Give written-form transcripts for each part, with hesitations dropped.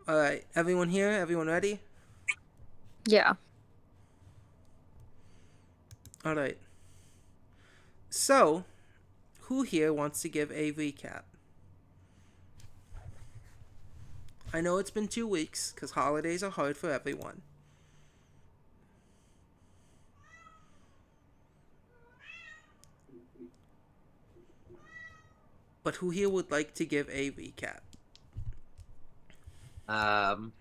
Alright, everyone here? Everyone ready? Yeah. Alright. So, who here wants to give a recap? I know it's been 2 weeks, because holidays are hard for everyone. But who here would like to give a recap? Um,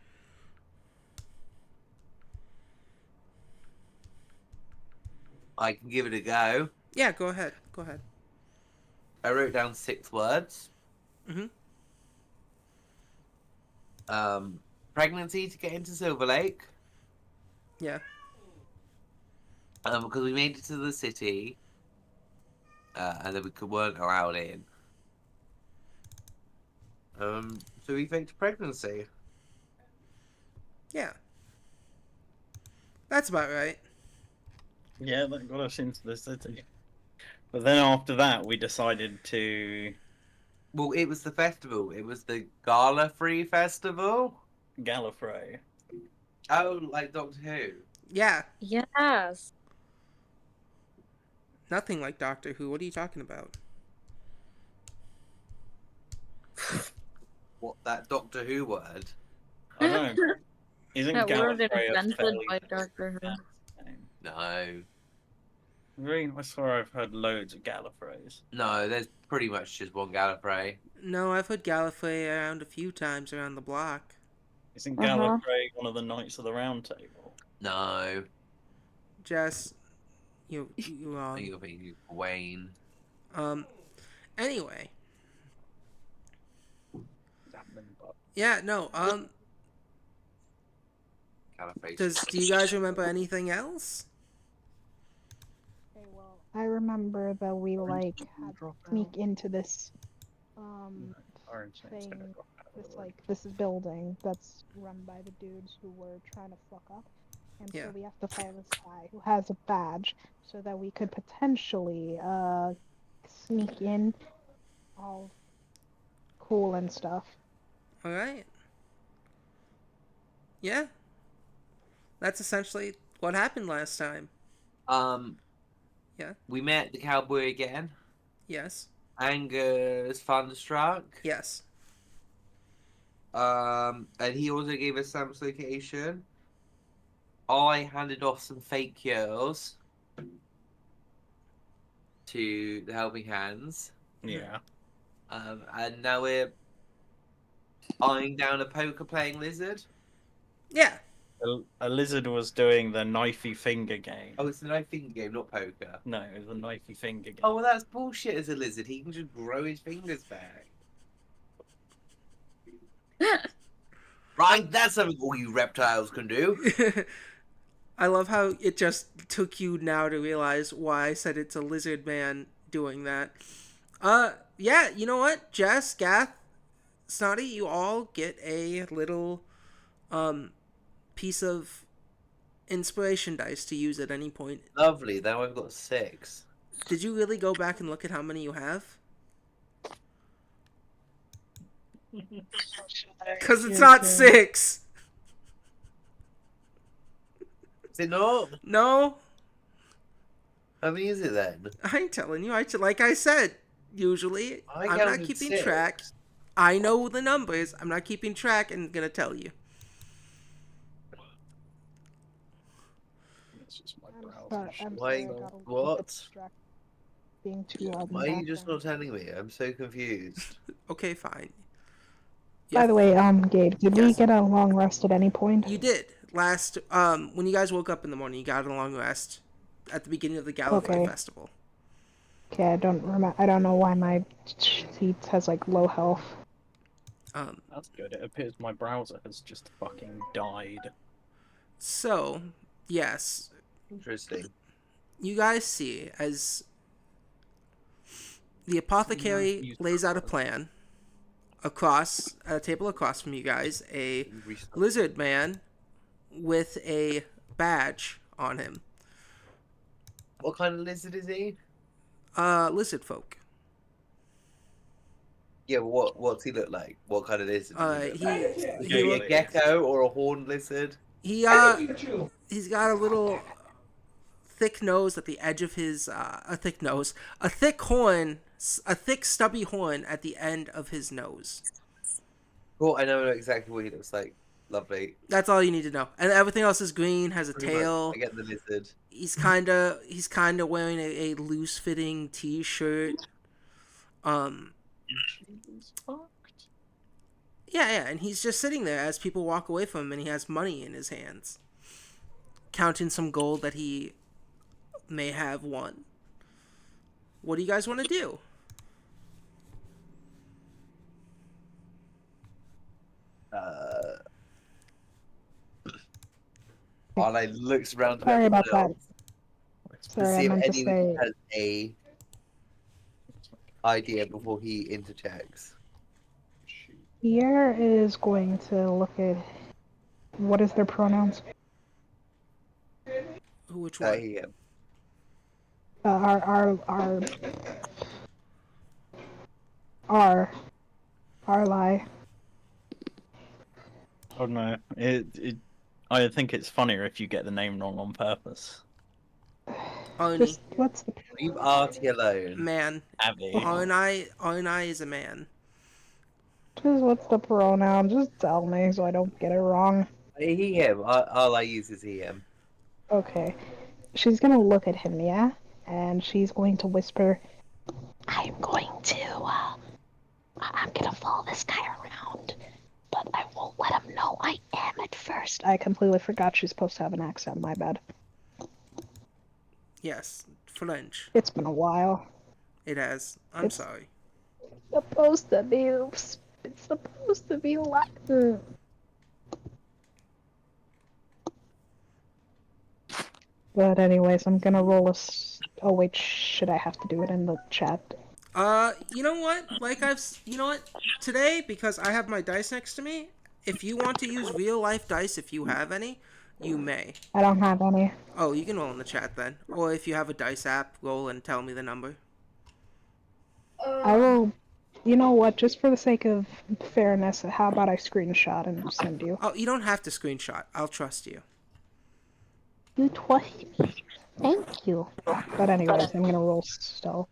I can give it a go. Yeah, go ahead. Go ahead. I wrote down 6 words. Mm-hmm. Um, Pregnancy to get into Silver Lake. Yeah. Because we made it to the city, and then weren't allowed in. So we faked pregnancy. Yeah. That's about right. Yeah, that got us into the city. But then after that, we decided to Well, it was the festival. It was the Gala Free Festival. Gallifrey. Oh, like Doctor Who. Yeah. Yes. Nothing like Doctor Who. What are you talking about? What, that Doctor Who word? I don't know. Isn't That word Gallifrey a invented fairly by Doctor Who. name? No. Really? I swear I've heard loads of Gallifreys. No, there's pretty much just one Gallifrey. No, I've heard Gallifrey around a few times around the block. Isn't Uh-huh. Gallifrey one of the Knights of the Round Table? No. Jess, you I think you're thinking Wayne. Um. Anyway. But Yeah. No. Gallifrey. Do you guys remember anything else? Okay, well, I remember that we like had to sneak into this Orange Saint's gonna thing, drop out of this the way. like this building that's run by the dudes who were trying to fuck up. And Yeah. so we have to follow this guy who has a badge so that we could potentially sneak in all cool and stuff. All right. Yeah. That's essentially what happened last time. Yeah. We met the cowboy again. Yes. Angus Thunderstruck. Yes. And he also gave us Sam's location. I handed off some fake cures to the Helping Hands. Yeah. And now we're eyeing down a poker playing lizard. Yeah. A lizard was doing the knifey finger game. Oh, it's a knife finger game, not poker. No, it was a knifey finger game. Oh, well, that's bullshit as a lizard. He can just grow his fingers back. Right, that's something all you reptiles can do. I love how it just took you now to realize why I said it's a lizard man doing that. Yeah, you know what? Jess, Gath, Snotty, you all get a little piece of inspiration dice to use at any point. Lovely, now I've got 6. Did you really go back and look at how many you have? Because it's not 6. Is it not? No, How many is it then? I ain't telling you. Like I said, usually I I'm not counted keeping 6. track. I know the numbers. I'm not keeping track and gonna tell you. It's just my I'm browser. sorry, I Why- got a little what? bit distracted being too loud. in Why the are you just not background. telling me? I'm so confused. Okay, fine. By the way, Gabe, did we Yes. get a long rest at any point? You did last when you guys woke up in the morning. You got a long rest at the beginning of the Gallifrey Okay. Festival. Okay, I don't remember. I don't know why my sheet has like low health. That's good. It appears my browser has just fucking died. So yes, Interesting. you guys see as the apothecary lays out a plan across a table across from you guys, a lizard man with a badge on him. What kind of lizard is he? Lizard folk. Yeah, what's he look like? What kind of lizard does he look like? Is He he a look, gecko or a horned lizard? he's got a little thick nose at the edge of his a thick nose, a thick horn, a thick stubby horn at the end of his nose. Cool, I know exactly what he looks like. Lovely. That's all you need to know. And everything else is green, has a Pretty much, tail. I get the lizard. He's kinda wearing a loose fitting t-shirt. She's fucked. Yeah, and he's just sitting there as people walk away from him, and he has money in his hands, counting some gold that he may have won. What do you guys want to do? Arlai looks around to Sorry about everyone that. else to Sorry, see I if meant to anyone say. has a idea before he interjects. Pierre is going to look at what is their pronouns? Which one? He, Our lie. Oh no, I think it's funnier if you get the name wrong on purpose. Oni. Just what's the leave Artie alone. Man. Abby. Oni is a man. just what's the pronoun? Just tell me so I don't get it wrong. He, him. Arlai uses he, him. Okay. She's gonna look at him, yeah? And she's going to whisper, I'm gonna follow this guy around, but I won't let him know I am at first. I completely forgot she's supposed to have an accent, my bad. Yes, French. It's been a while. It has. I'm It's- sorry. It's supposed to be Latin. But anyways, I'm gonna roll oh wait, should I have to do it in the chat? You know what? You know what? Today, because I have my dice next to me, if you want to use real life dice, if you have any, you may. I don't have any. Oh, you can roll in the chat then. Or if you have a dice app, roll and tell me the number. I will. You know what? Just for the sake of fairness, how about I screenshot and send you? Oh, you don't have to screenshot. I'll trust you. You trust me. Thank you. But anyways, I'm gonna roll still.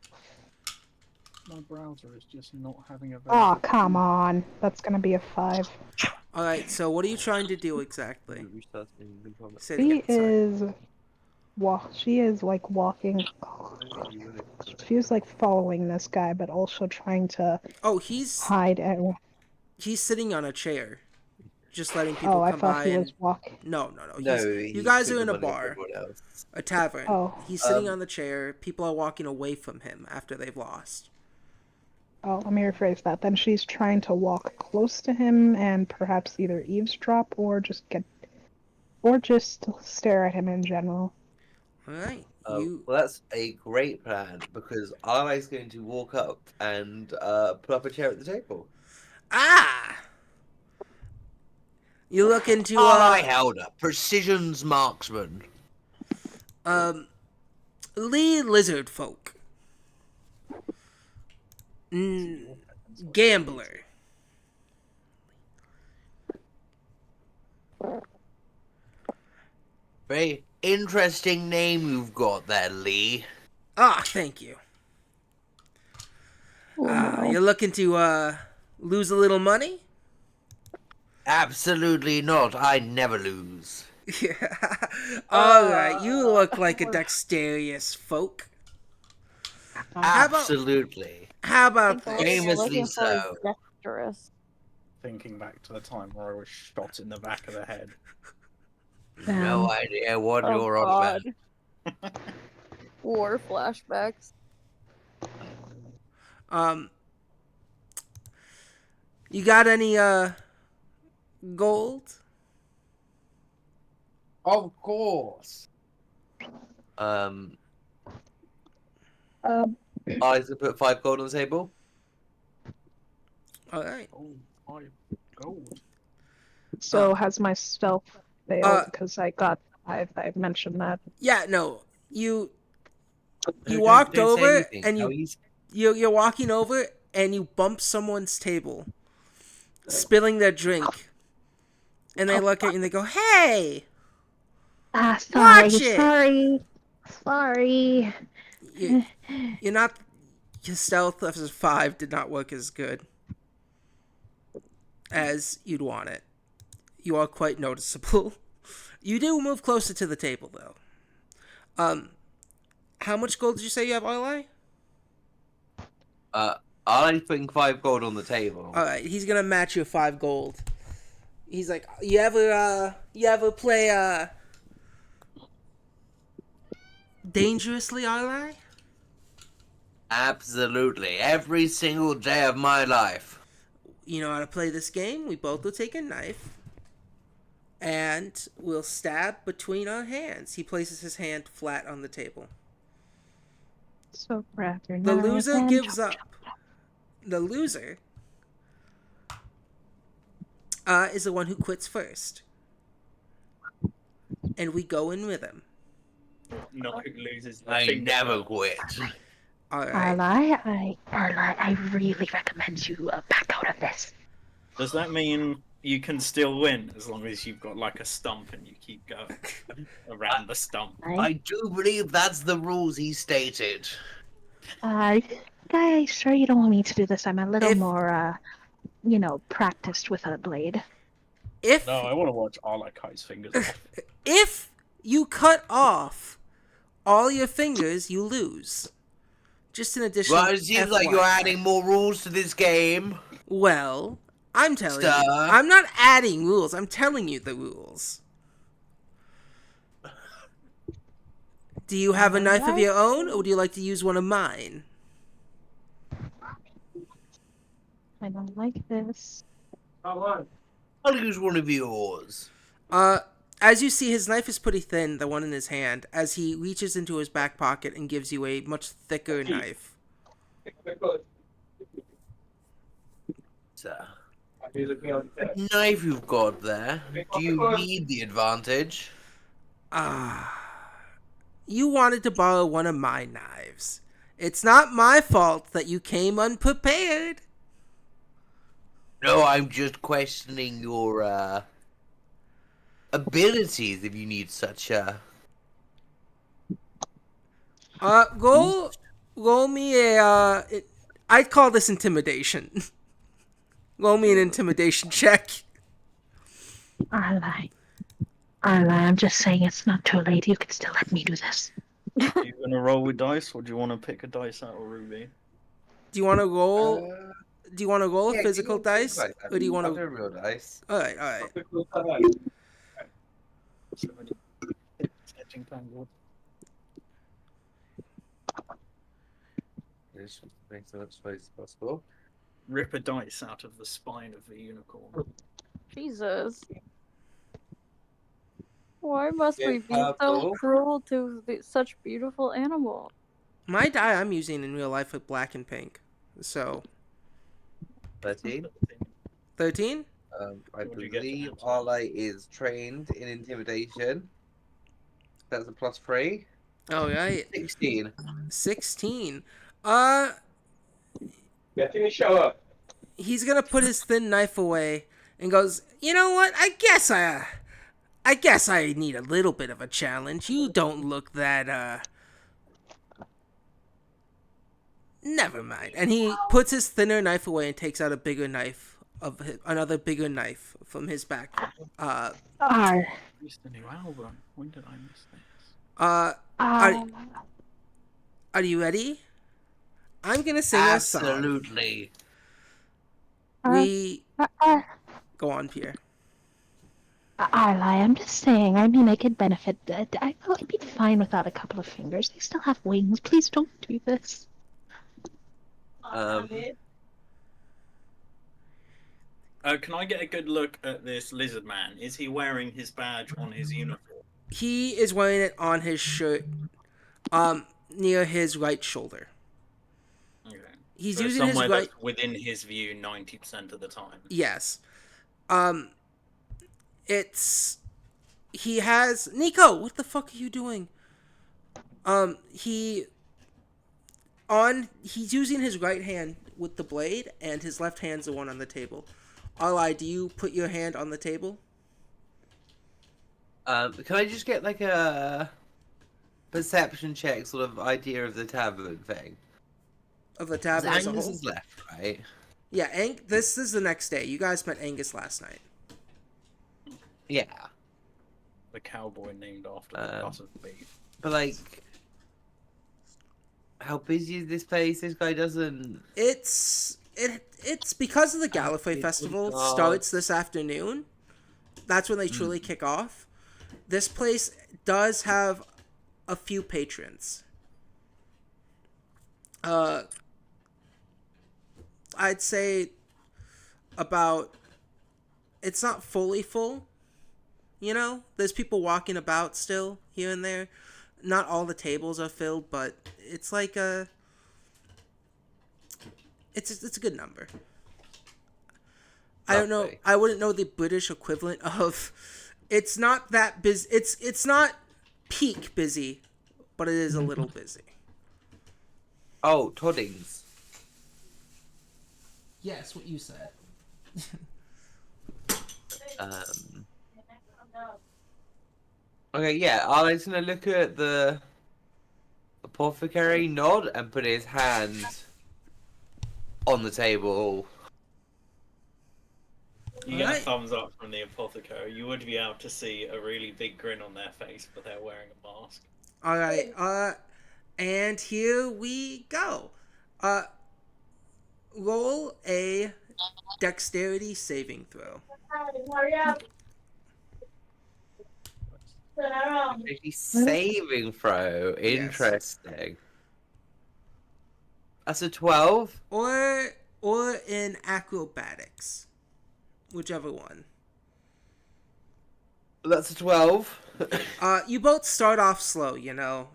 My browser is just not having a very Oh, good come on. That's gonna be a 5. Alright, so what are you trying to do exactly? Say it She again, sorry. is. She is like walking. She was like following this guy, but also trying to Oh, he's hide. sitting on a chair. Just letting people Oh, I come thought by he and... was walking. No. No, You guys are in a bar. Else. A tavern. Oh. He's sitting on the chair. People are walking away from him after they've lost. Oh, let me rephrase that. Then she's trying to walk close to him and perhaps either eavesdrop or just stare at him in general. Alright. Well, that's a great plan because Arlai's going to walk up and put up a chair at the table. Ah! You look into Arlai Helder, precision's marksman. Lee Lizard Folk. Gambler. Very interesting name you've got there, Lee. Ah, thank you. You're looking to lose a little money? Absolutely not. I never lose. Yeah. Alright, you look like a dexterous folk. Absolutely. How about I think this? Famously looking for a so. dexterous. Thinking back to the time where I was shot in the back of the head. No idea what Oh you're on god. about. War flashbacks. You got any gold? Of course. Eyes to put 5 gold on the table. Alright. Oh, 5 gold. So has my stealth failed because I got 5? I mentioned that. Yeah, no. You No, walked don't say over anything. and No, you're walking over and you bump someone's table, spilling their drink. And they look at you and they go, "Hey, Sorry, watch it!" sorry. You're not. Your stealth as a 5 did not work as good as you'd want it. You are quite noticeable. You do move closer to the table, though. How much gold did you say you have, Arlai? I think 5 gold on the table. Alright, he's gonna match your 5 gold. He's like, you ever play, Dangerously, Arlai? Absolutely. Every single day of my life. You know how to play this game? We both will take a knife. And we'll stab between our hands. He places his hand flat on the table. So grab your The knife loser and gives chop, up. chop. The loser is the one who quits first. And we go in with him. Not who loses the I finger. never quit. Alright. Arlai, I really recommend you back out of this. Does that mean you can still win as long as you've got like a stump and you keep going around the stump? I do believe that's the rules he stated. Guys, sure you don't want me to do this. I'm a little If- more, practiced with a blade. If No, I want to watch Arlakai's fingers off. if you cut off all your fingers, you lose. Just an additional Well, it seems like you're FYI. adding more rules to this game. Well, I'm telling you. Sir. I'm not adding rules. I'm telling you the rules. Do you have a knife of your own, or would you like to use one of mine? I don't like this. I'll use one of yours. As you see, his knife is pretty thin, the one in his hand, as he reaches into his back pocket and gives you a much thicker knife. Sir. Knife you've got there. Do you need the advantage? You wanted to borrow one of my knives. It's not my fault that you came unprepared. No, I'm just questioning your, abilities if you need such a... Roll me a, I'd call this intimidation. Roll me an intimidation check. Arlai, I'm just saying it's not too late. You can still let me do this. Are you gonna roll with dice, or do you want to pick a dice out of Ruby? Do you want to roll? Do you want to roll a Yeah, physical give me dice, or do you want I'll to? do real dice. All right. Just make so much space as possible. Rip a dice out of the spine of the unicorn. Jesus. Why must we be so Purple. cruel to such beautiful animals? My die I'm using in real life are black and pink, so 13. 13. I What do you get for believe that? Arlai is trained in intimidation. That's a +3. All right, 16. 16. Get me show up. He's gonna put his thin knife away and goes, "You know what? I guess I need a little bit of a challenge. You don't look that Never mind." And he puts his thinner knife away and takes out a bigger knife another bigger knife from his back. Ar, Missed a new album. When did I miss this? Are you ready? I'm gonna sing a song. Absolutely. We Ar, go on, Pierre. Arlai, I'm just saying. I mean, I could benefit. I'd be fine without a couple of fingers. They still have wings. Please don't do this. Can I get a good look at this lizard man? Is he wearing his badge on his uniform? He is wearing it on his shirt, near his right shoulder. Okay. He's So using his somewhere right. that's within his view 90% of the time. Yes. It's. He has. Nico, what the fuck are you doing? He's using his right hand with the blade, and his left hand's the one on the table. Arli, do you put your hand on the table? Can I just get like a perception check, sort of idea of the tavern thing? Of the 'Cause tavern as a Angus whole? is left, right? Yeah, this is the next day. You guys met Angus last night. Yeah, The cowboy named after the cut of beef. but like, how busy is this place? This guy doesn't. It's because of the Gallifrey it's Festival God. starts this afternoon. That's when they truly kick off. This place does have a few patrons. I'd say about, it's not fully full, you know? There's people walking about still here and there. Not all the tables are filled, but it's like it's a good number. I don't know. Lovely. I wouldn't know the British equivalent of. It's not that busy. It's not peak busy, but it is a little busy. Oh, Toddings. Yes, what you said. Okay, yeah. Alex gonna look at the apothecary, nod, and put his hand on the table. You get Alright. a thumbs up from the apothecary. You would be able to see a really big grin on their face, but they're wearing a mask. All right. And here we go. Roll a dexterity saving throw. Actually, saving throw. Interesting. That's a 12. Or in acrobatics. Whichever one. That's a 12. You both start off slow, you know.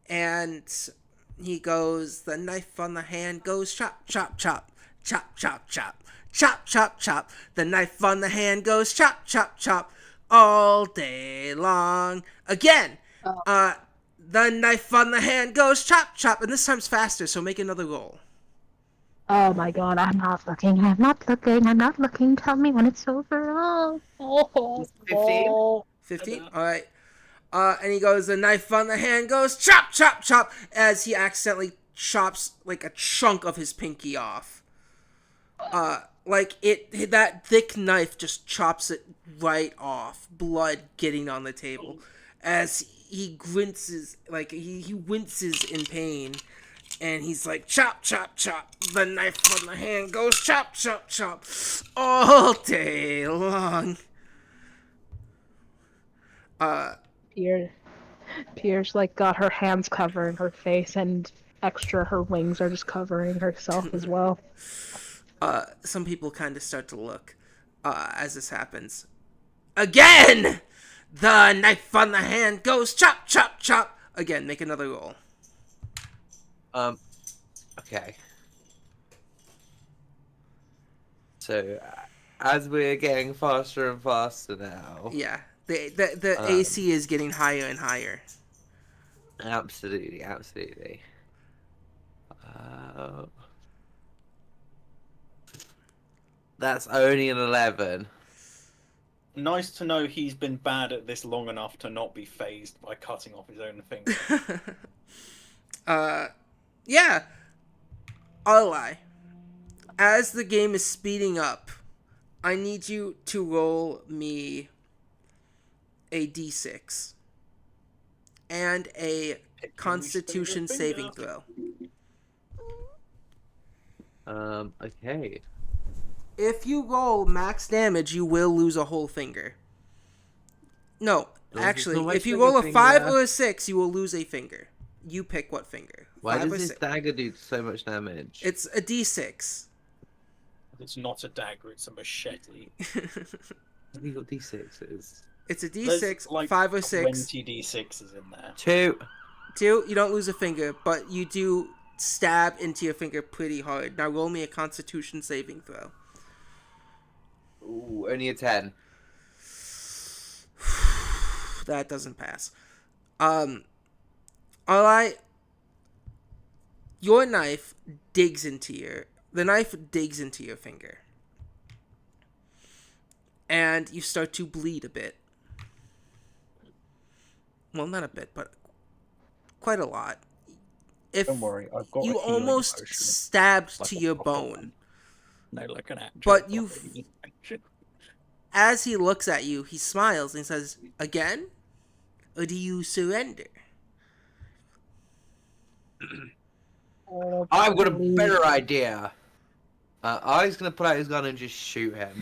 And he goes, the knife on the hand goes chop, chop, chop, chop, chop, chop, chop, chop, chop. The knife on the hand goes chop, chop, chop, all day long. Again, the knife on the hand goes chop, chop, and this time's faster, so make another roll. Oh my god, I'm not looking. I'm not looking. Tell me when it's over. Oh. 15? 15? Alright. And he goes, the knife on the hand goes chop, chop, chop, as he accidentally chops like a chunk of his pinky off. That thick knife just chops it right off, blood getting on the table. As he grinces, like he winces in pain, and he's like, chop, chop, chop. The knife on the hand goes chop, chop, chop, all day long. Pierce like got her hands covering her face, and extra her wings are just covering herself as well. Some people kind of start to look as this happens. Again! The knife on the hand goes chop, chop, chop. Again, make another roll. Okay. So, as we're getting faster and faster now. Yeah, the AC is getting higher and higher. Absolutely. That's only an 11. Nice to know he's been bad at this long enough to not be phased by cutting off his own finger. Yeah. I'll lie. As the game is speeding up, I need you to roll me a d6 and a Constitution saving throw. Okay. If you roll max damage, you will lose a whole finger. No, Don't actually, lose if you a roll a finger. 5 or a 6, you will lose a finger. You pick what finger. Why 5 does or this 6. dagger do so much damage? It's a d6. It's not a dagger, it's a machete. Have you got d6s? It's a There's, d6, like, 5 or 6. 20 d6s in there. 2. 2, you don't lose a finger, but you do stab into your finger pretty hard. Now roll me a Constitution saving throw. Ooh, only a 10. That doesn't pass. Alright. your knife digs into your finger, and you start to bleed a bit. Well, not a bit, but quite a lot. If Don't worry, I've got a you healing almost potion. stabbed Like to a your proper bone, one. No, like an actual but proper healing potion. as he looks at you, he smiles and says, "Again? Or do you surrender?" I've got a better idea. Ali's gonna pull out his gun and just shoot him.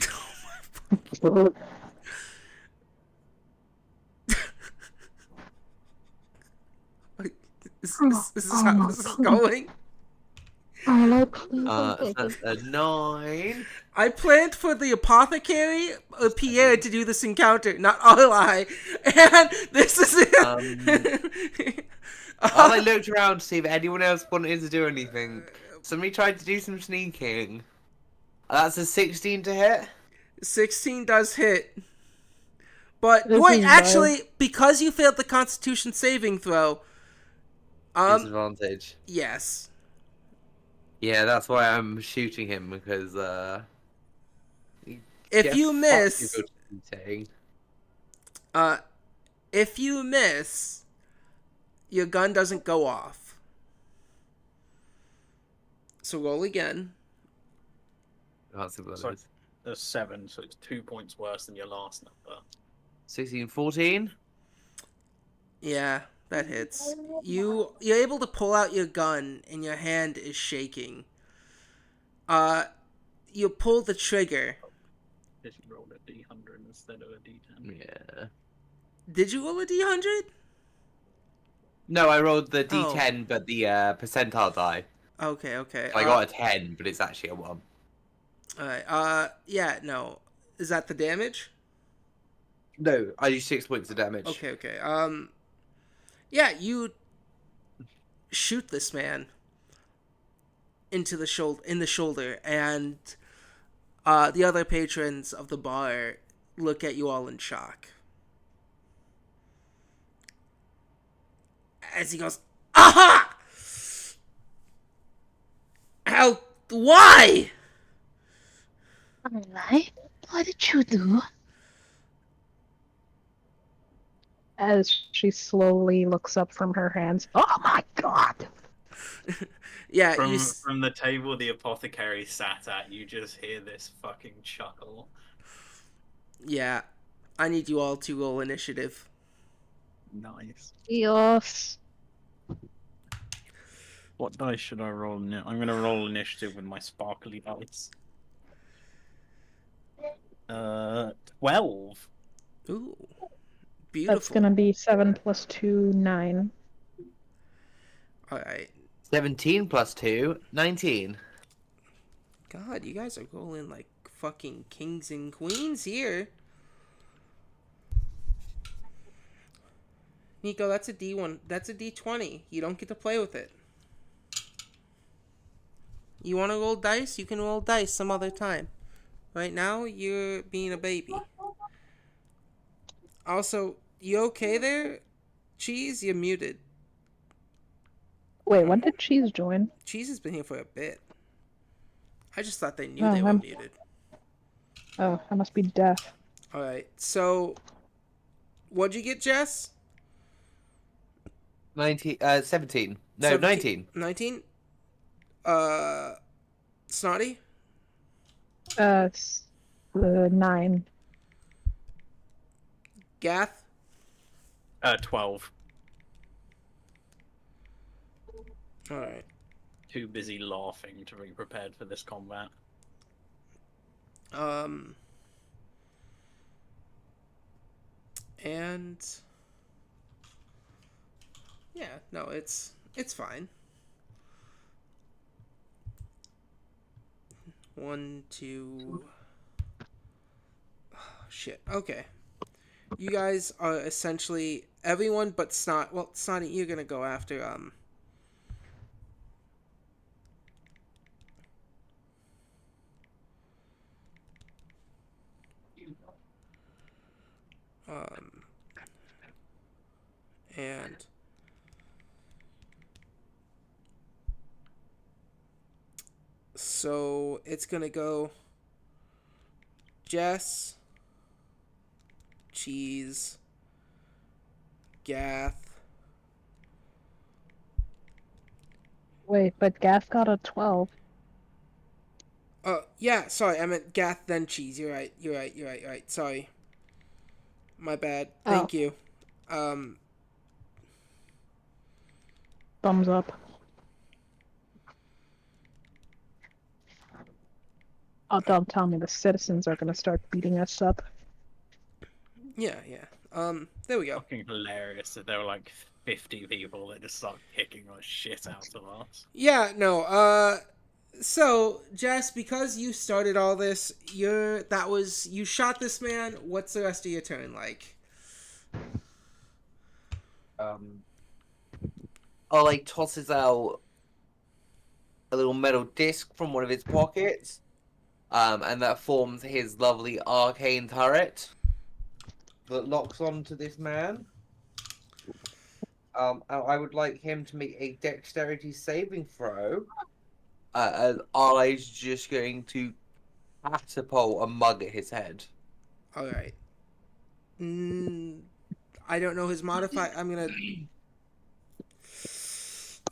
This is how this is going. So that's a 9. I planned for the apothecary or Pierre to do this encounter, not Ali. And this is it. I looked around to see if anyone else wanted to do anything. Somebody tried to do some sneaking. That's a 16 to hit. 16 does hit. But This wait, is actually, because you failed the Constitution saving throw, Disadvantage. yes. Yeah, that's why I'm shooting him, because If you miss, if you miss, your gun doesn't go off. So roll again. Can't see what that So- is. There's 7, so it's 2 points worse than your last number. 16, 14. Yeah, that hits. You're able to pull out your gun and your hand is shaking. You pull the trigger. Because you rolled a D100 instead of a D10. Yeah. Did you roll a D100? No, I rolled the D10, but the percentile die. Okay. I got a 10, but it's actually a 1. Alright, yeah, no. Is that the damage? No, I do 6 points of damage. Okay. Yeah, you shoot this man into the shoulder, and the other patrons of the bar look at you all in shock. As he goes, "Aha! How? Why?" Alright, what did you do? As she slowly looks up from her hands. Oh my god! Yeah, From the table the apothecary sat at, you just hear this fucking chuckle. Yeah, I need you all to roll initiative. Nice. Yes. What dice should I roll? I'm going to roll initiative with my sparkly dice. 12. Ooh, beautiful. That's gonna be 7 plus 2, 9. All right. 17 plus 2, 19. God, you guys are rolling like fucking kings and queens here. Nico, that's a D1. That's a D20. You don't get to play with it. You want to roll dice? You can roll dice some other time. Right now, you're being a baby. Also, you okay there? Cheese, you're muted. Wait, when did Cheese join? Cheese has been here for a bit. I just thought they knew Oh, they were I'm- muted. Oh, I must be deaf. Alright, so... What'd you get, Jess? 19, 17. No, 17. 19. 19? Snotty? 9. Gath? 12. Alright. Too busy laughing to be prepared for this combat. And... Yeah, no, it's fine. 1, 2... shit, okay. You guys are essentially... Everyone but Snot... Well, Snotty, you're gonna go after, and So it's gonna go Jess, Cheese, Gath. Wait, but Gath got a 12. Oh yeah, sorry, I meant Gath then Cheese. You're right. You're right. You're right. You're right. Sorry, my bad. Oh, Thank you. Um, thumbs up. Oh, don't tell me the citizens are gonna start beating us up. yeah, yeah. There we go. Fucking hilarious if there were like 50 people that just start kicking the shit out of us. Yeah, no. So Jess, because you started all this, you shot this man. What's the rest of your turn like? Ollie tosses out a little metal disc from one of his pockets, and that forms his lovely arcane turret that locks onto this man. I would like him to make a dexterity saving throw. And Ollie's just going to catapult a mug at his head. All right. I don't know his modifier. I'm gonna.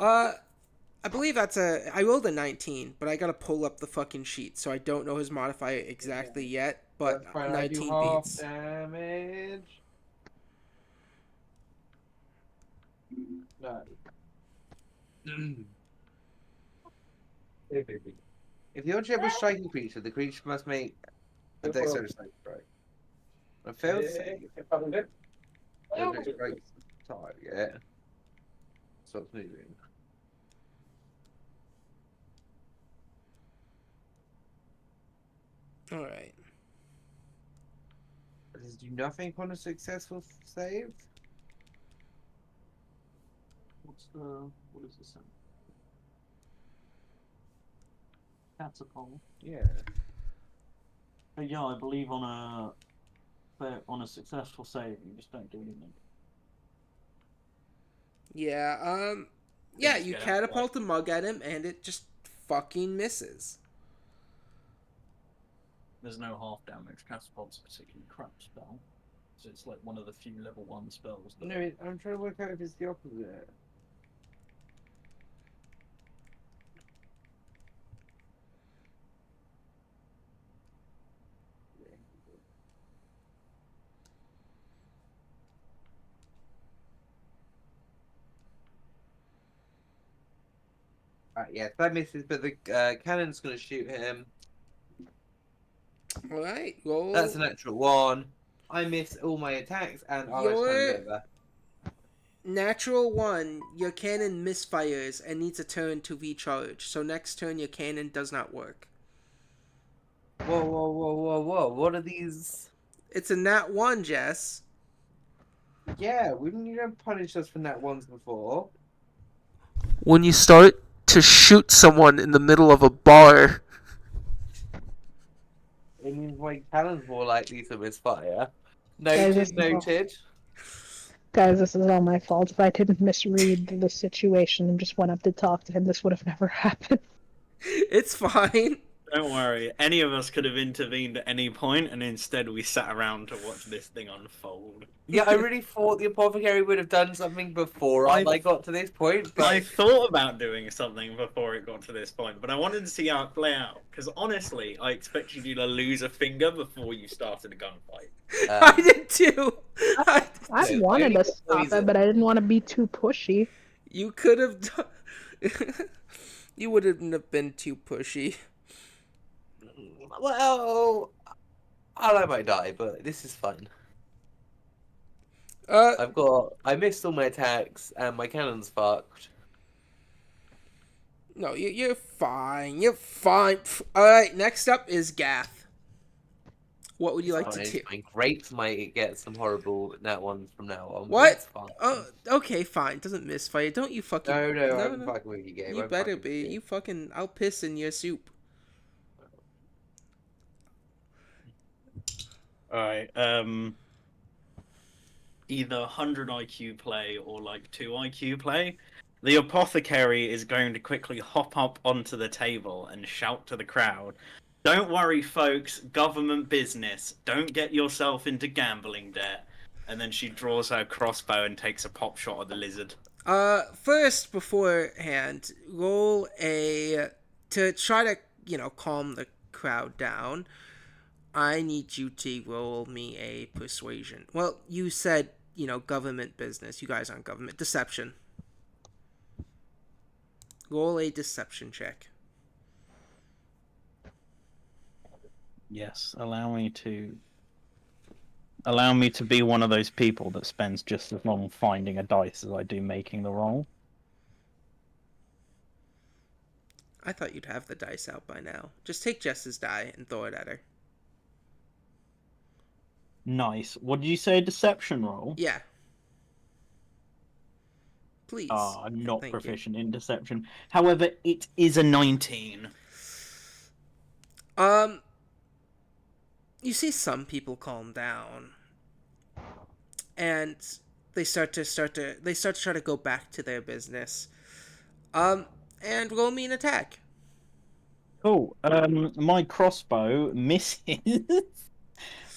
I believe that's a. I rolled a 19, but I gotta pull up the fucking sheet, so I don't know his modifier exactly yet. But That's fine, 19 I do half beats. damage. No. If the object was striking creature, the creature must make a dexterity saving throw. A failed save. The object strikes the target. Stops moving. All right. Does do nothing on a successful save? What is this? Catapult. Yeah. Yeah, I believe on a successful save, you just don't do anything. Yeah. Yeah. You catapult the mug at him, and it just fucking misses. There's no half damage. Catapult's a particularly crap spell, so it's like one of the few level 1 spells. No, I'm trying to work out if it's the opposite. Yes, that misses, but the cannon's going to shoot him. All right. Roll. That's a natural 1. I miss all my attacks, and I'll turn it over. Natural 1, your cannon misfires and needs a turn to recharge. So next turn, your cannon does not work. Whoa, whoa, whoa, whoa, whoa. What are these? It's a nat 1, Jess. Yeah, you don't punish us for nat 1s before. When you start to shoot someone in the middle of a bar. It means my cannon's more likely to misfire. Guys, Noted. Guys, this is all my fault. If I didn't misread the situation and just went up to talk to him, this would have never happened. It's fine. Don't worry, any of us could have intervened at any point, and instead we sat around to watch this thing unfold. Yeah, I really thought the apothecary would have done something before I got to this point. But I thought about doing something before it got to this point, but I wanted to see how it play out. Because honestly, I expected you to lose a finger before you started a gunfight. I did too. I wanted to stop it, but I didn't want to be too pushy. You could have done... You wouldn't have been too pushy. Well, I might die, but this is fun. I missed all my attacks, and my cannon's fucked. No, you're fine. You're fine. All right, next up is Gath. What would you like to do? My grapes might get some horrible nat 1s from now on. What? Oh, okay, fine. Doesn't misfire. Don't you fucking... No, I'm fucking with you, Gabe. You better be. You fucking... I'll piss in your soup. Alright, either 100 IQ play or like 2 IQ play. The apothecary is going to quickly hop up onto the table and shout to the crowd, "Don't worry, folks, government business. Don't get yourself into gambling debt." And then she draws her crossbow and takes a pop shot at the lizard. First, beforehand, roll a to try to calm the crowd down. I need you to roll me a persuasion. Well, you said government business. You guys aren't government. Deception. Roll a deception check. Yes, allow me to be one of those people that spends just as long finding a dice as I do making the roll. I thought you'd have the dice out by now. Just take Jess's die and throw it at her. Nice. What did you say? A deception roll? Yeah. Please. I'm not Thank proficient in deception. However, it is a 19. You see some people calm down, and they start to try to go back to their business. And roll me an attack. Cool. My crossbow misses.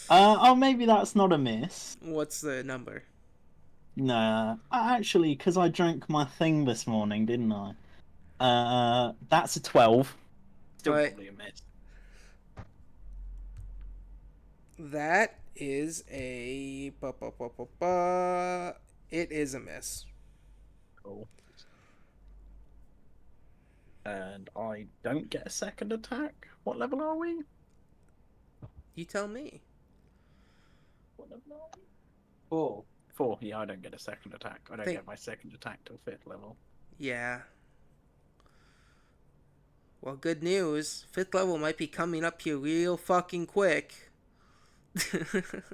Maybe that's not a miss. What's the number? Nah, actually, because I drank my thing this morning, didn't I? That's a 12. Still Right. probably a miss. That is a It is a miss. Cool. And I don't get a second attack. What level are we? You tell me. What level are we? 4. 4. Yeah, I don't get a second attack. I don't Think- get my second attack till 5th level. Yeah. Well, good news. 5th level might be coming up here real fucking quick.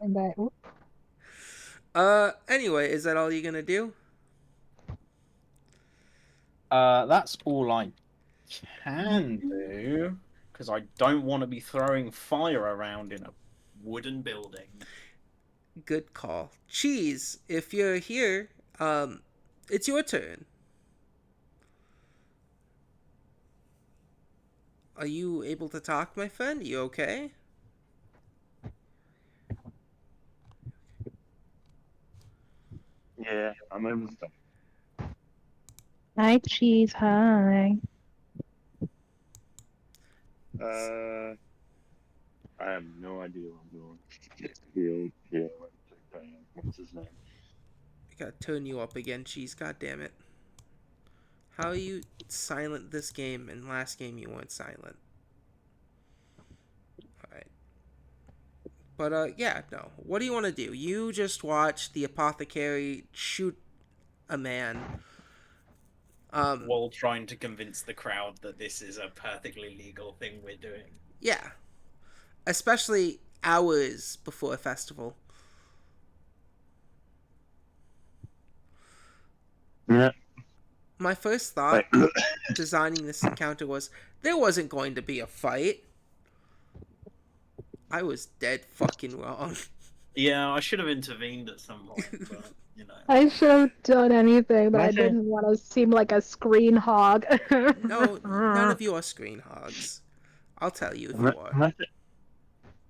And that, oop, Anyway, is that all you're gonna do? That's all I can do. Because I don't want to be throwing fire around in a wooden building. Good call. Cheese, if you're here, it's your turn. Are you able to talk, my friend? Are you okay? Yeah, I'm able to talk. hi, cheese. Hi. I have no idea what I'm doing. What's his name? I gotta turn you up again, Cheese. God damn it. How are you silent this game and last game you weren't silent? Alright. But, yeah, no. What do you want to do? You just watch the apothecary shoot a man. While trying to convince the crowd that this is a perfectly legal thing we're doing. Yeah. Especially hours before a festival. Yeah. My first thought designing this encounter was there wasn't going to be a fight. I was dead fucking wrong. Yeah, I should have intervened at some point, but, I should have done anything, but I Imagine- didn't want to seem like a screen hog. No, none of you are screen hogs. I'll tell you if you are.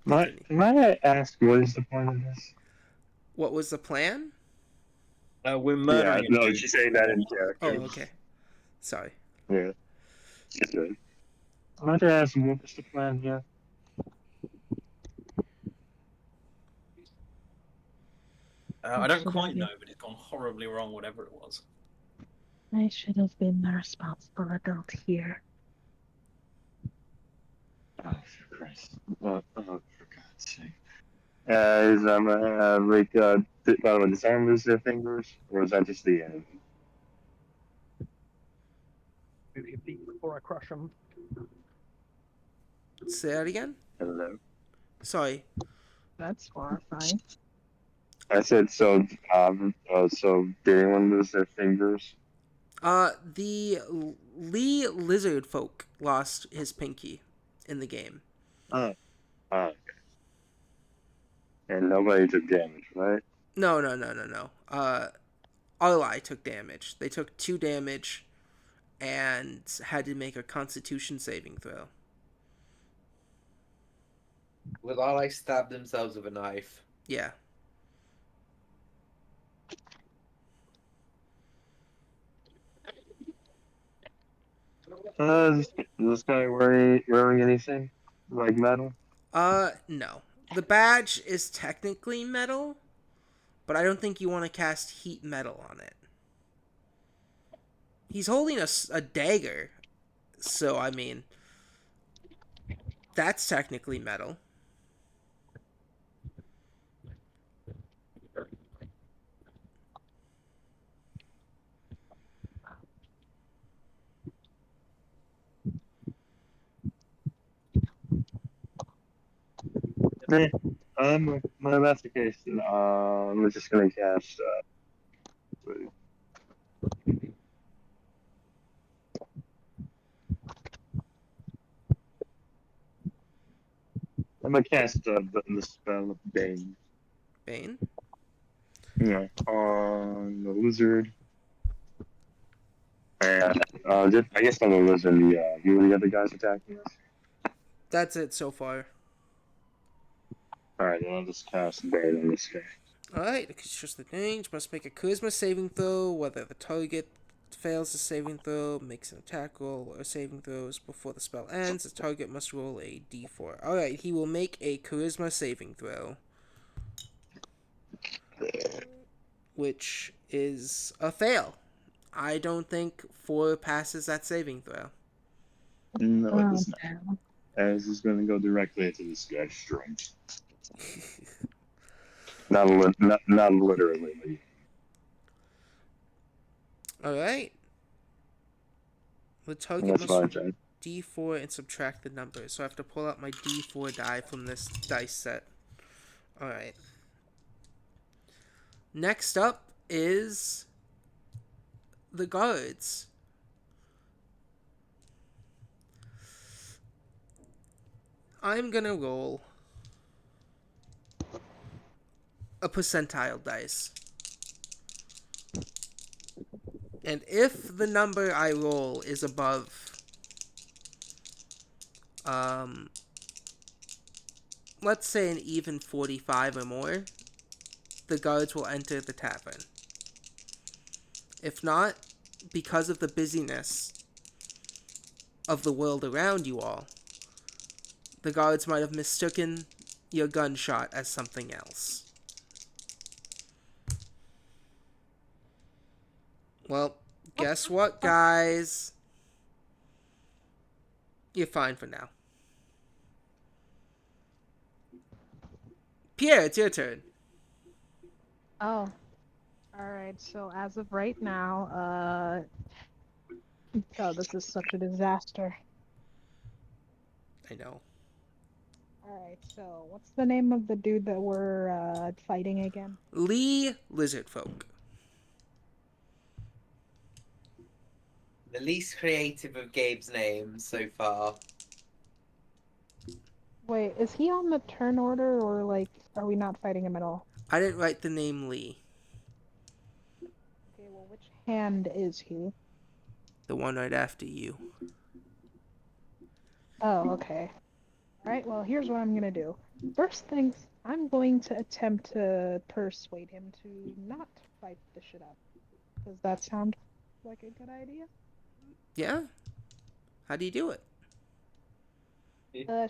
Might I ask what is the point of this? What was the plan? we're Yeah, murdering no, a dude. she's saying that in Oh, character. okay. Sorry. Yeah. It's good. Might I ask what is the plan here? I don't quite know, but it's gone horribly wrong, whatever it was. I should have been the responsible adult here. Oh, for Christ. Oh, for God's sake. Is does arm lose their fingers? Or is that just the end? Before I crush them. Say that again? Hello? Sorry. That's horrifying. I said so did anyone lose their fingers? The Lee Lizard folk lost his pinky in the game. Oh. Okay. And nobody took damage, right? No. Arlai took damage. They took 2 damage and had to make a Constitution saving throw. Will I stab themselves with a knife? Yeah. Is this guy wearing anything like metal? No. The badge is technically metal, but I don't think you want to cast heat metal on it. He's holding a dagger, so I mean, that's technically metal. Eh, well, that's the case. We're just gonna cast. I'm gonna cast the spell of Bane. Bane? Yeah, on the lizard. And I guess on the lizard, who are the other guys attacking us? That's it so far. Alright, then I'll just cast Bane on this guy. Alright, it's just the range. Must make a charisma saving throw. Whether the target fails the saving throw, makes an attack roll, or saving throws before the spell ends, the target must roll a d4. Alright, he will make a charisma saving throw, which is a fail. I don't think 4 passes that saving throw. No, it Oh, does not. no. As is going to go directly into this guy's strength. Not literally. Alright. The target That's must my roll turn. d4 and subtract the number. So I have to pull out my d4 die from this dice set. Alright. Next up is the guards. I'm gonna roll a percentile dice. And if the number I roll is above, let's say an even 45 or more, the guards will enter the tavern. If not, because of the busyness of the world around you all, the guards might have mistaken your gunshot as something else. Well, guess what, guys? You're fine for now. Pierre, it's your turn. Oh. Alright, so as of right now, oh, this is such a disaster. I know. Alright, so what's the name of the dude that we're fighting again? Lee Lizardfolk. The least creative of Gabe's names so far. Wait, is he on the turn order or like are we not fighting him at all? I didn't write the name Lee. Okay, well which hand is he? The one right after you. Oh, okay. Alright, well here's what I'm gonna do. First things, I'm going to attempt to persuade him to not fight the shit up. Does that sound like a good idea? Yeah? How do you do it?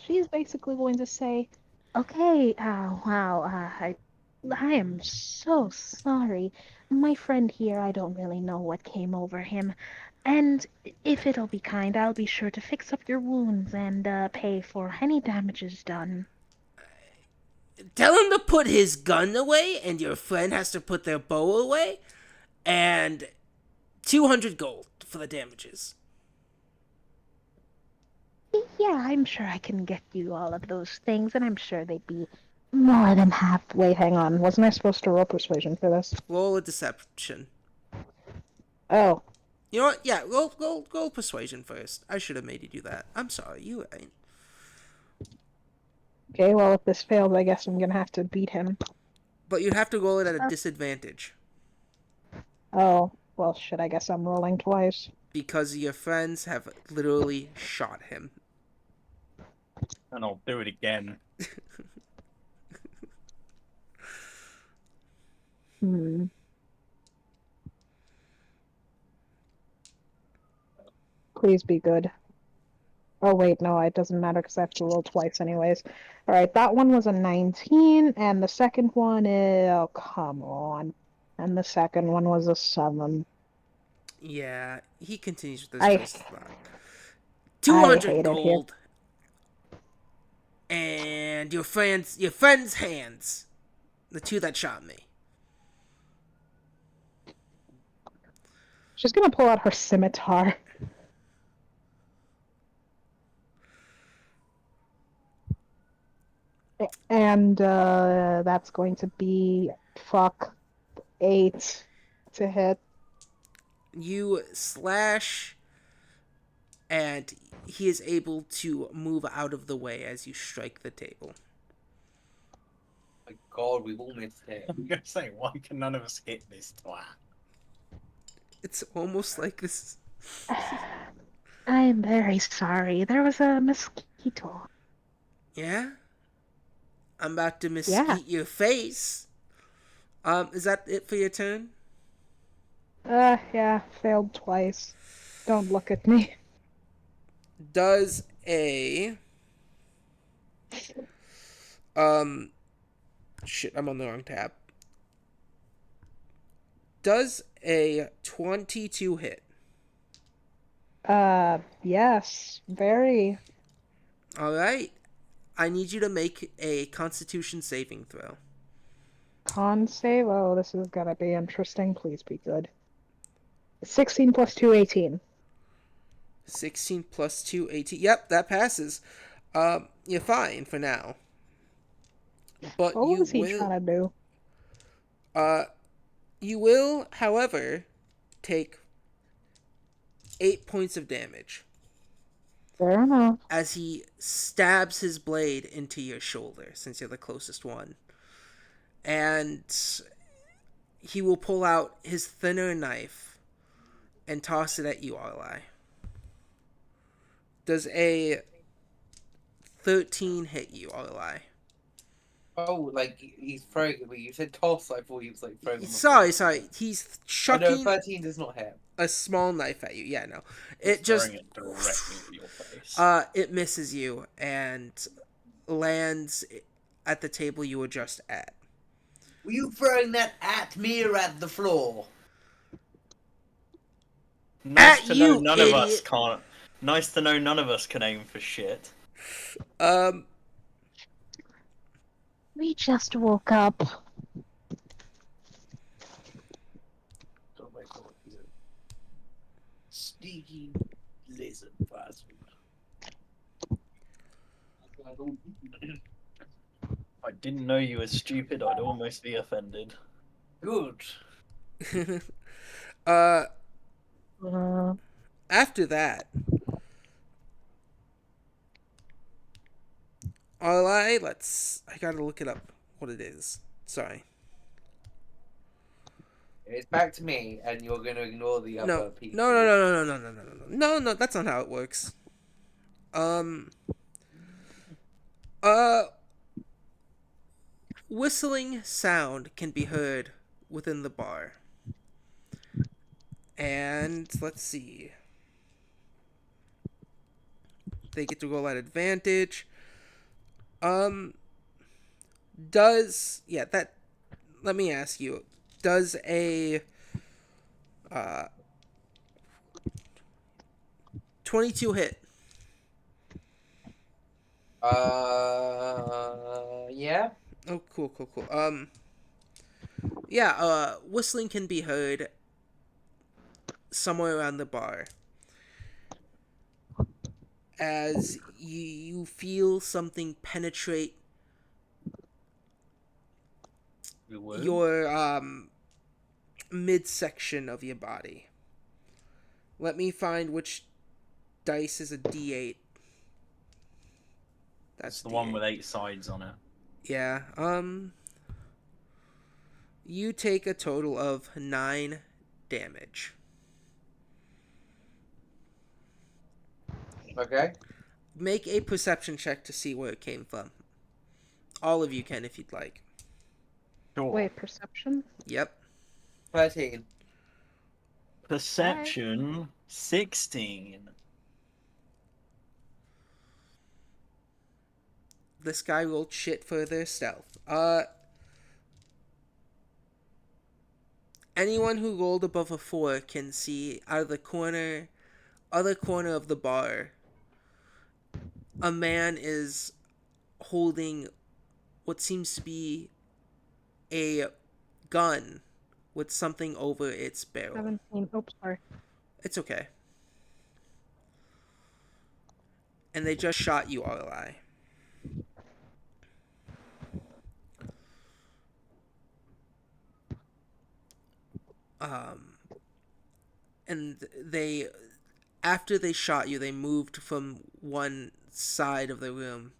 She's basically going to say, Okay, wow, I am so sorry. My friend here, I don't really know what came over him. And if it'll be kind, I'll be sure to fix up your wounds and pay for any damages done. Tell him to put his gun away, and your friend has to put their bow away, and 200 gold for the damages. Yeah, I'm sure I can get you all of those things, and I'm sure they'd be more than happy. wait, hang on. Wasn't I supposed to roll persuasion for this? Roll a deception. Oh, You know what? Yeah, roll persuasion first. I should have made you do that. I'm sorry, you ain't. okay, well if this fails, I guess I'm gonna have to beat him. But you'd have to roll it at a disadvantage. Oh, well, shit, I guess I'm rolling twice. Because your friends have literally shot him. And I'll do it again. Hmm. Please be good. Oh, wait, no, it doesn't matter because I have to roll twice anyways. Alright, that one was a 19, and the second one is... Oh, come on. And the second one was a 7. Yeah, he continues with this I choice spot. I 200 hate it here. gold. And your friend's hands. The two that shot me. She's gonna pull out her scimitar. And that's going to be 8 to hit. You slash, and he is able to move out of the way as you strike the table. My God, we've all missed it. I'm gonna say, why can none of us hit this twat? It's almost like this. I'm very sorry. There was a mosquito. Yeah? I'm about to Yeah. mesquite your face. Is that it for your turn? Yeah, failed twice. Don't look at me. Does a shit, I'm on the wrong tab. Does a 22 hit? Yes, very. All right. I need you to make a Constitution saving throw. Con save. Oh, this is gonna be interesting. Please be good. 16 plus 2, 18. 16 plus 2, 18. Yep, that passes. You're fine for now. But What was he trying to do? you will, however, take 8 points of damage Fair enough. as he stabs his blade into your shoulder, since you're the closest one. And he will pull out his thinner knife and toss it at you, Arlai. Does a 13 hit you, Arlai? Oh, like he's throwing it, but you said toss. I thought he was like throwing. Sorry. He's Oh, no, chucking 13 does not hit. a small knife at you. Yeah, no. He's It just throwing it directly at your face. it misses you and lands at the table you were just at. Were you throwing that at me or at the floor? Nice At to know you, none idiot. of us can't. Nice to know none of us can aim for shit. We just woke up. Oh my God, he's a sneaky lizard bastard. I didn't know you were stupid. I'd almost be offended. Good. After that, I gotta look it up what it is. Sorry. It's back to me, and you're going to ignore the other people. No, that's not how it works. Whistling sound can be heard within the bar. And let's see. They get to roll at advantage. Let me ask you, does a 22 hit? Yeah. Oh, cool. Whistling can be heard somewhere around the bar as you feel something penetrate your midsection of your body. Let me find which dice is a D8. That's the one with 8 sides on it. Yeah. You take a total of 9 damage. Okay. Make a perception check to see where it came from. All of you can if you'd like. Sure. Wait, perception? Yep. 13. Perception 16. This guy rolled shit for their stealth. Anyone who rolled above a 4 can see out of the other corner of the bar, a man is holding what seems to be a gun with something over its barrel. 17. Oops, sorry. It's okay. And they just shot you, RLI. And they, after they shot you, they moved from one side of the room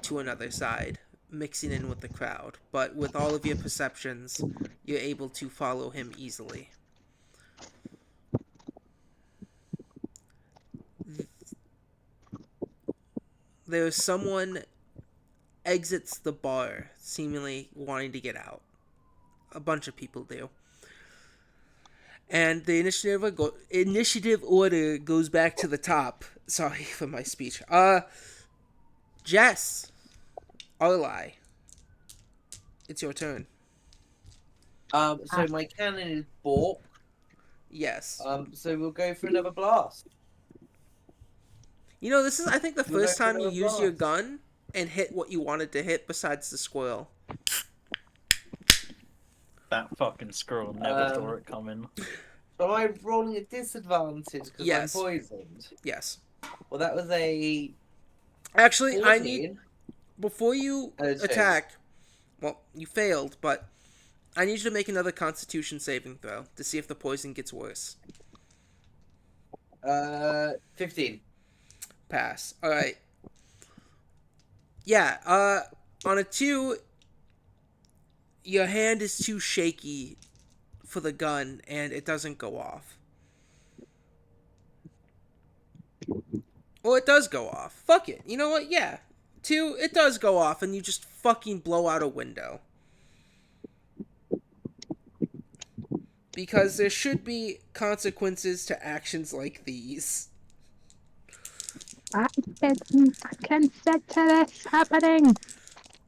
to another side, mixing in with the crowd. But with all of your perceptions, you're able to follow him easily. There's someone exits the bar, seemingly wanting to get out. A bunch of people do. And the initiative order goes back to the top. Sorry for my speech. Jess, Arli, it's your turn. So my cannon is balk. Yes. So we'll go for another blast. You know, this is, I think, the We'll first go for time you another used your blast. gun and hit what you wanted to hit besides the squirrel. That fucking squirrel never saw it coming. So am I rolling a disadvantage because Yes. I'm poisoned? Yes. Well, that was a Actually, 14. I need, before you And a 2. attack, well, you failed, but I need you to make another Constitution saving throw to see if the poison gets worse. 15. Pass. Alright. Yeah, on a 2, your hand is too shaky for the gun, and it doesn't go off. Or it does go off. Fuck it. You know what? Yeah. 2, it does go off, and you just fucking blow out a window. Because there should be consequences to actions like these. I consent to this happening.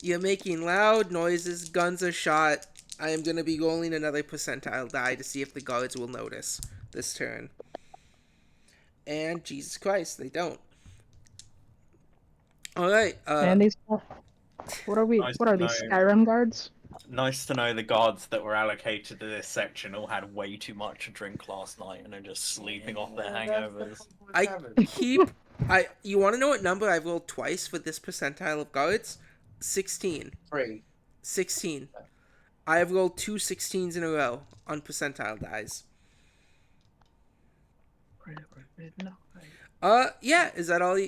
You're making loud noises, guns are shot. I am going to be rolling another percentile die to see if the guards will notice this turn. And Jesus Christ, they don't. Alright, And these. What are we? Nice What are to these know. Skyrim guards? Nice to know the guards that were allocated to this section all had way too much to drink last night and are just sleeping off their hangovers. You want to know what number I rolled twice for this percentile of guards? 16. 3. 16. I have rolled 2 16s in a row on percentile dies. Yeah, is that all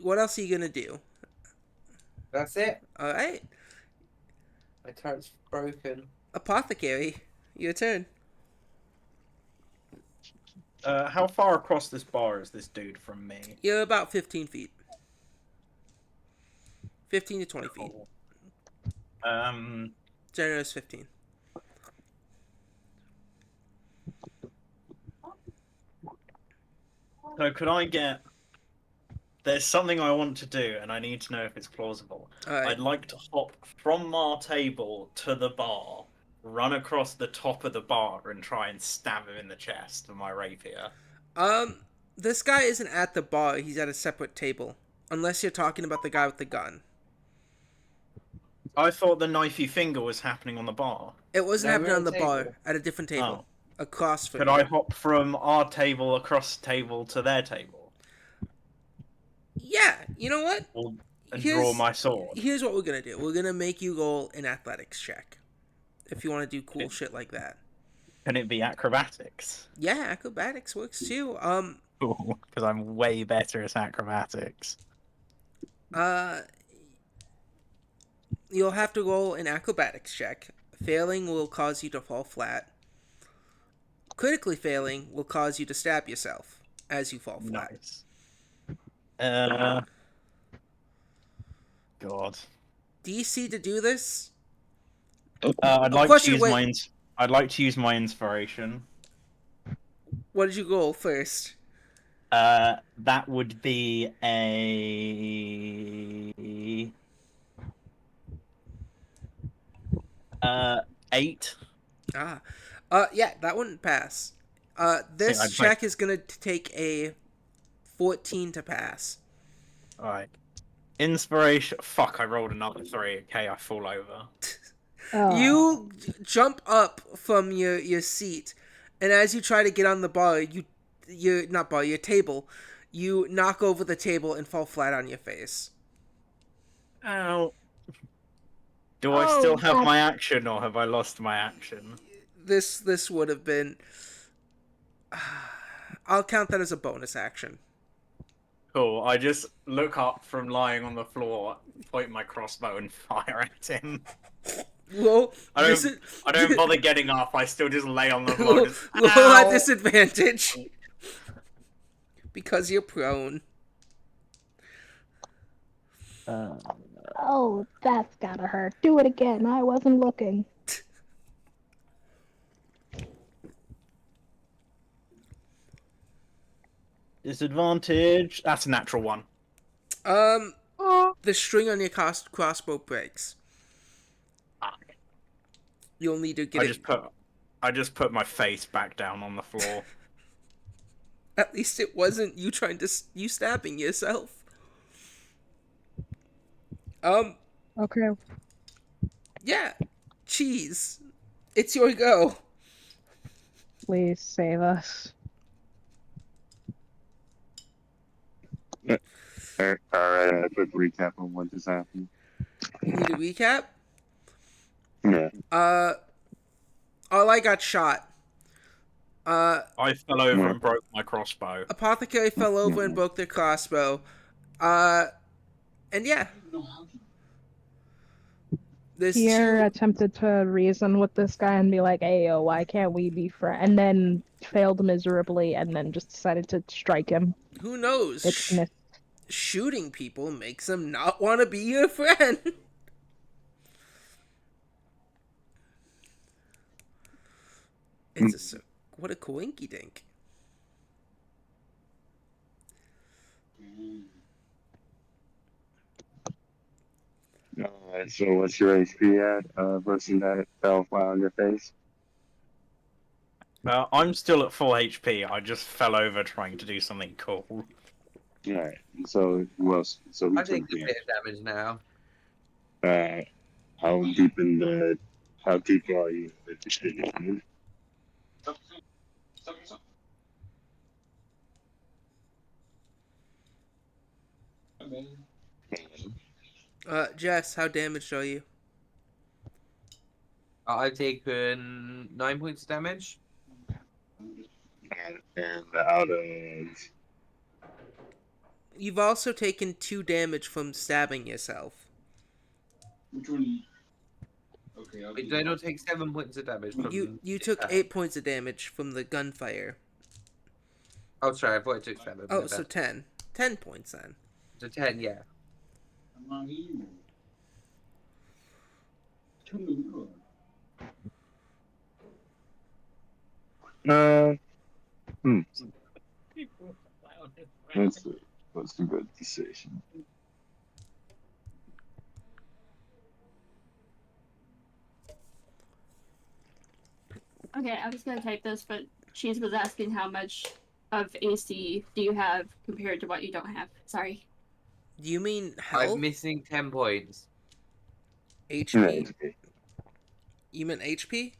what else are you gonna do? That's it. Alright. My turret's broken. Apothecary, your turn. How far across this bar is this dude from me? You're about 15 feet. 15 to 20 feet. Generous 15. So could I get... There's something I want to do, and I need to know if it's plausible. Alright. I'd like to hop from our table to the bar, run across the top of the bar, and try and stab him in the chest with my rapier. This guy isn't at the bar, he's at a separate table. Unless you're talking about the guy with the gun. I thought the knifey finger was happening on the bar. It wasn't No, happening we're on the at a bar, table. at a different table. Across from Could you. I hop from our table across the table to their table? Yeah, you know what? And draw my sword? Here's what we're gonna do. We're gonna make you roll an athletics check. If you want to do cool shit like that. Can it be acrobatics? Yeah, acrobatics works too. Because I'm way better at acrobatics. You'll have to roll an acrobatics check. Failing will cause you to fall flat. Critically failing will cause you to stab yourself as you fall flat. Nice. God. DC to do this? I'd Of like course to you use wait. I'd like to use my inspiration. What did you roll first? That would be a 8. Yeah, that wouldn't pass. See, This I'd like. check is gonna take a 14 to pass. All right. Inspiration. Fuck! I rolled another 3. Okay, I fall over. You jump up from your seat, and as you try to get on the bar, your table, you knock over the table and fall flat on your face. Ow. Do I still have my action, or have I lost my action? This would have been. I'll count that as a bonus action. Cool. I just look up from lying on the floor, point my crossbow, and fire at him. Well, I don't bother getting up. I still just lay on the floor. Just, roll at ow! disadvantage because you're prone. Oh, that's gotta hurt. Do it again. I wasn't looking. Disadvantage. That's a natural 1. The string on your crossbow breaks. You'll need to get I just put my face back down on the floor. At least it wasn't you you stabbing yourself. Okay. Yeah. Cheese. It's your go. Please save us. Alright, a quick recap on what just happened. You need a recap? Yeah. All I got shot. I fell over and broke my crossbow. Apothecary fell over and broke their crossbow. And yeah. Pierre attempted to reason with this guy and be like, "Hey, yo, why can't we be friends?" And then failed miserably, and then just decided to strike him. Who knows? It's missed. Shooting people makes them not want to be your friend. What a coinky dink. So what's your HP at versus that fell flat on your face? I'm still at full HP. I just fell over trying to do something cool. Alright, so who else? So we I take took a bit of damage now. how deep how deep are you with the shit? Jess, how damaged are you? I've taken 9 points of damage. And out of You've also taken 2 damage from stabbing yourself. which one? Wait, did I not take 7 points of damage from You took 8 points of damage from the gunfire. Oh, sorry, I thought I took 7. Oh, so 10. 10 points then. So 10, yeah. That's a good decision. Okay, I was gonna type this, but Cheese was asking how much of AC do you have compared to what you don't have. Sorry. Do you mean health? I'm missing 10 points. HP? You meant HP?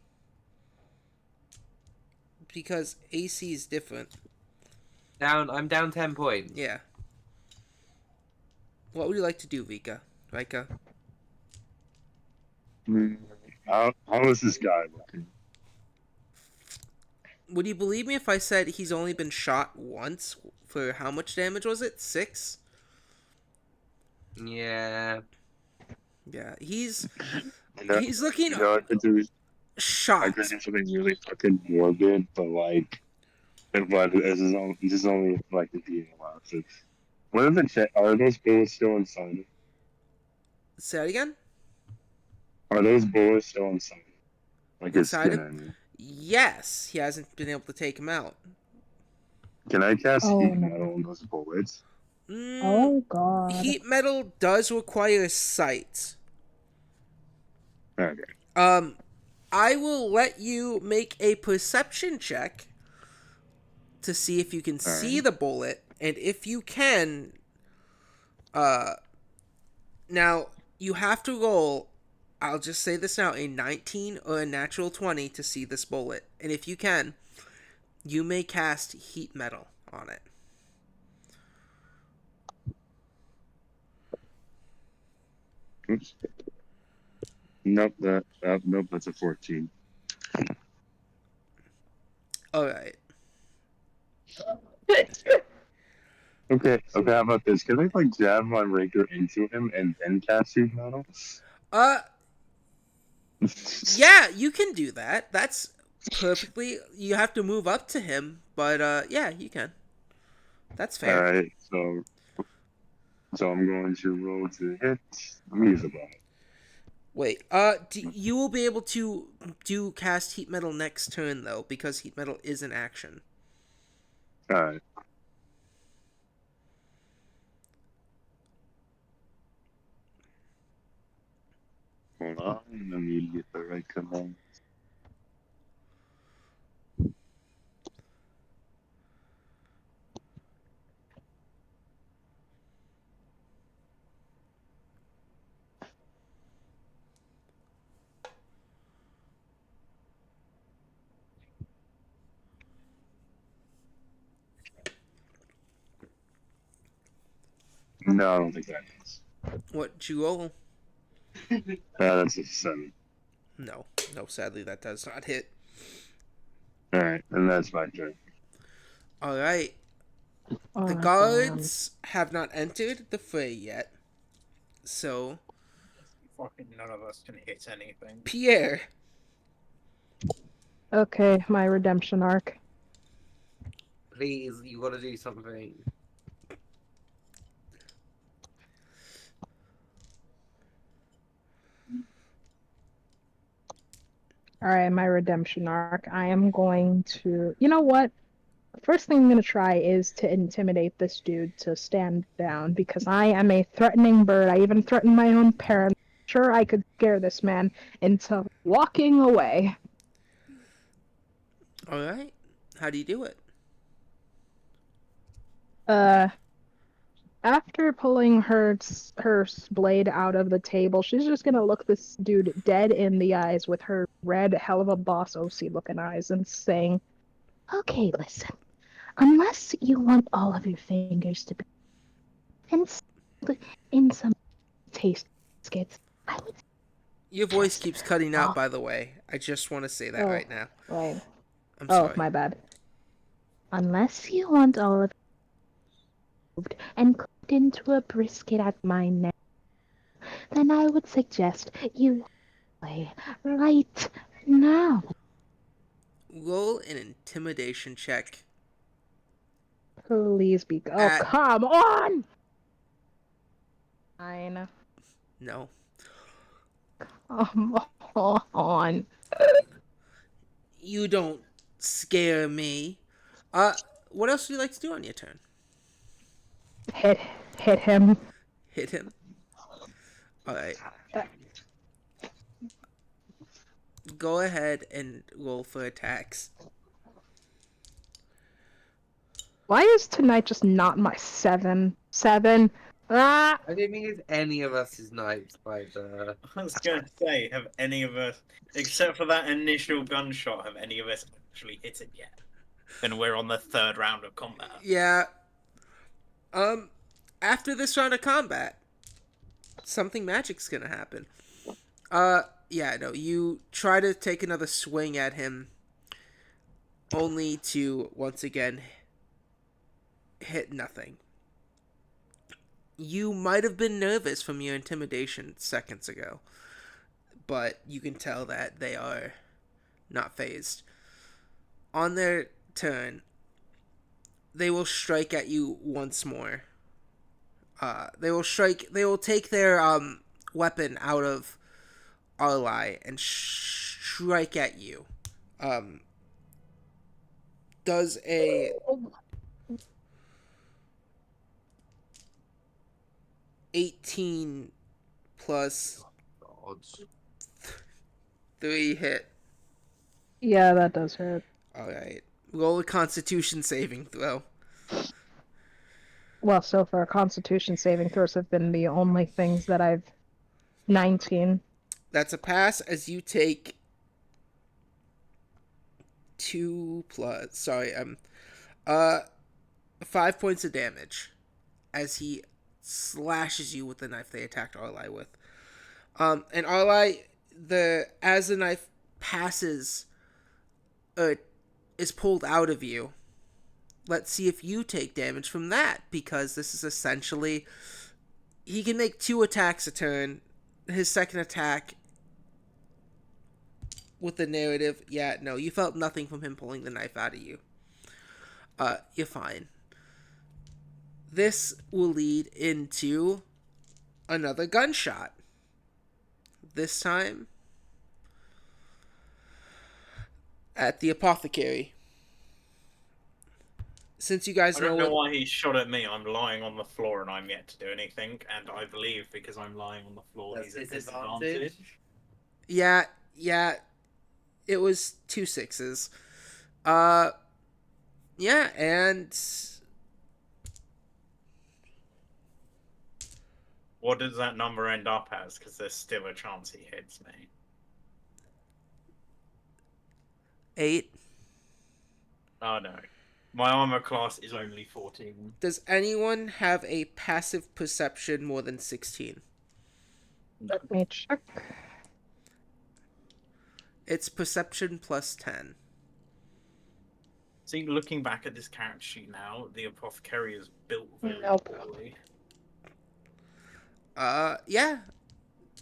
Because AC is different. I'm down 10 points. Yeah. What would you like to do, Vika? Rika? How is this guy looking? Would you believe me if I said he's only been shot once? For how much damage was it? 6? Yeah. Yeah, he's You know looking. what to do? I could shot. do something really fucking morbid, but like, but this is only if, like the DM allows it. What are are those bullets still inside? Say that again? Are those bullets still inside? Like his Inside skin, him? I mean. Yes, he hasn't been able to take him out. Can I cast Oh heat no. metal on those bullets? Mm, Oh god. heat metal does require sight. Okay. Um, I will let you make a perception check to see if you can All see right. the bullet, and if you can, uh, now you have to roll. I'll just say this now: a 19 or a natural 20 to see this bullet, and if you can, you may cast heat metal on it. Oops. Nope. Nope. That's a 14. All right. Okay. Okay. How about this? Can I like jab my rapier into him and then cast heat metal? Uh, yeah, you can do that. That's perfectly. You have to move up to him, but yeah, you can. That's All fair. right. So I'm going to roll to hit. Let me use a ball. Wait, you will be able to do cast heat metal next turn though, because heat metal is an action. All right. Hold on. Let me get the right command. No, I don't think that is. What you roll? That's a 7. No, no. Sadly, that does not hit. All right, and that's my turn. All right. The Oh damn. guards have not entered the fray yet, so Fucking none of us can hit anything. Pierre. Okay, my redemption arc. Please, you gotta do something. Alright, my redemption arc. I am going to. You know what? First thing I'm going to try is to intimidate this dude to stand down because I am a threatening bird. I even threatened my own parents. Sure, I could scare this man into walking away. All right. How do you do it? Uh, After pulling her blade out of the table, she's just gonna look this dude dead in the eyes with her red hell of a boss OC looking eyes and saying, "Okay, listen. Unless you want all of your fingers to be in some taste skits, I would Your voice suggest keeps cutting out, all." by the way. I just want to say that Oh, right now. right. I'm Oh, sorry. my bad. Unless you want all of it and cooked into a brisket at my neck, then I would suggest you play right now. Roll an intimidation check Please be. Oh, at come on! Fine. no. Come on. You don't scare me. What else would you like to do on your turn? Hit, hit him. Hit him. All right. Go ahead and roll for attacks. Why is tonight just not my 7? 7? Ah! I don't think it's any of us is knives by the. I was gonna say, have any of us, except for that initial gunshot, have any of us actually hit it yet? And we're on the third round of combat. Yeah. After this round of combat, something magic's gonna happen. Yeah, no, you try to take another swing at him, only to once again hit nothing. You might have been nervous from your intimidation seconds ago, but you can tell that they are not phased. On their turn, they will strike at you once more. They will take their weapon out of Arlai and strike at you. Does a 18 plus Odds. 3 hit? Yeah, that does hurt. Alright. Roll a constitution saving throw. Well, so far, Constitution saving throws have been the only things that I've 19. That's a pass as you take 2 plus. Sorry, 5 points of damage as he slashes you with the knife they attacked Arlai with. And Arlai, as the knife passes, is pulled out of you. Let's see if you take damage from that, because this is essentially, he can make 2 attacks a turn. His second attack with the narrative, yeah, no, you felt nothing from him pulling the knife out of you. You're fine. This will lead into another gunshot. This time at the apothecary. Since you guys I don't know what... why he shot at me. I'm lying on the floor and I'm yet to do anything. And I believe because I'm lying on the floor, That's he's at disadvantage. disadvantage. Yeah. It was 2 6s. Yeah, and What does that number end up as? Because there's still a chance he hits me. 8. Oh no. My armor class is only 14. Does anyone have a passive perception more than 16? Let me check. It's perception plus 10. See, looking back at this character sheet now, the apothecary is built very Nope. poorly. Yeah.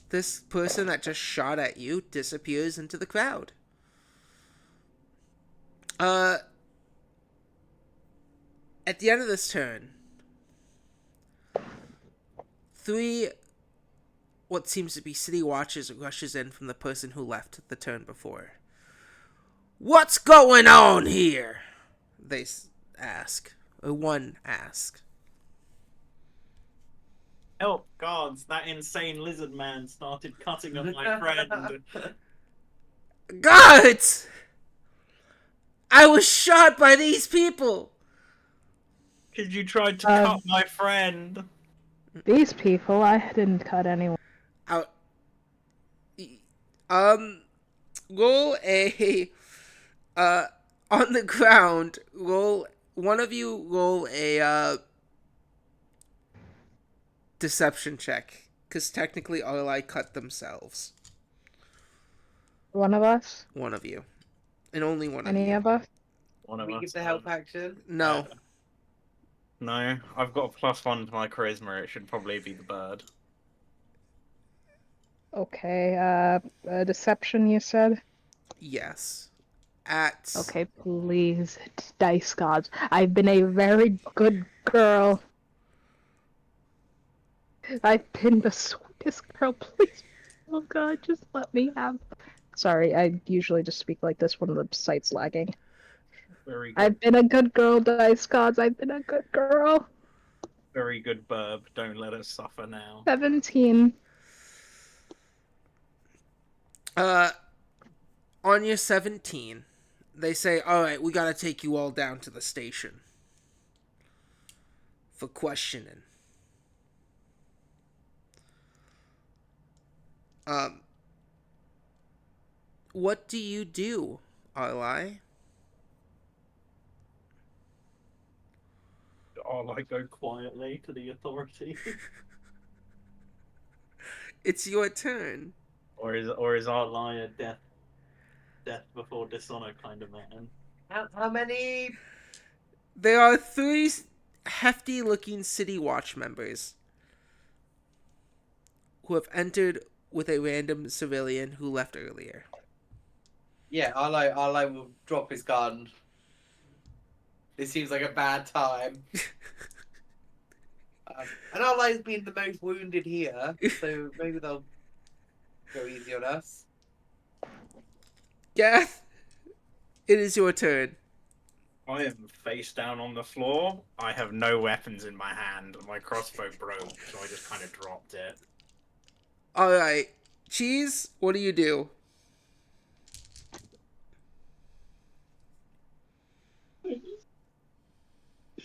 This person that just shot at you disappears into the crowd. At the end of this turn, 3 what seems to be city watchers rushes in from the person who left the turn before. What's going on here? They ask. Or one asks. Help, guards! That insane lizard man started cutting up my friend. Guards! I was shot by these people! Because you tried to cut my friend. These people, I didn't cut anyone. Out. Roll a. On the ground, one of you roll a, deception check. Because technically, Arlai cut themselves. One of us? One of you. And only one of Any you. of us? Can we give the help action? No. No, I've got a +1 to my charisma. It should probably be the bird. Okay, deception, you said? Yes. At. Okay, please, dice gods. I've been a very good girl. I've been the sweetest girl, please. Oh god, just let me have... Sorry, I usually just speak like this when the site's lagging. Very good. I've been a good girl, dice gods. I've been a good girl. Very good, Burb. Don't let us suffer now. 17. On your 17, they say, alright, we gotta take you all down to the station. For questioning. What do you do, Arlai? I'll go quietly to the authorities. It's your turn. Or is our liar death before dishonor kind of man? How many? There are 3 hefty-looking City Watch members who have entered with a random civilian who left earlier. Yeah, Arlo will drop his gun. This seems like a bad time. And Arlo's been the most wounded here, so maybe they'll go easy on us. Gath, it is your turn. I am face down on the floor. I have no weapons in my hand. My crossbow broke, so I just kind of dropped it. All right, Cheese, what do you do?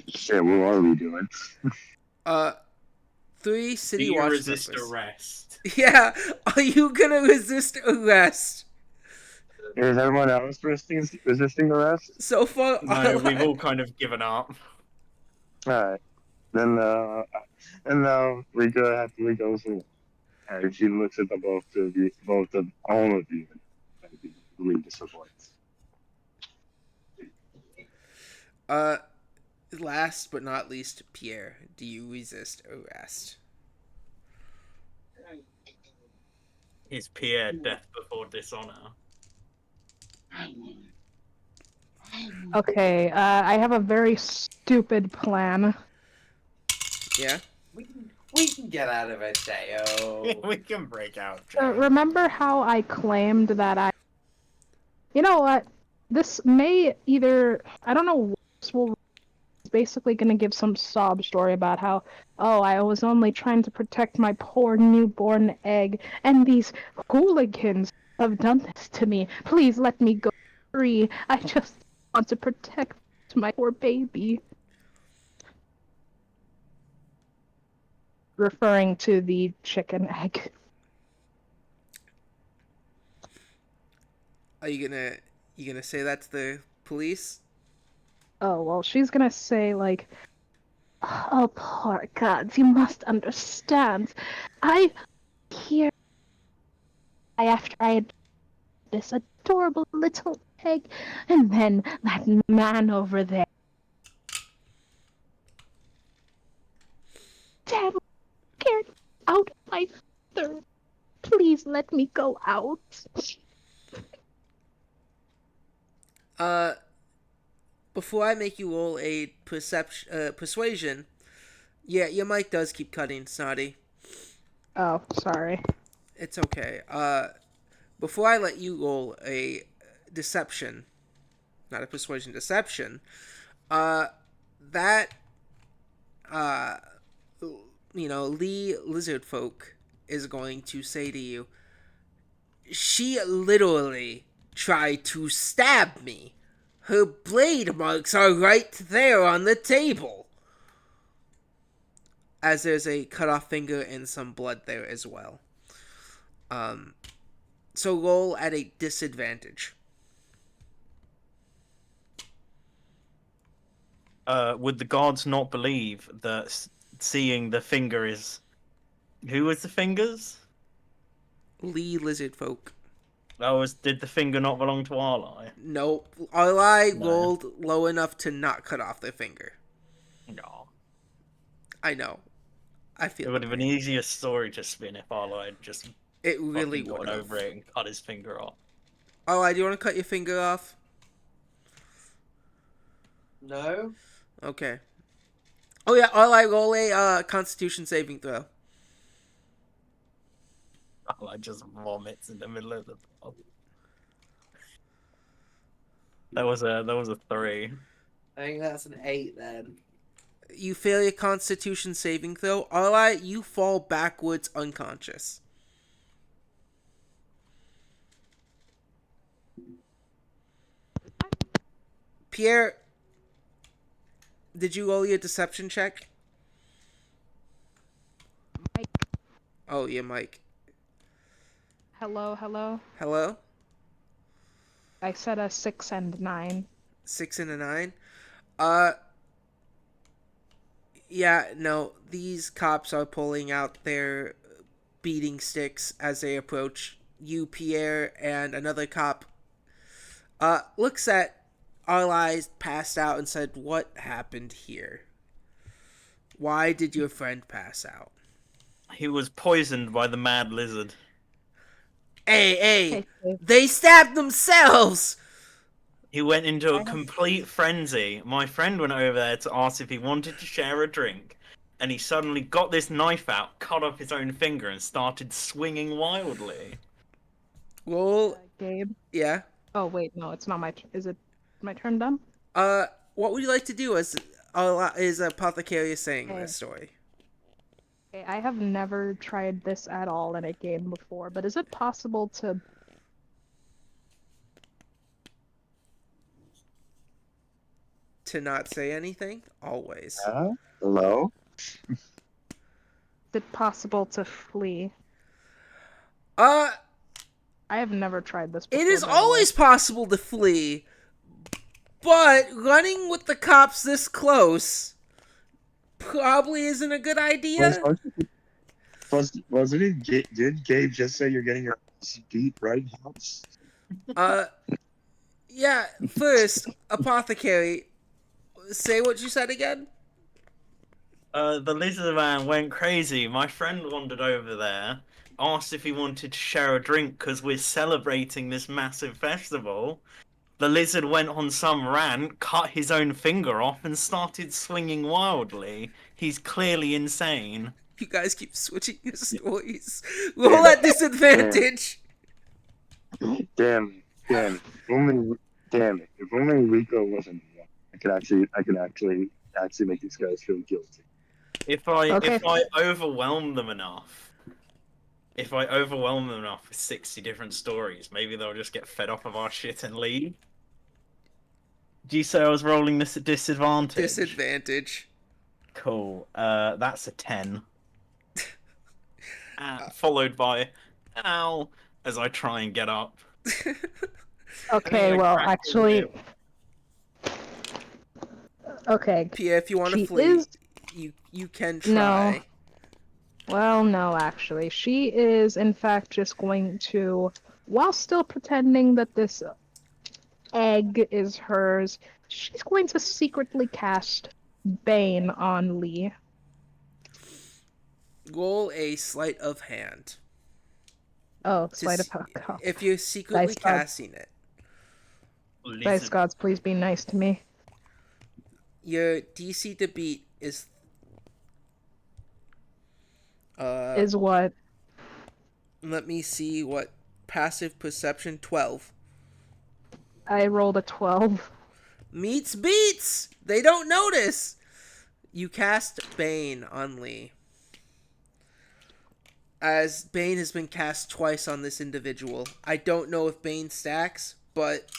Shit, what are we doing? 3 Do City you Watch resist members. arrest? Yeah, are you gonna resist arrest? Is everyone else resisting arrest? So far, No, we've all kind of given up. Alright. Then, and now we go through. And she looks at the both of all of you, and really disappoints. Last but not least, Pierre, do you resist arrest? Is Pierre death before dishonor? Okay, I have a very stupid plan. Yeah? We can get out of it, Deo. We can break out. Remember how I claimed that I... You know what? This may either... I don't know what this will... It's basically going to give some sob story about how, oh, I was only trying to protect my poor newborn egg, and these hooligans have done this to me. Please let me go free. I just want to protect my poor baby. Referring to the chicken egg. Are you gonna say that to the police? Oh, well, she's gonna say, like, oh, poor gods, you must understand. After I had this adorable little egg, and then that man over there. Dad, get out of my third. Please let me go out. Before I make you roll a persuasion, yeah, your mic does keep cutting, Snotty. Oh, sorry. It's okay. Before I let you roll a deception, not a persuasion, deception, that, uh, Lee Lizard Folk is going to say to you, she literally tried to stab me. Her blade marks are right there on the table. As there's a cut off finger and some blood there as well. So roll at a disadvantage. Would the guards not believe that seeing the finger is... Who was the fingers? Lee Lizard Folk. Did the finger not belong to Arlie? Nope. Arlie No. rolled low enough to not cut off their finger. No. I know. I feel It would have been an easier story to spin if Arlie had just it really fucking would gone have. over it and cut his finger off. Arlie, do you want to cut your finger off? No? Okay. Oh yeah, Arlie, roll a Constitution saving throw. Arlie just vomits in the middle of the pub. That was a 3. I think that's an 8 then. You fail your Constitution saving throw. Arlie, you fall backwards unconscious. Pierre, did you roll your deception check? Mike. Oh, yeah, Mike. Hello. Hello? I said a 6 and 9. 6 and a 9? Yeah, no, these cops are pulling out their beating sticks as they approach you, Pierre, and another cop looks at Arlie passed out and said, "What happened here? Why did your friend pass out?" He was poisoned by the mad lizard. Hey, Okay, so they stabbed themselves! He went into I a have- complete frenzy. My friend went over there to ask if he wanted to share a drink, and he suddenly got this knife out, cut off his own finger, and started swinging wildly. Well, Gabe. yeah. Oh wait, no, it's not my. Is it my turn done? What would you like to do as is Apothecary saying Okay. this story? Okay, I have never tried this at all in a game before, but is it possible to? To not say anything? Always. Hello? Is it possible to flee? Uh, I have never tried this before. it is by the way. always possible to flee, but running with the cops this close probably isn't a good idea. Wasn't it? Did Gabe just say you're getting your ass beat right now? Uh, yeah, first, Apothecary, say what you said again? The lizard man went crazy. My friend wandered over there, asked if he wanted to share a drink because we're celebrating this massive festival. The lizard went on some rant, cut his own finger off, and started swinging wildly. He's clearly insane. You guys keep switching your stories. Roll at disadvantage. Damn it. Damn it. If only Rico wasn't there, I could actually make these guys feel guilty. If I Okay. overwhelm them enough, with 60 different stories, maybe they'll just get fed up of our shit and leave. Do you say I was rolling this at disadvantage? Disadvantage. Cool. That's a 10. Followed by ow as I try and get up. Okay, I well, cracked the actually, whip. Pierre, if you want to She flee, is- you can No. try. well, no, actually, she is in fact just going to, while still pretending that this egg is hers, she's going to secretly cast Bane on Lee. Roll a sleight of hand. Oh, to sleight of see- hand. If you're secretly Dice gods. casting it. Dice Lizard. gods, please be nice to me. Your DC to beat is Is what? let me see what passive perception 12 I rolled a 12. meets beats. They don't notice. You cast Bane on Lee. As Bane has been cast twice on this individual. I don't know if Bane stacks, but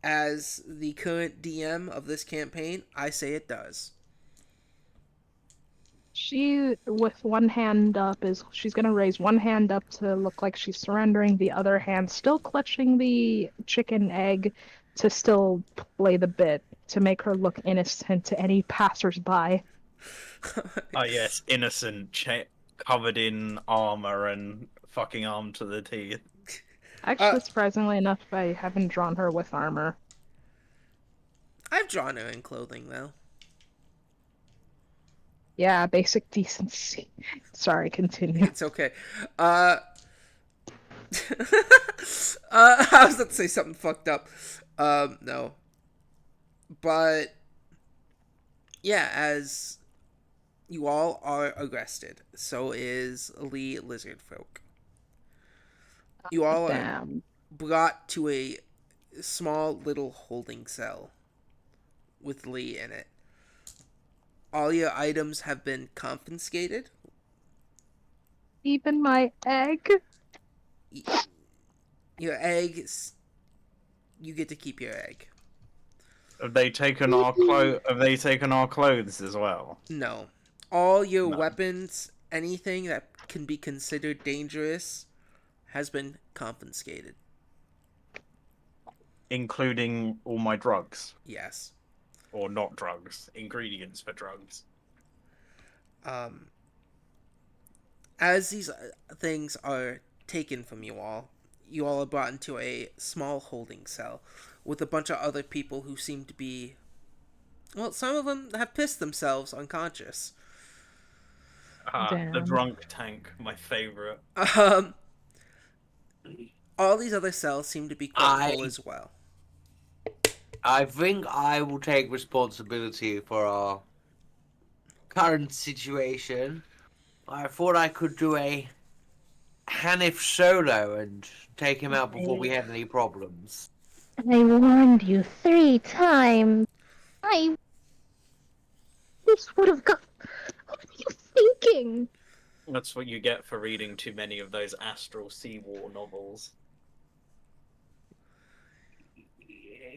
as the current DM of this campaign, I say it does. She, with one hand up, she's gonna raise one hand up to look like she's surrendering, the other hand still clutching the chicken egg to still play the bit to make her look innocent to any passersby. Oh yes, innocent, covered in armor and fucking armed to the teeth. Actually, surprisingly enough, I haven't drawn her with armor. I've drawn her in clothing, though. Yeah, basic decency. Sorry, continue. It's okay. I was about to say something fucked up. No. But, yeah, as you all are arrested, so is Lee Lizardfolk. You all are Damn. brought to a small little holding cell with Lee in it. All your items have been confiscated. Even my egg? Your egg, you get to keep your egg. Have they taken our clothes as well? No. All your No. weapons, anything that can be considered dangerous, has been confiscated. Including all my drugs. Yes. Or not drugs. Ingredients for drugs. As these things are taken from you all are brought into a small holding cell with a bunch of other people who seem to be, well, some of them have pissed themselves unconscious. The Damn. drunk tank, my favorite. All these other cells seem to be quite full as well. I think I will take responsibility for our current situation. I thought I could do a Hanif solo and take him out before we had any problems. I warned you 3 times. This would have got. What are you thinking? That's what you get for reading too many of those Astral Sea War novels.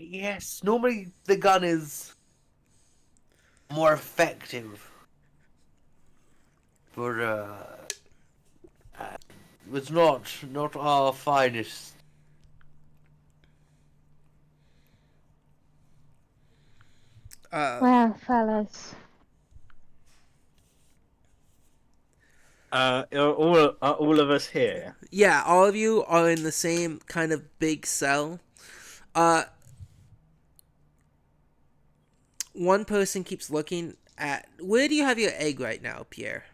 Yes, normally the gun is more effective. But, it was not our finest. Well, fellas. Are all of us here? Yeah, all of you are in the same kind of big cell. One person keeps looking at... Where do you have your egg right now, Pierre?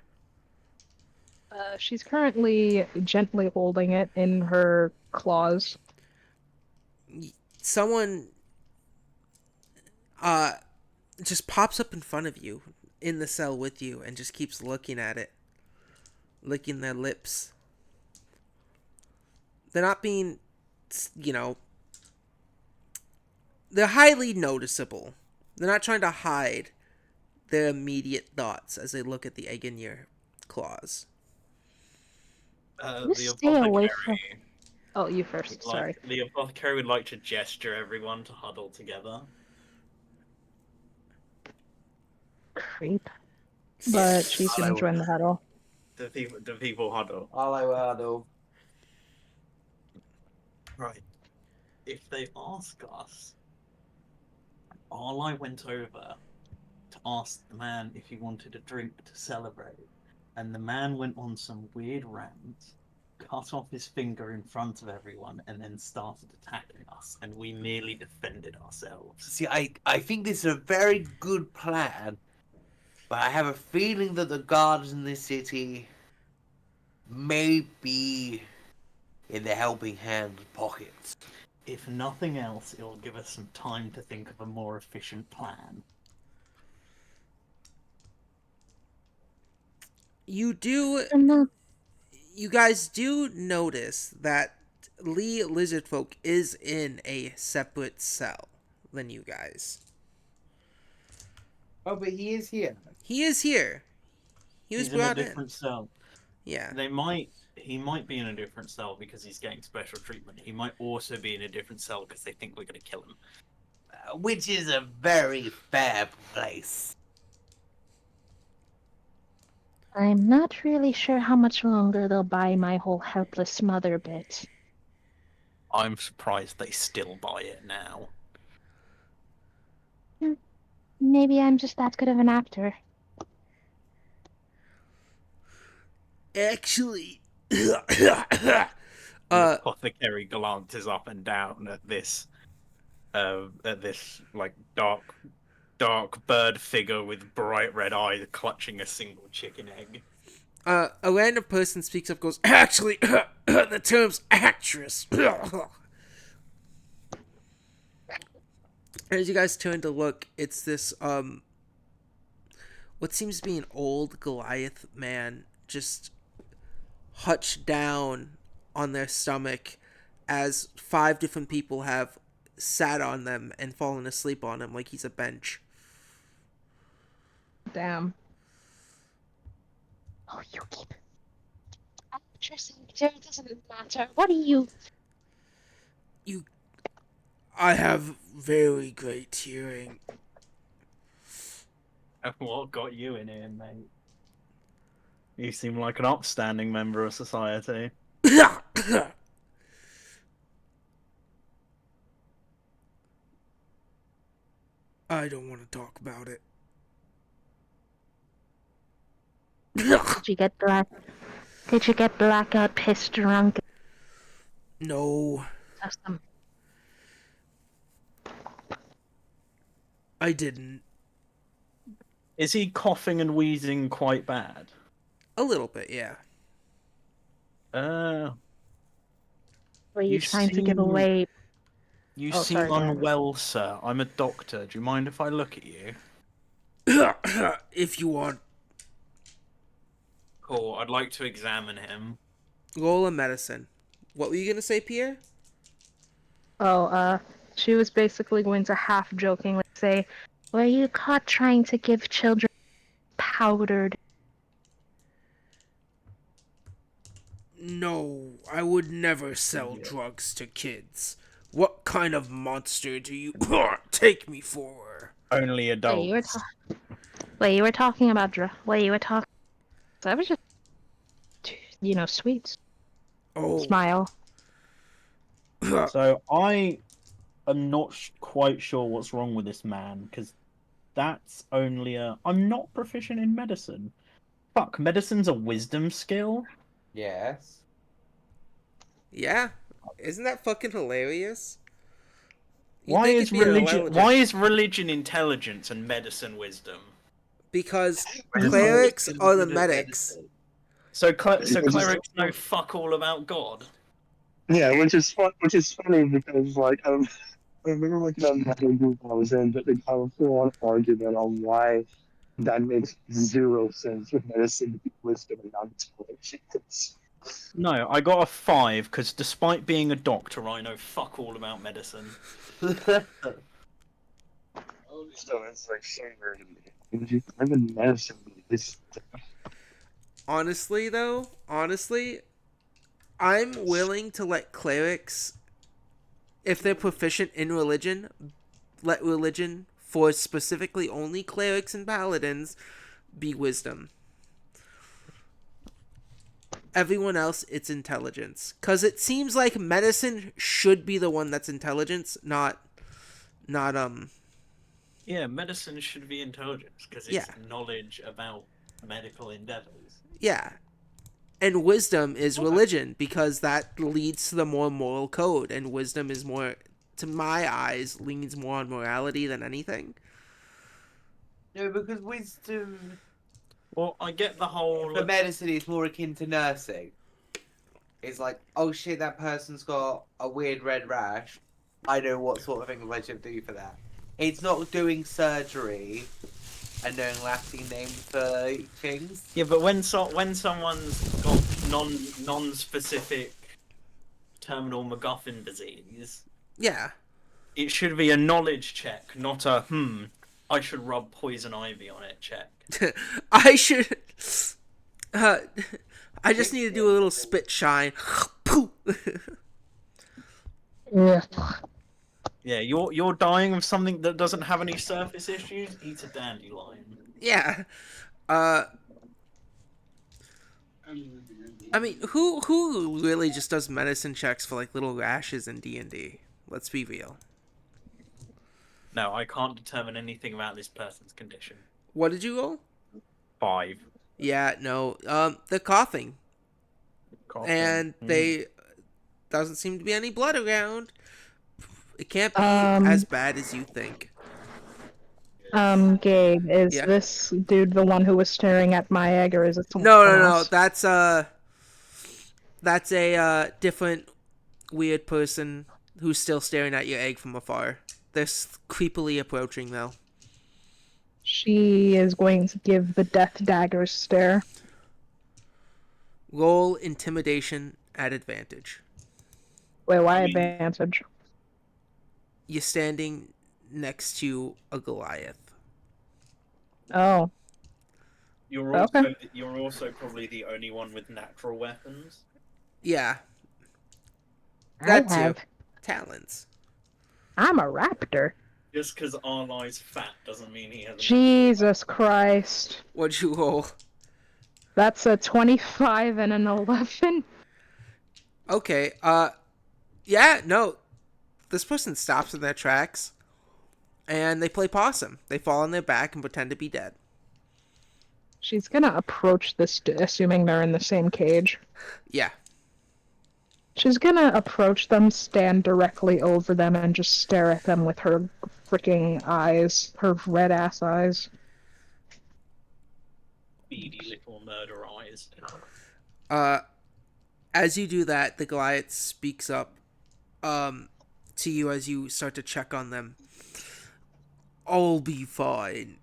She's currently gently holding it in her claws. Someone just pops up in front of you in the cell with you and just keeps looking at it, licking their lips. They're not being, they're highly noticeable. They're not trying to hide their immediate thoughts as they look at the egg in your claws. You stay away from. Oh, you first. Sorry. The apothecary would like to gesture everyone to huddle together. Creep. But she's gonna join the huddle. The people huddle. Huddle. Right. If they ask us, I went over to ask the man if he wanted a drink to celebrate, and the man went on some weird rant, cut off his finger in front of everyone, and then started attacking us, and we merely defended ourselves. See, I think this is a very good plan, but I have a feeling that the guards in this city may be in the Helping Hands pockets. If nothing else, it will give us some time to think of a more efficient plan. You guys do notice that Lee Lizardfolk is in a separate cell than you guys. Oh, but he is here. He is here. He's in a different cell. Yeah. He might be in a different cell because he's getting special treatment. He might also be in a different cell because they think we're going to kill him. Which is a very fair place. I'm not really sure how much longer they'll buy my whole helpless mother bit. I'm surprised they still buy it now. Maybe I'm just that good of an actor. Actually, The apothecary glances up and down at this like dark bird figure with bright red eyes clutching a single chicken egg. a random person speaks up, goes, actually, the term's actress. As you guys turn to look, it's this, what seems to be an old Goliath man just hutched down on their stomach as 5 different people have sat on them and fallen asleep on him like he's a bench. Damn. Oh, you keep. Actress actor, it doesn't matter. What are you? I have very great hearing. What got you in here, mate? You seem like an upstanding member of society. I don't want to talk about it. Did you get blackout pissed drunk? No, Custom. I didn't. Is he coughing and wheezing quite bad? A little bit, yeah. Were you You trying to give seem- away? You Oh, seem sorry, go ahead. unwell, sir. I'm a doctor. Do you mind if I look at you? If you want. Cool. I'd like to examine him. Roll a medicine. What were you gonna say, Pierre? Oh, she was basically going to half jokingly say, "Were you caught trying to give children powdered?" No, I would never sell drugs to kids. What kind of monster do you take me for? Only adults. Wait, you were talking about Wait, you were talking. I was just, sweets. Oh. Smile. So I am not quite sure what's wrong with this man, because that's only a... I'm not proficient in medicine. Fuck, medicine's a wisdom skill? Yes. Yeah? Isn't that fucking hilarious? You'd Why think is it'd be religion... intelligent. Why is religion intelligence and medicine wisdom? Because Because clerics it's are the good at medics. medicine. So Which is- clerics know fuck all about God? Yeah, which is funny because I remember looking at another group I was in, but they have a full-on argument on why that makes zero sense for medicine to be wisdom and not intelligence. No, I got a 5, because despite being a doctor, I know fuck all about medicine. So it's like so weird to me. Would you find in medicine this? Honestly, though, I'm willing to let clerics, if they're proficient in religion, let religion, for specifically only clerics and paladins, be wisdom. Everyone else, it's intelligence. Because it seems like medicine should be the one that's intelligence, not. Yeah, medicine should be intelligence, because it's Yeah. knowledge about medical endeavors. Yeah. And wisdom is religion, because that leads to the more moral code, and wisdom is more, to my eyes, leans more on morality than anything. No, because wisdom Well, I get the whole... for medicine is more akin to nursing. It's like, oh shit, that person's got a weird red rash. I know what sort of thing I should do for that. It's not doing surgery and knowing Latin names for things. Yeah, but when someone's got non-specific terminal MacGuffin disease, Yeah. it should be a knowledge check, not a I should rub poison ivy on it check. I should. I just need to do a little spit shine. Pooh. Yeah. Yeah, you're dying of something that doesn't have any surface issues. Eat a dandelion. Yeah. I mean, who really just does medicine checks for like little rashes in D&D? Let's be real. No, I can't determine anything about this person's condition. What did you roll? 5. Yeah, no. They're coughing. And they doesn't seem to be any blood around. It can't be as bad as you think. Gabe, is Yeah. this dude the one who was staring at my egg, or is it someone No. else? That's a different weird person who's still staring at your egg from afar. They're creepily approaching though. She is going to give the death dagger stare. Roll intimidation at advantage. Wait, why advantage? You're standing next to a Goliath. Oh. You're also probably the only one with natural weapons. Yeah. I That too. have. Talons. I'm a raptor. Just because Arli's fat doesn't mean he has. Jesus Christ. What'd you roll? That's a 25 and an 11. Okay, yeah, no. This person stops in their tracks, and they play possum. They fall on their back and pretend to be dead. She's gonna approach this, assuming they're in the same cage. Yeah. She's gonna approach them, stand directly over them, and just stare at them with her freaking eyes. Her red-ass eyes. Beady little murder eyes. As you do that, the Goliath speaks up to you as you start to check on them. I'll be fine.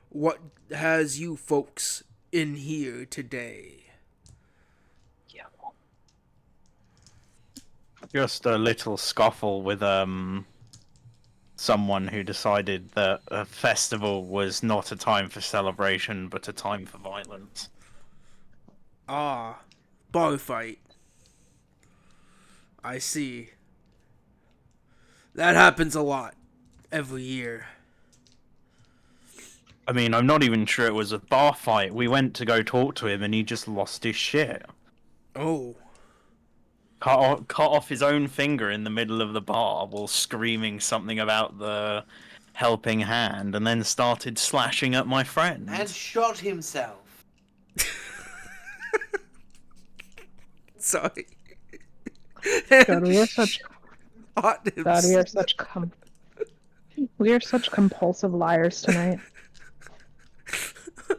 What has you folks in here today? Just a little scuffle with someone who decided that a festival was not a time for celebration but a time for violence. Ah, bar fight. I see. That happens a lot every year. I mean, I'm not even sure it was a bar fight. We went to go talk to him and he just lost his shit. Oh, Cut off his own finger in the middle of the bar while screaming something about the helping hand, and then started slashing at my friend. And shot himself. sorry. God, we are such Shot God, we are himself. such we are such compulsive liars tonight.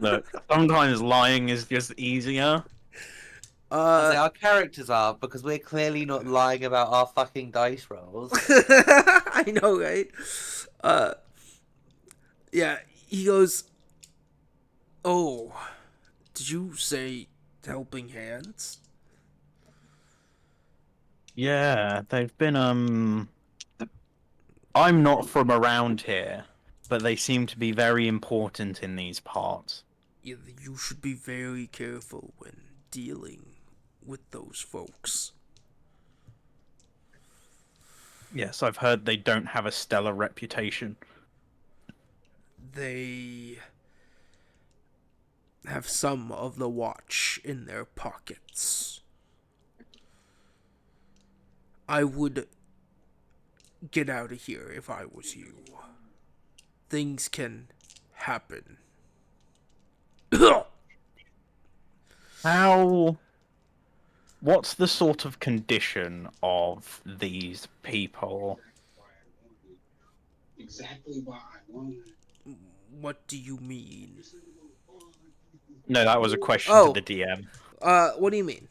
Look, sometimes lying is just easier. As our characters are, because we're clearly not lying about our fucking dice rolls. I know, right? Yeah, he goes, oh, did you say helping hands? Yeah, they've been, I'm not from around here, but they seem to be very important in these parts. You should be very careful when dealing with those folks. Yes, I've heard they don't have a stellar reputation. They have some of the watch in their pockets. I would get out of here if I was you. Things can happen. What's the sort of condition of these people? Exactly why I wanted. What do you mean? No, that was a question Oh. to the DM. What do you mean?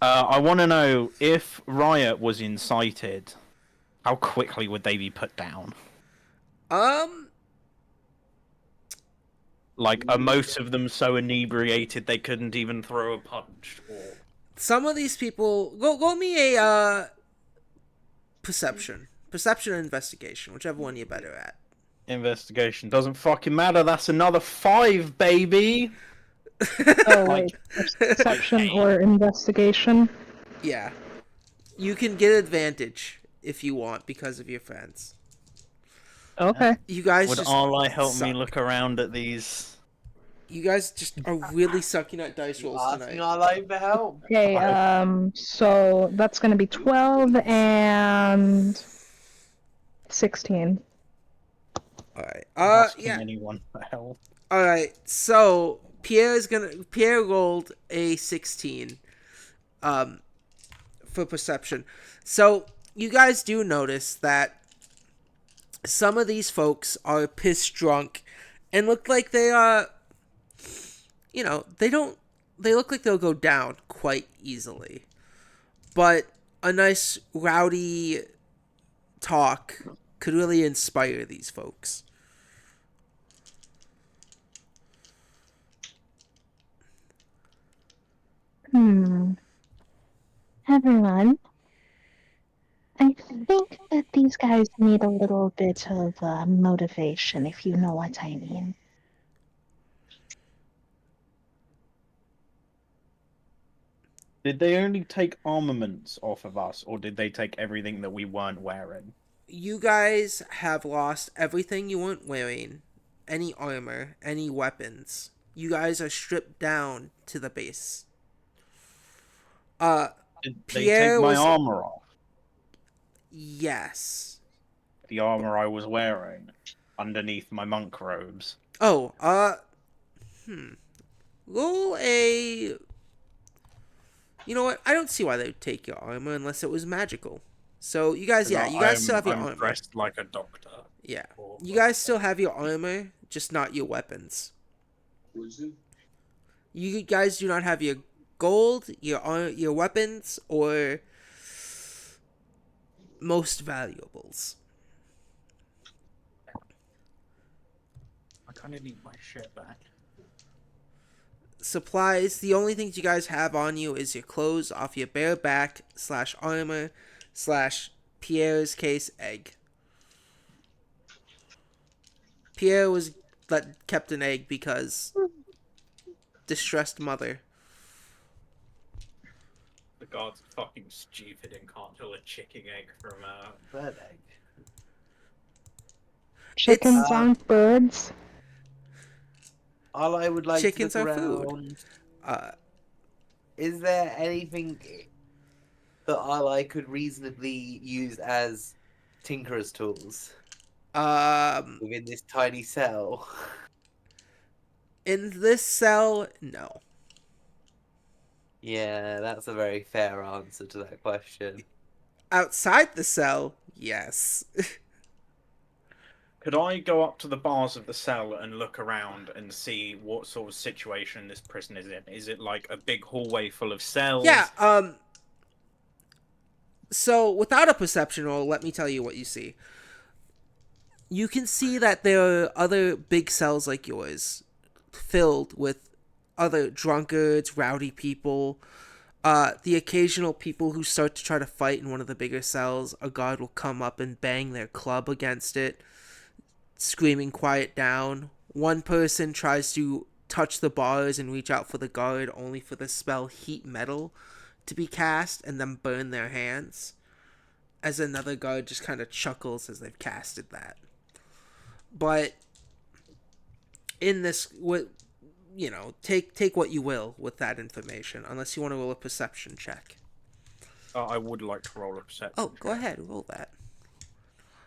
I want to know, if Riot was incited, how quickly would they be put down? Like, are most of them so inebriated they couldn't even throw a punch? Or... Some of these people go me a perception and investigation, whichever one you're better at. Investigation doesn't fucking matter. That's another 5, baby. Oh wait, perception or investigation? Yeah, you can get advantage if you want because of your friends. Okay. You guys Would just Arlai help suck. me look around at these? You guys just are really sucking at dice rolls Asking tonight. our life for help. Okay, so that's gonna be 12 and 16. Alright. Asking Yeah. anyone for help. Alright, so Pierre rolled a 16 for perception. So you guys do notice that some of these folks are piss drunk and look like they are, they look like they'll go down quite easily. But a nice rowdy talk could really inspire these folks. Everyone, I think that these guys need a little bit of motivation, if you know what I mean. Did they only take armaments off of us, or did they take everything that we weren't wearing? You guys have lost everything you weren't wearing, any armor, any weapons. You guys are stripped down to the base. Did Pierre they take my was... armor off? Yes. The armor I was wearing underneath my monk robes. Oh, roll a... You know what? I don't see why they would take your armor unless it was magical. So you guys, yeah, you guys still have your I'm armor. dressed like a doctor. Yeah, you guys still have your armor, just not your weapons. You guys do not have your gold, your weapons, or most valuables. I kind of need my shit back. Supplies, the only things you guys have on you is your clothes off your bare back / armor / Pierre's case egg. Pierre was kept an egg because distressed mother. The guard's fucking stupid and can't tell a chicken egg from a bird egg. Chickens aren't birds. All I would like Chickens to look are food. around. Is there anything that I could reasonably use as tinkerer's tools within this tiny cell? In this cell, no. Yeah, that's a very fair answer to that question. Outside the cell, yes. Could I go up to the bars of the cell and look around and see what sort of situation this prison is in? Is it like a big hallway full of cells? Yeah, so without a perception roll, let me tell you what you see. You can see that there are other big cells like yours, filled with other drunkards, rowdy people, the occasional people who start to try to fight in one of the bigger cells. A guard will come up and bang their club against it, screaming, "Quiet down." One person tries to touch the bars and reach out for the guard, only for the spell Heat Metal to be cast and then burn their hands, as another guard just kind of chuckles as they've casted that. But in this, take what you will with that information, unless you want to roll a perception check. I would like to roll a perception. Oh, go ahead, roll that.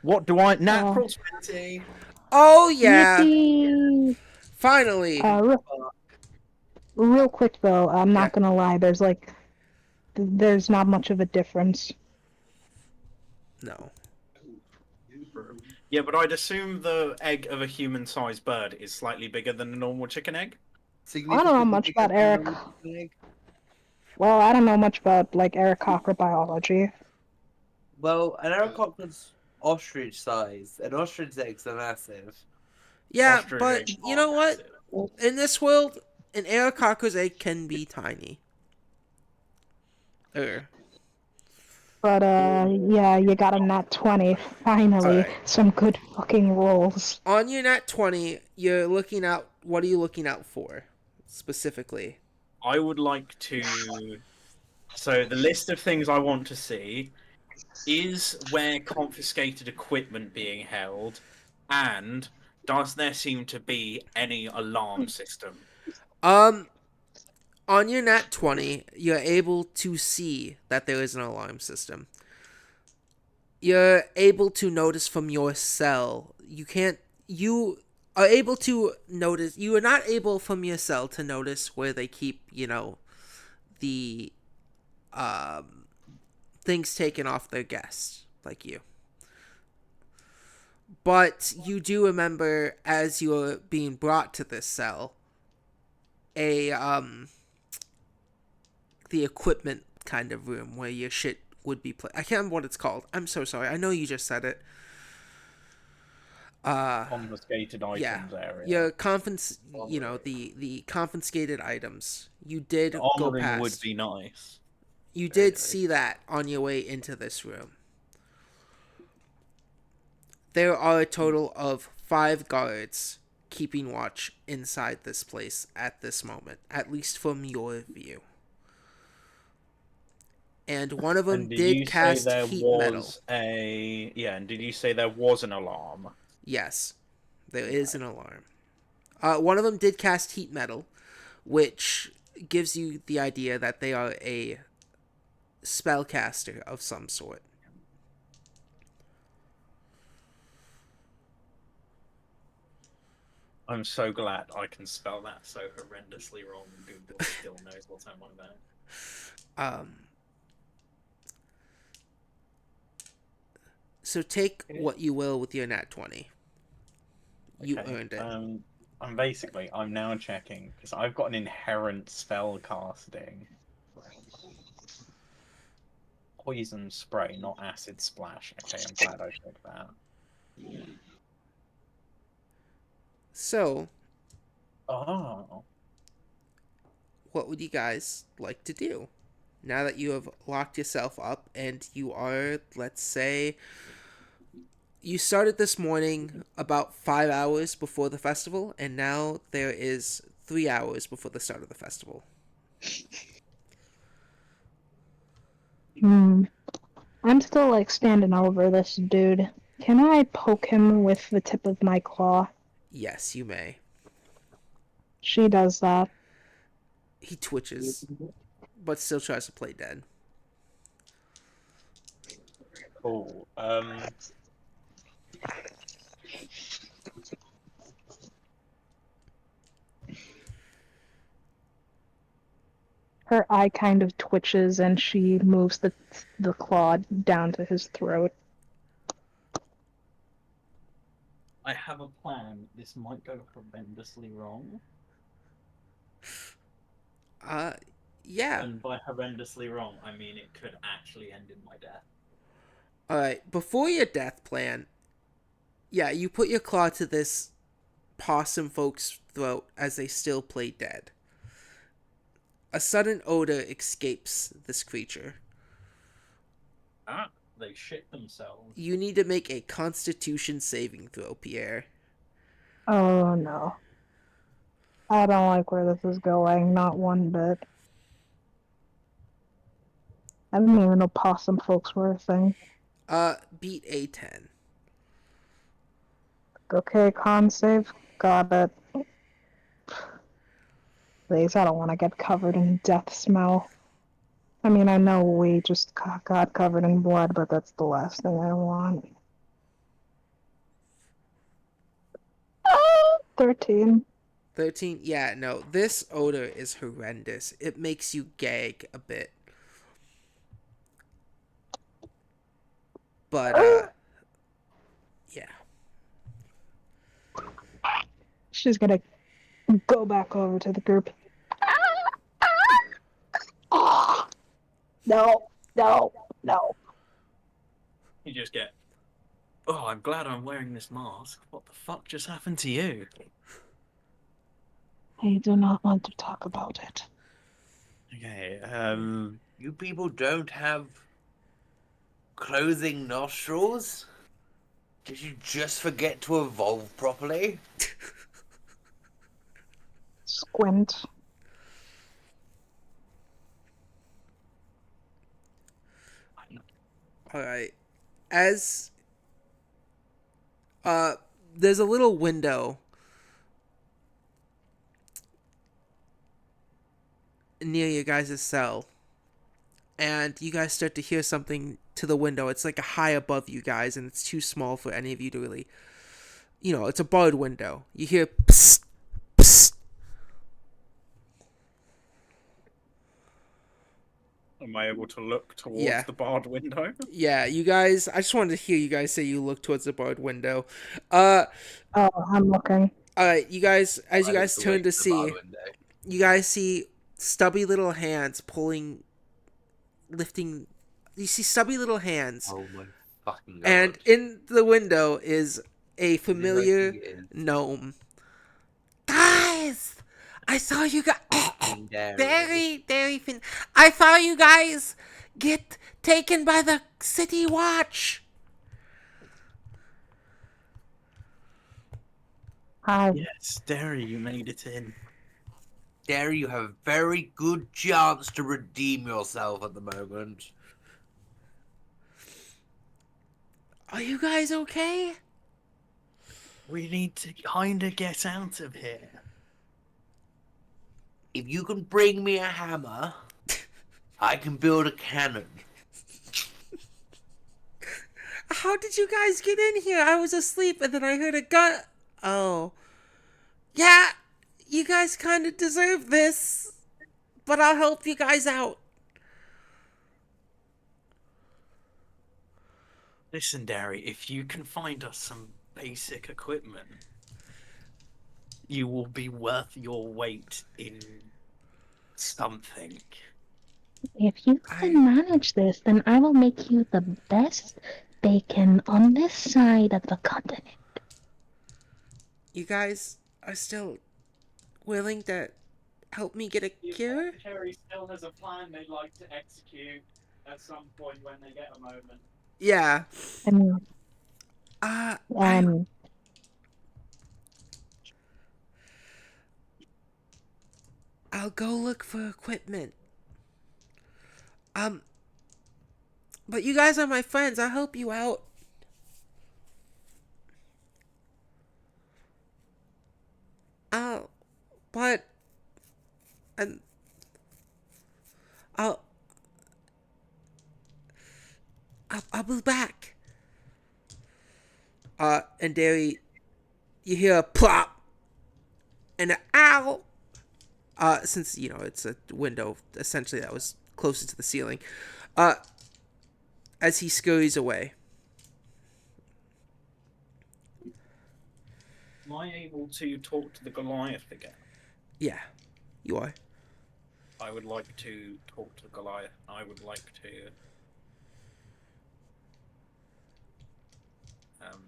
What do I? Natural 20. Oh yeah! Yippee! Finally! Real quick though, I'm not Yeah. gonna lie. There's not much of a difference. No. Yeah, but I'd assume the egg of a human-sized bird is slightly bigger than a normal chicken egg. I don't know much about Eric. Well, I don't know much about Eric Cocker biology. Well, an Aerococker's ostrich size. An ostrich's eggs are massive. Yeah, Ostrich but eggs you are know what? massive. In this world, an Aerococker's egg can be tiny. But yeah, you got a nat 20. Finally, Alright. some good fucking rolls. On your nat 20, you're looking out. What are you looking out for, specifically? I would like to. So the list of things I want to see is where confiscated equipment being held, and does there seem to be any alarm system? On your nat 20, you're able to see that there is an alarm system. You're able to notice from your cell. You are able to notice. You are not able from your cell to notice where they keep, the things taken off their guests, like you. But you do remember, as you're being brought to this cell, the equipment kind of room where your shit would be I can't remember what it's called. I'm so sorry. I know you just said it. Confiscated items area. Your the confiscated items. You did The go armoring past. would be nice. You did see that on your way into this room. There are a total of 5 guards keeping watch inside this place at this moment, at least from your view. And one of them did cast heat metal. And did you say there was an alarm? Yes, there is an alarm. One of them did cast heat metal, which gives you the idea that they are a spellcaster of some sort. I'm so glad I can spell that so horrendously wrong. Google still knows what I'm on about. So take what you will with your nat 20. You earned it. I'm now checking because I've got an inherent spell casting. poison spray, not acid splash. Okay, I'm glad I said that. So, Oh. what would you guys like to do? Now that you have locked yourself up and you are, let's say, you started this morning about 5 hours before the festival, and now there is 3 hours before the start of the festival. I'm still like standing over this dude. Can I poke him with the tip of my claw? Yes, you may. She does that. He twitches, but still tries to play dead. Cool. Her eye kind of twitches and she moves the claw down to his throat. I have a plan. This might go horrendously wrong. Yeah. And by horrendously wrong, I mean it could actually end in my death. Alright, before your death plan, yeah, you put your claw to this possum folk's throat as they still play dead. A sudden odor escapes this creature. Ah, they shit themselves. You need to make a constitution saving throw, Pierre. Oh no. I don't like where this is going, not one bit. I didn't even know possum folks were a thing. Beat a 10. Okay, con save. Got it. Please, I don't want to get covered in death smell. I mean, I know we just got covered in blood, but that's the last thing I want. 13. 13? Yeah, no, this odor is horrendous. It makes you gag a bit. But, yeah. She's gonna go back over to the group. No, no, no. You just get, oh, I'm glad I'm wearing this mask. What the fuck just happened to you? I do not want to talk about it. Okay, You people don't have closing nostrils? Did you just forget to evolve properly? Squint. Alright. As there's a little window near your guys' cell, and you guys start to hear something to the window. It's like a high above you guys, and it's too small for any of you to really, it's a barred window. You hear psst, psst. am I able to look towards the barred window? Yeah, you guys, I just wanted to hear you guys say you look towards the barred window. Oh, I'm looking. Alright, you guys, as you guys turn to see, you guys see stubby little hands lifting. You see stubby little hands. Oh my fucking god. And in the window is a familiar gnome. Guys! I saw you guys. Very, very fin. I saw you guys get taken by the city watch. Hi. Yes, Derry, you made it in. Derry, you have a very good chance to redeem yourself at the moment. Are you guys okay? We need to kinda get out of here. If you can bring me a hammer, I can build a cannon. How did you guys get in here? I was asleep and then I heard a gun. Oh. Yeah, you guys kind of deserve this, but I'll help you guys out. Listen, Derry, if you can find us some basic equipment, you will be worth your weight in something. If you I can manage this, then I will make you the best bacon on this side of the continent. you guys are still willing to help me get a The cure? apothecary still has a plan they'd like to execute at some point when they get a moment. Yeah. I mean, Uh I um, I'll go look for equipment. Um but you guys are my friends. I'll help you out. Uh but and I'll I'll be back. And Derry, you hear a plop and an ow. Since you know it's a window essentially that was closest to the ceiling. Uh, as he scurries away. Am I able to talk to the Goliath again? Yeah, you are. I would like to talk to Goliath. I would like to um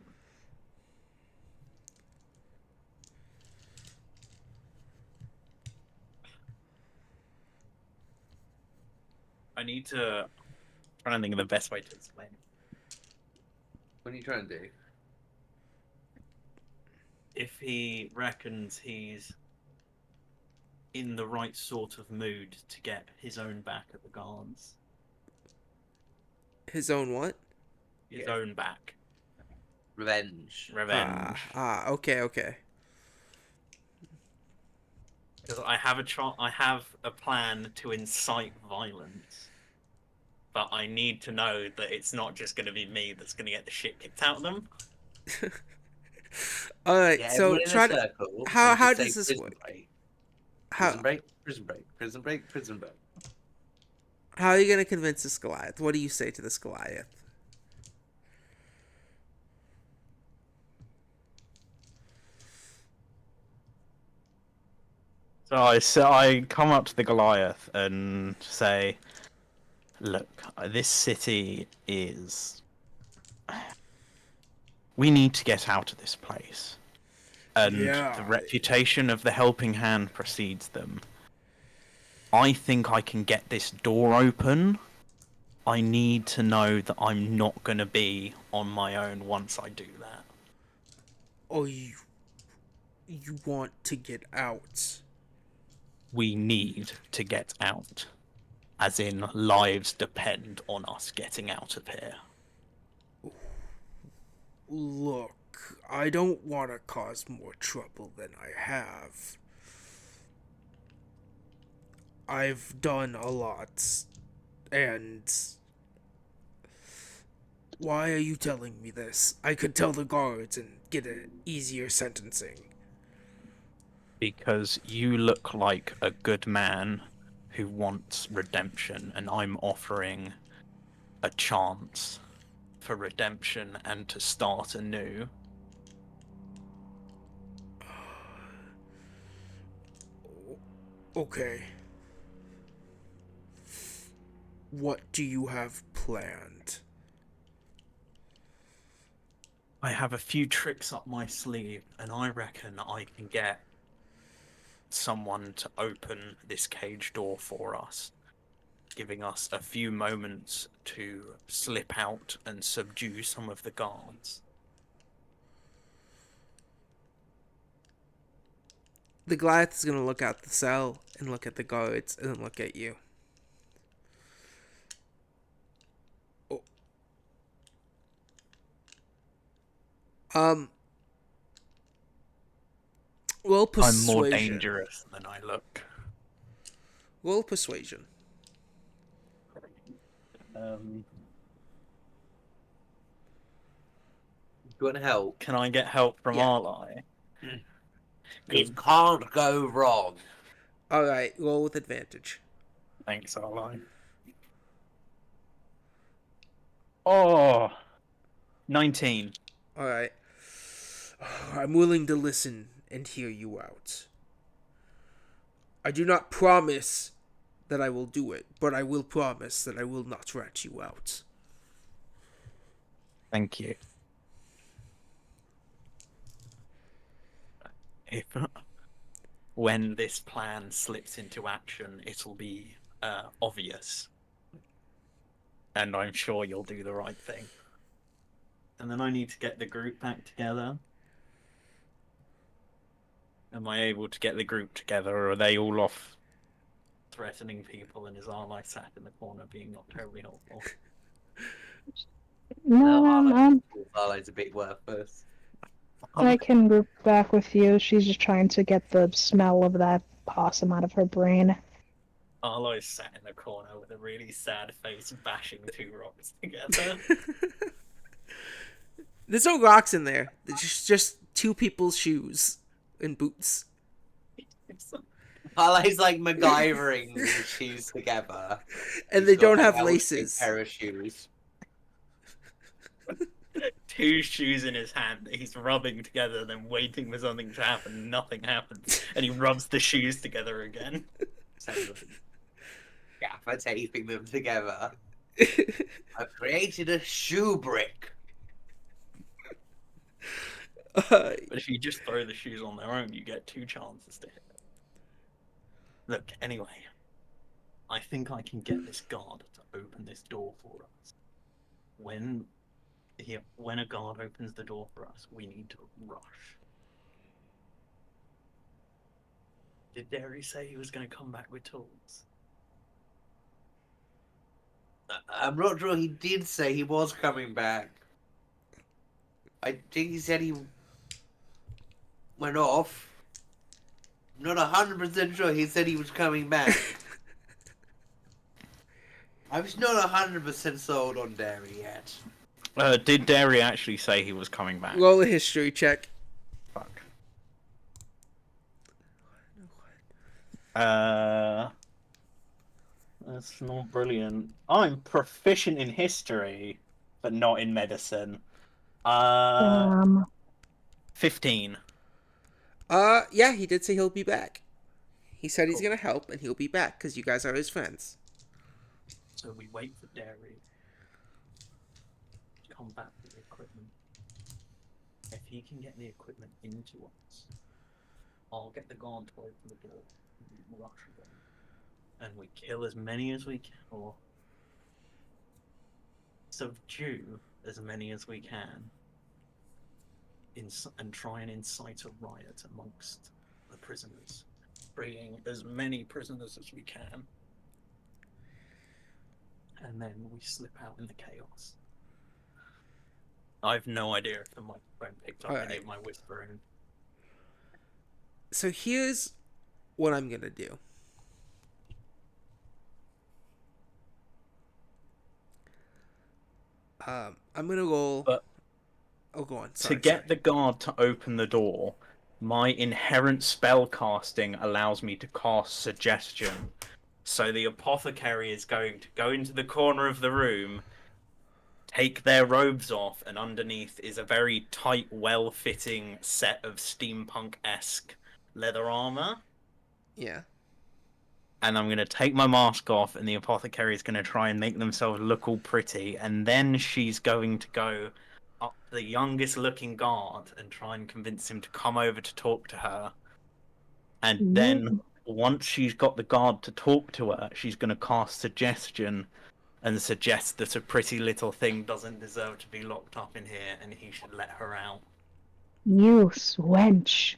I need to try and think of the best way to explain it. What are you trying to do? If he reckons he's in the right sort of mood to get his own back at the guards. His own what? His own back. Revenge. Revenge. Okay. Because I have I have a plan to incite violence. But I need to know that it's not just going to be me that's going to get the shit kicked out of them. All right, Yeah, so everyone in a try to. circle. How and just does say this prison work? break. How Prison break. Prison break. Prison break. Prison break. how are you gonna convince this Goliath? What do you say to this Goliath? So I come up to the Goliath and say, "Look, this city is. We need to get out of this place, and the Yeah. reputation of the Helping Hand precedes them. I think I can get this door open. I need to know that I'm not going to be on my own once I do that." Oh, you want to get out? We need to get out. As in, lives depend on us getting out of here. Look, I don't want to cause more trouble than I have. I've done a lot, and why are you telling me this? I could tell the guards and get an easier sentencing. Because you look like a good man who wants redemption, and I'm offering a chance for redemption and to start anew. Okay. What do you have planned? I have a few tricks up my sleeve, and I reckon I can get someone to open this cage door for us, giving us a few moments to slip out and subdue some of the guards. The Goliath is gonna look out the cell and look at the guards and then look at you. Oh. Roll I'm more persuasion. dangerous than I look. Roll persuasion. Do you want help? Can I get help from Yeah. Arlie? It can't go wrong. Alright, roll with advantage. Thanks, Arlie. Oh, 19. Alright. I'm willing to listen and hear you out. I do not promise that I will do it, but I will promise that I will not rat you out. Thank you. If when this plan slips into action, it'll be obvious, and I'm sure you'll do the right thing. And then I need to get the group back together. Am I able to get the group together, or are they all off threatening people, and is Arlai sat in the corner being not terribly helpful? No, Arlai's a bit worse. I can group back with you. She's just trying to get the smell of that possum out of her brain. Arlo's sat in the corner with a really sad face, bashing two rocks together. There's no rocks in there. There's just two people's shoes and boots. Arlai's like MacGyvering these shoes together. And He's they got don't an have outfit laces. pair of shoes. Two shoes in his hand that he's rubbing together, then waiting for something to happen. Nothing happens, and he rubs the shoes together again. Gaffer taping them together. I've created a shoe brick. But if you just throw the shoes on their own, you get two chances to hit them. Look, anyway, I think I can get this guard to open this door for us. When a guard opens the door for us, we need to rush. Did Derry say he was going to come back with tools? I'm not sure he did say he was coming back. I think he said he went off. I'm not 100% sure he said he was coming back. I'm not 100% sold on Derry yet. Did Derry actually say he was coming back? Roll a history check. Fuck. That's not brilliant. I'm proficient in history, but not in medicine. 15. Yeah, he did say he'll be back. He said he's gonna help, and he'll be back, because you guys are his friends. So we wait for Derry to come back with the equipment. If he can get the equipment into us, I'll get the guard to open the door and rush them. And we kill as many as we can, or subdue as many as we can, and try and incite a riot amongst the prisoners, bringing as many prisoners as we can, and then we slip out in the chaos. I have no idea if the microphone picked up any of my whispering. So here's what I'm gonna do. I'm gonna roll. But oh, go on. Sorry, to get the guard to open the door, my inherent spell casting allows me to cast suggestion. So the apothecary is going to go into the corner of the room, take their robes off, and underneath is a very tight, well-fitting set of steampunk-esque leather armor. Yeah. And I'm going to take my mask off, and the apothecary is going to try and make themselves look all pretty, and then she's going to go up the youngest looking guard and try and convince him to come over to talk to her. And then once she's got the guard to talk to her, she's going to cast suggestion and suggest that a pretty little thing doesn't deserve to be locked up in here and he should let her out. You wench.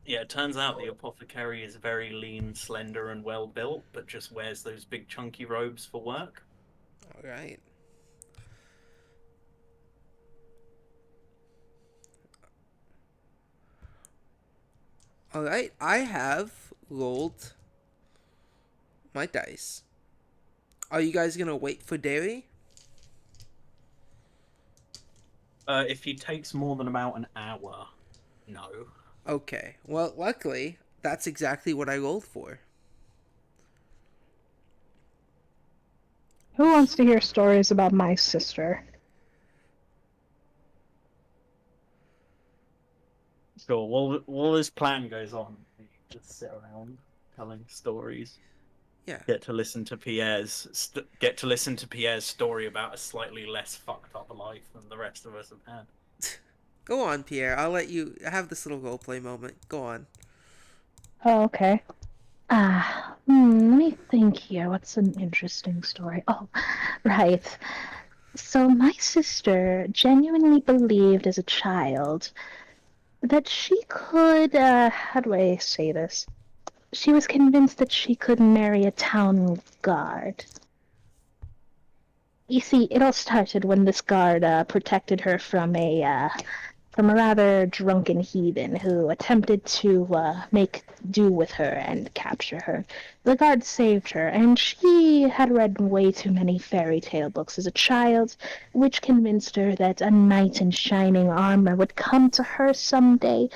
Yeah, it turns out the apothecary is very lean, slender, and well built, but just wears those big chunky robes for work. Alright. Alright, I have rolled my dice. Are you guys gonna wait for Derry? If he takes more than about an hour, no. Okay, well, luckily, that's exactly what I rolled for. Who wants to hear stories about my sister? Sure. While this plan goes on, we just sit around telling stories. Yeah. Get to listen to Pierre's story about a slightly less fucked up life than the rest of us have had. Go on, Pierre. I'll let you have this little roleplay moment. Go on. Oh, okay. Let me think here. What's an interesting story? Oh, right. So my sister genuinely believed as a child that she could, how do I say this? She was convinced that she could marry a town guard. You see, it all started when this guard protected her from a rather drunken heathen who attempted to make do with her and capture her. The guard saved her, and she had read way too many fairy tale books as a child, which convinced her that a knight in shining armor would come to her someday.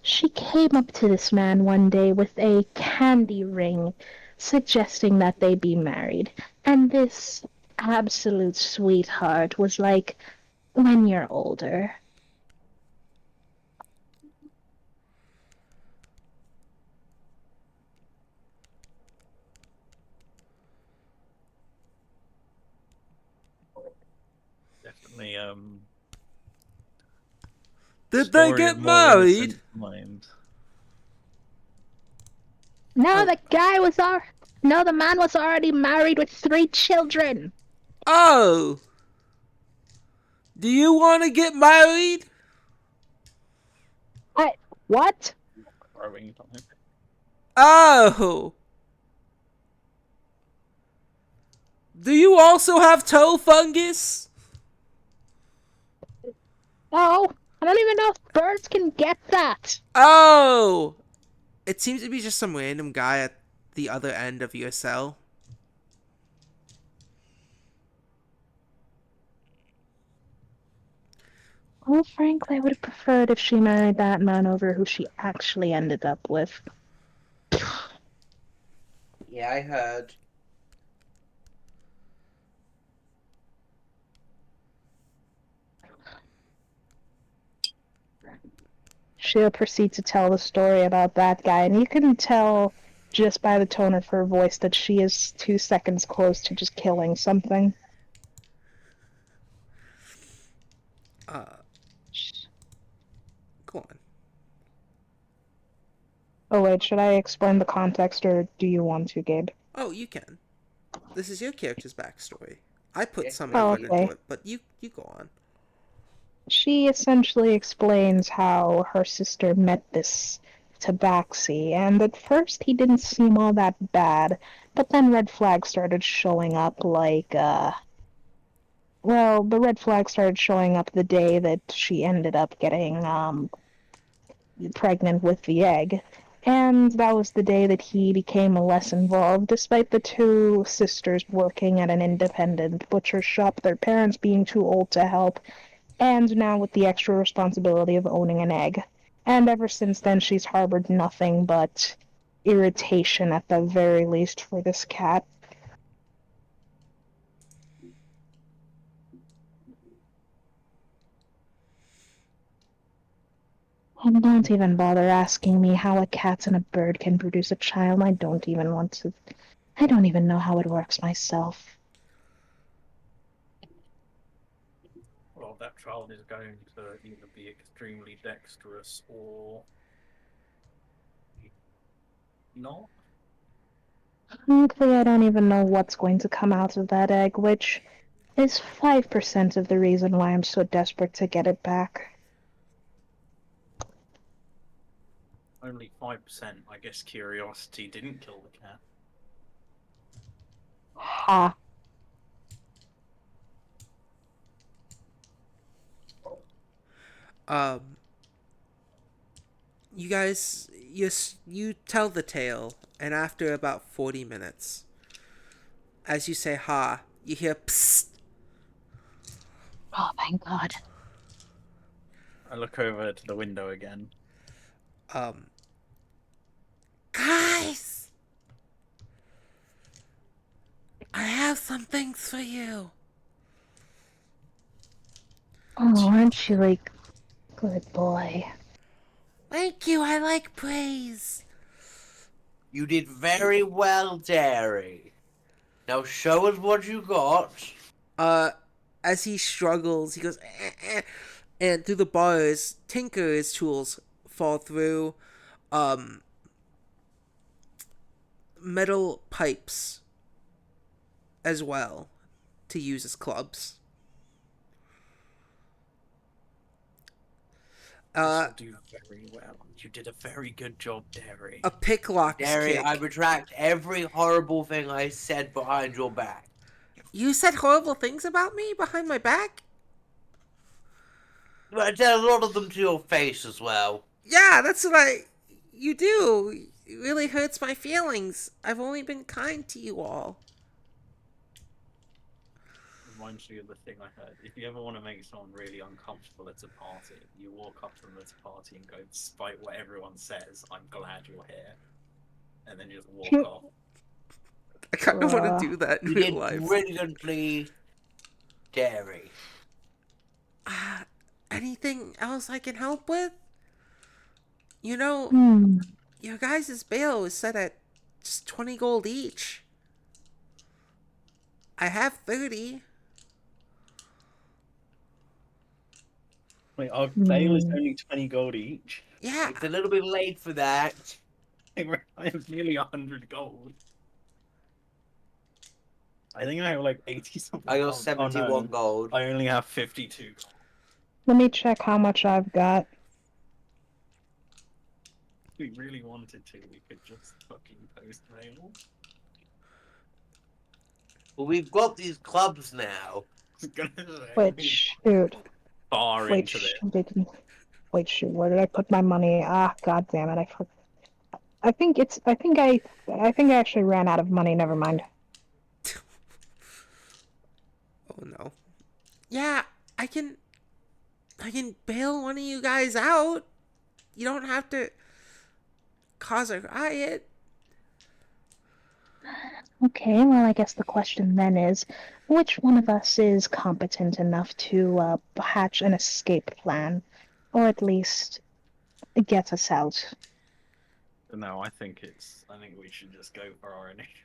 She came up to this man one day with a candy ring, suggesting that they be married. And this absolute sweetheart was like, when you're older. Definitely, Did they story get of more married? innocent minds. No, Oh. the man was already married with 3 children. Oh! Do you want to get married? What? Growing time. Oh! Do you also have toe fungus? Oh, I don't even know if birds can get that. Oh! It seems to be just some random guy at the other end of your cell. Well, frankly, I would have preferred if she married that man over who she actually ended up with. Yeah, I heard. She'll proceed to tell the story about that guy, and you can tell just by the tone of her voice that she is 2 seconds close to just killing something. Go on. Oh wait, should I explain the context, or do you want to, Gabe? Oh, you can. This is your character's backstory. I put Yes, some please. effort Okay. into it, but you go on. She essentially explains how her sister met this Tabaxi, and at first he didn't seem all that bad, but then red flags started showing up well, the red flag started showing up the day that she ended up getting pregnant with the egg. And that was the day that he became less involved, despite the 2 sisters working at an independent butcher shop, their parents being too old to help, and now with the extra responsibility of owning an egg. And ever since then, she's harbored nothing but irritation at the very least for this cat. And don't even bother asking me how a cat and a bird can produce a child. I don't even know how it works myself. Well, that child is going to either be extremely dexterous or not. Frankly, I don't even know what's going to come out of that egg, which is 5% of the reason why I'm so desperate to get it back. Only 5%. I guess curiosity didn't kill the cat. Ha. You guys, you tell the tale, and after about 40 minutes, as you say ha, you hear psst. Oh, thank God. I look over to the window again. Guys! I have some things for you. Oh, aren't you like good boy? Thank you. I like praise. You did very well, Derry. Now show us what you got. As he struggles, he goes, and through the bars, Tinker's tools fall through. Um, Metal pipes as well to use as clubs. This will do very well. You did a very good job, Derry. A picklock's Derry, kick. I retract every horrible thing I said behind your back. You said horrible things about me behind my back? But I said a lot of them to your face as well. Yeah, that's what you do. It really hurts my feelings. I've only been kind to you all. Reminds me of the thing I heard. If you ever want to make someone really uncomfortable at a party, you walk up to them at a party and go, despite what everyone says, I'm glad you're here. And then just walk off. I kind of want to do that in You real did life. brilliantly, Derry. Anything else I can help with? You know, your guys' bail is set at just 20 gold each. I have 30. Wait, our bail is only 20 gold each. Yeah. It's a little bit late for that. I have nearly 100 gold. I think I have like 80 something. I got gold. 71 gold. I only have 52 gold. Let me check how much I've got. If we really wanted to, we could just fucking post mail. Well, we've got these clubs now. Wait, shoot. Far Wait, into this. wait, shoot. Where did I put my money? Ah, god damn it! I think I actually ran out of money. Never mind. Oh no. Yeah, I can bail one of you guys out. You don't have to cause a riot. Okay, well, I guess the question then is, which one of us is competent enough to hatch an escape plan, or at least get us out? No, I think we should just go for our initiative.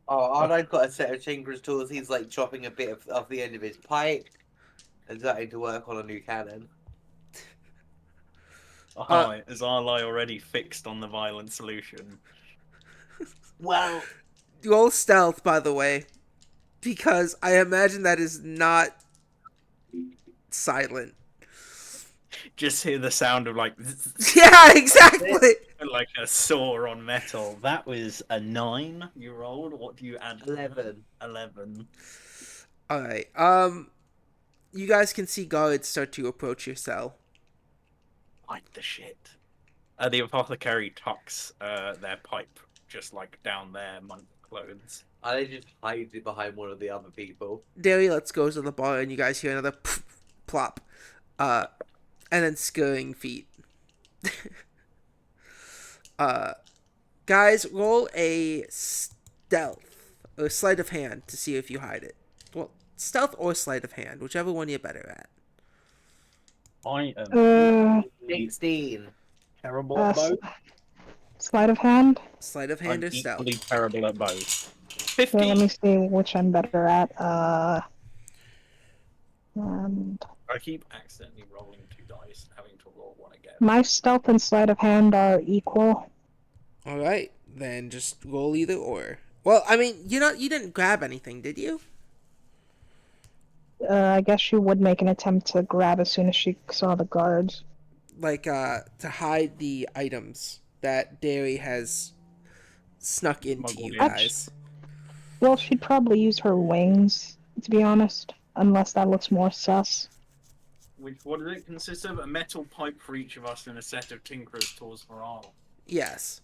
Oh, Arnold got a set of Tinker's tools. He's like chopping a bit off the end of his pipe and starting to work on a new cannon. Is Arlai already fixed on the violent solution? Well, roll stealth, by the way, because I imagine that is not silent. Just hear the sound of like Yeah, exactly. like a saw on metal. That was a 9 you rolled. What do you add? 11. 11. All right. You guys can see guards start to approach your cell. Like the shit. The apothecary tucks their pipe just like down their monk clothes. I just hide it behind one of the other people. Derry lets go to the bar, and you guys hear another plop, and then scurrying feet. Guys, roll a stealth or sleight of hand to see if you hide it. Well, stealth or sleight of hand, whichever one you're better at. I am 16. terrible at both. Sleight of hand. Sleight of hand I'm or stealth. equally terrible at both. 50. Okay, let me see which I'm better at. And I keep accidentally rolling 2 dice and having to roll one again. my stealth and sleight of hand are equal. All right, then just roll either or. Well, I mean, you didn't grab anything, did you? I guess she would make an attempt to grab as soon as she saw the guards. Like, to hide the items that Derry has snuck into you guys. Well, she'd probably use her wings, to be honest, unless that looks more sus. What does it consist of? A metal pipe for each of us and a set of Tinker's tools for all. Yes.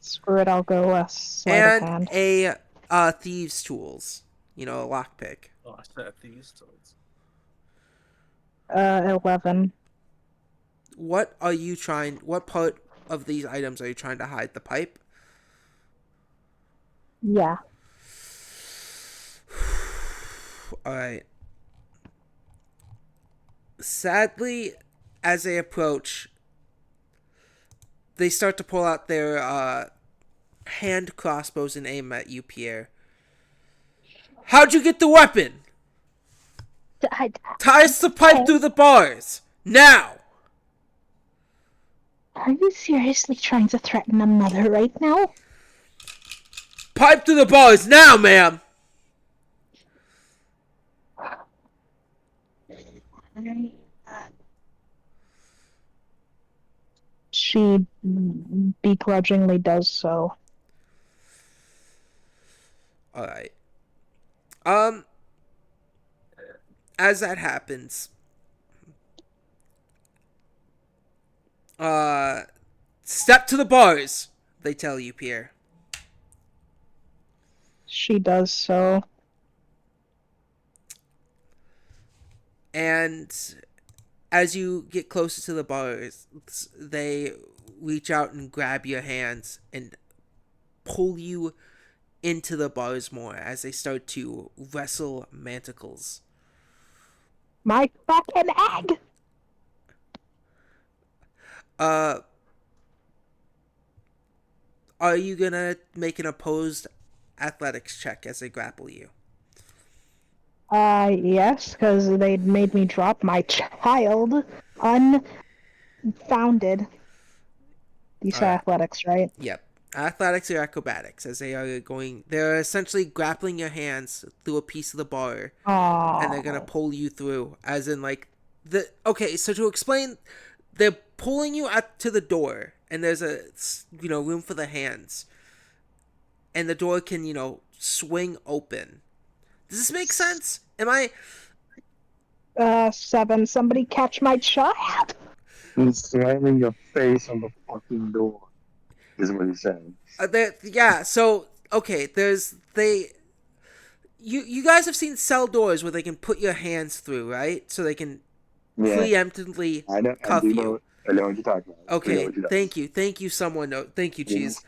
Screw it, I'll go sleight of hand. And a thieves' tools. You know, a lockpick. Oh, a set of these tools. 11. What part of these items are you trying to hide? The pipe? Yeah. Alright. Sadly, as they approach, they start to pull out their hand crossbows and aim at you, Pierre. How'd you get the weapon? I, Tie us the pipe through the bars! Now! are you seriously trying to threaten a mother right now? Pipe through the bars now, ma'am! She begrudgingly does so. Alright. As that happens, step to the bars, they tell you, Pierre. She does so. And as you get closer to the bars, they reach out and grab your hands and pull you into the bars more as they start to wrestle manticles. My fucking egg! Are you gonna make an opposed athletics check as they grapple you? Yes, because they'd made me drop my child. Unfounded. You said Alright. athletics, right? Yep. Athletics or acrobatics, as they're essentially grappling your hands through a piece of the bar, and they're gonna pull you through, as in okay, so to explain, they're pulling you to the door, and there's a, room for the hands, and the door can, swing open. Does this make sense? Am I... 7. Somebody catch my child! He's slamming your face on the fucking door, is what he's saying. Yeah, so, okay, you guys have seen cell doors where they can put your hands through, right? So they can preemptively cuff you. I know what you're talking about. Okay, thank you, someone. Thank you, Cheese.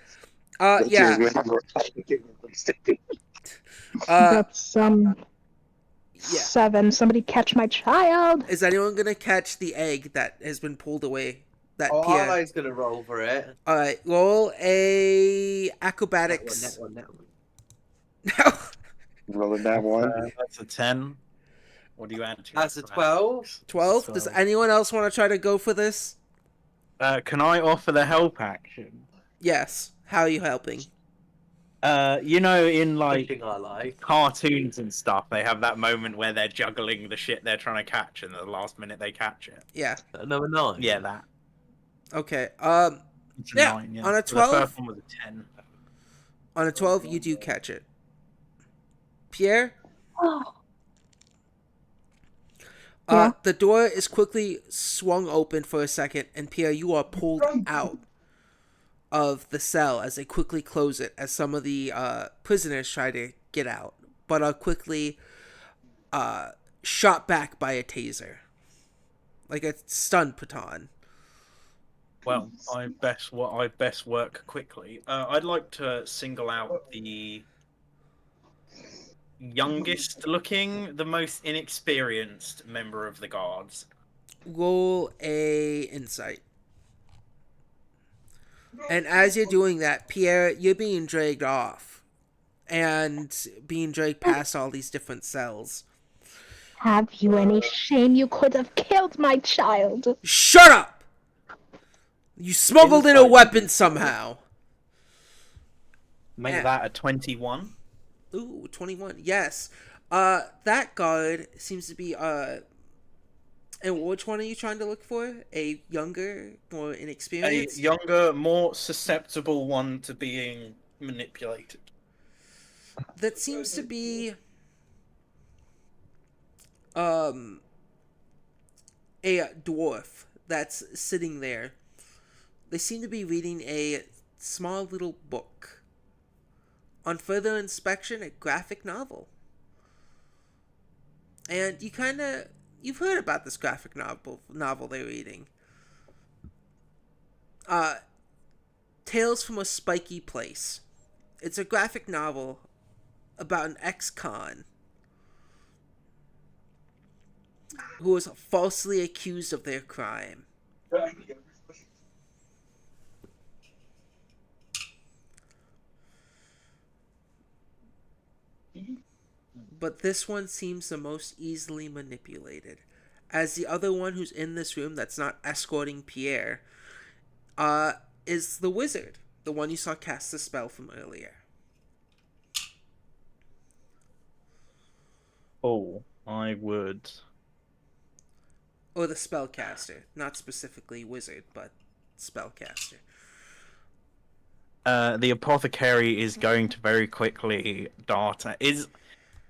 Yeah. Yeah. That's, Yeah. 7. Somebody catch my child! Is anyone gonna catch the egg that has been pulled away? That Oh, Pierre. Ally's gonna roll for it. Alright, roll a acrobatics. That one. No. Rolling that one. That's a 10. What do you add to? That's a 12. 12? Does anyone else want to try to go for this? Can I offer the help action? Yes. How are you helping? In Pushing our life. cartoons and stuff, they have that moment where they're juggling the shit they're trying to catch, and at the last minute they catch it. Yeah. Number 9. Yeah, that. Okay. It's Yeah, 9, yeah. on a The 12? first one was a 10. On a 12, you do catch it. Pierre? Yeah. The door is quickly swung open for a second, and Pierre, you are pulled out of the cell as they quickly close it, as some of the prisoners try to get out, but are quickly shot back by a taser. Like a stun baton. Well, I best work quickly. I'd like to single out the youngest looking, the most inexperienced member of the guards. Roll a insight. And as you're doing that, Pierre, you're being dragged off. And being dragged past all these different cells. Have you any shame? You could have killed my child. Shut up! You smuggled in a weapon somehow. Make Yeah. that a 21. Ooh, 21. Yes. That guard seems to be, and which one are you trying to look for? A younger, more A inexperienced? younger, more susceptible one to being manipulated. That seems to be, a dwarf that's sitting there. They seem to be reading a small little book. On further inspection, a graphic novel. And you've heard about this graphic novel they're reading. Tales from a Spiky Place. It's a graphic novel about an ex-con. who was falsely accused of their crime. But this one seems the most easily manipulated, as the other one who's in this room that's not escorting Pierre uh, is the wizard, the one you saw cast the spell from earlier. Oh, I would. Or the spellcaster, not specifically wizard, but spellcaster. The apothecary is going to very quickly dart at... Is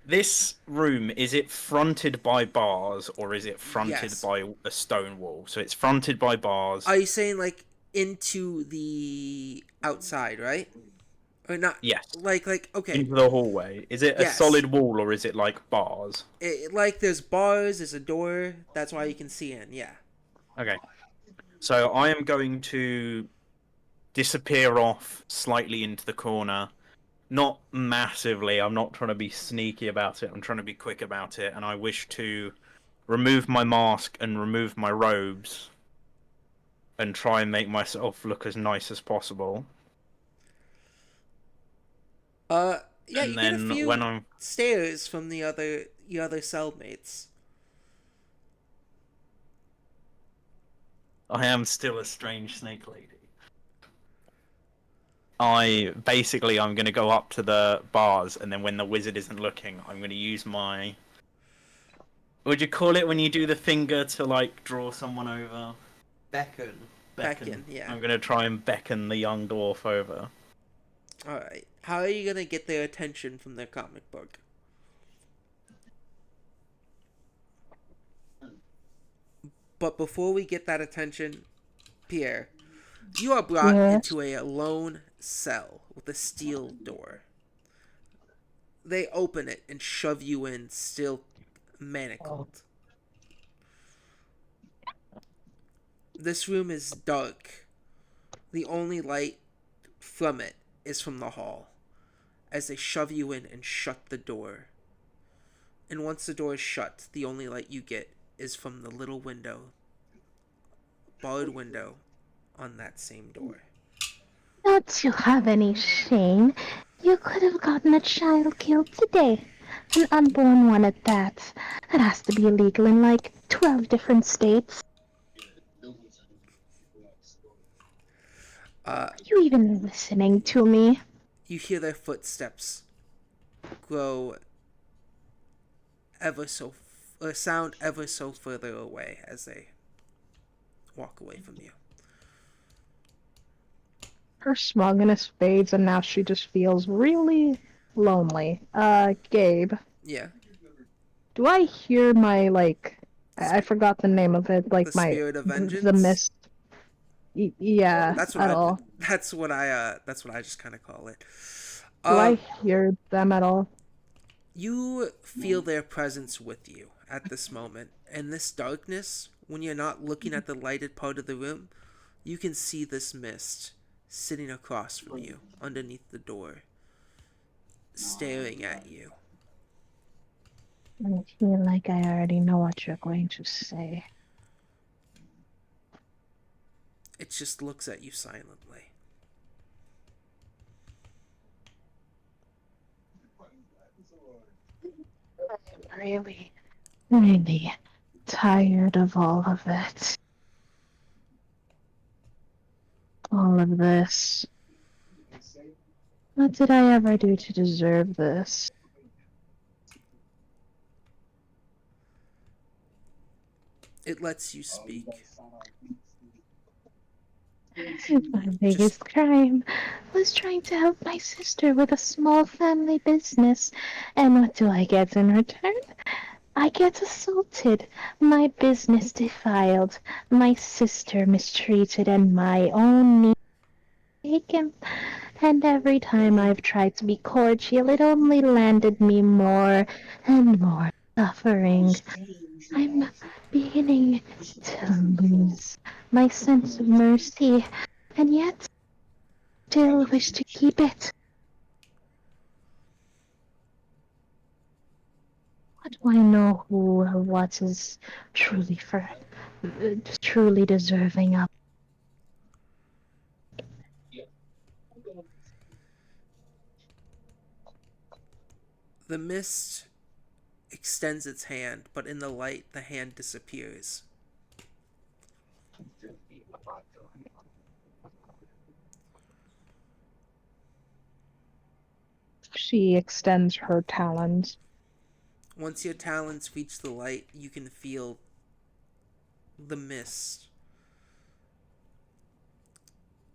this room, is it fronted by bars or is it fronted Yes. by a stone wall? So it's fronted by bars. Are you saying like into the outside, right? Or not? Yes. Like okay. Into the hallway. Is it a Yes. solid wall or is it like bars? Like there's bars, there's a door. That's why you can see in. Yeah. Okay. So I am going to disappear off slightly into the corner. Not massively. I'm not trying to be sneaky about it. I'm trying to be quick about it. And I wish to remove my mask and remove my robes and try and make myself look as nice as possible. Yeah, And you get a then few when I'm... stares from the other cellmates. I am still a strange snake lady. I'm going to go up to the bars, and then when the wizard isn't looking, I'm going to use my... Would you call it when you do the finger to, like, draw someone over? Beckon. Beckon, yeah. I'm going to try and beckon the young dwarf over. Alright. How are you gonna get their attention from their comic book? But before we get that attention, Pierre, you are brought into a lone cell with a steel door. They open it and shove you in, still manacled. This room is dark. The only light from it is from the hall, as they shove you in and shut the door. And once the door is shut, the only light you get is from the little window, barred window, on that same door. Not to have any shame. You could have gotten a child killed today. An unborn one at that. That has to be illegal in like 12 different states. Are you even listening to me? You hear their footsteps grow sound ever so further away as they walk away from you. Her smugness fades and now she just feels really lonely. Gabe. Yeah. Do I hear my, like, I forgot the name of it, like the my... Spirit of Vengeance? The mist. Yeah, that's what I just kind of call it. Do I hear them at all? You feel their presence with you at this moment. And this darkness, when you're not looking at the lighted part of the room, you can see this mist sitting across from you, underneath the door, staring at you. I feel like I already know what you're going to say. It just looks at you silently. I'm really, really tired of all of it. All of this. What did I ever do to deserve this? It lets you speak. My biggest crime was trying to help my sister with a small family business. And what do I get in return? I get assaulted, my business defiled, my sister mistreated, and my own niece taken. And every time I've tried to be cordial, it only landed me more and more suffering. I'm beginning to lose my sense of mercy, and yet still wish to keep it. do I know who or what is truly deserving of. The mist extends its hand, but in the light, the hand disappears. She extends her talons. Once your talons reach the light, you can feel the mist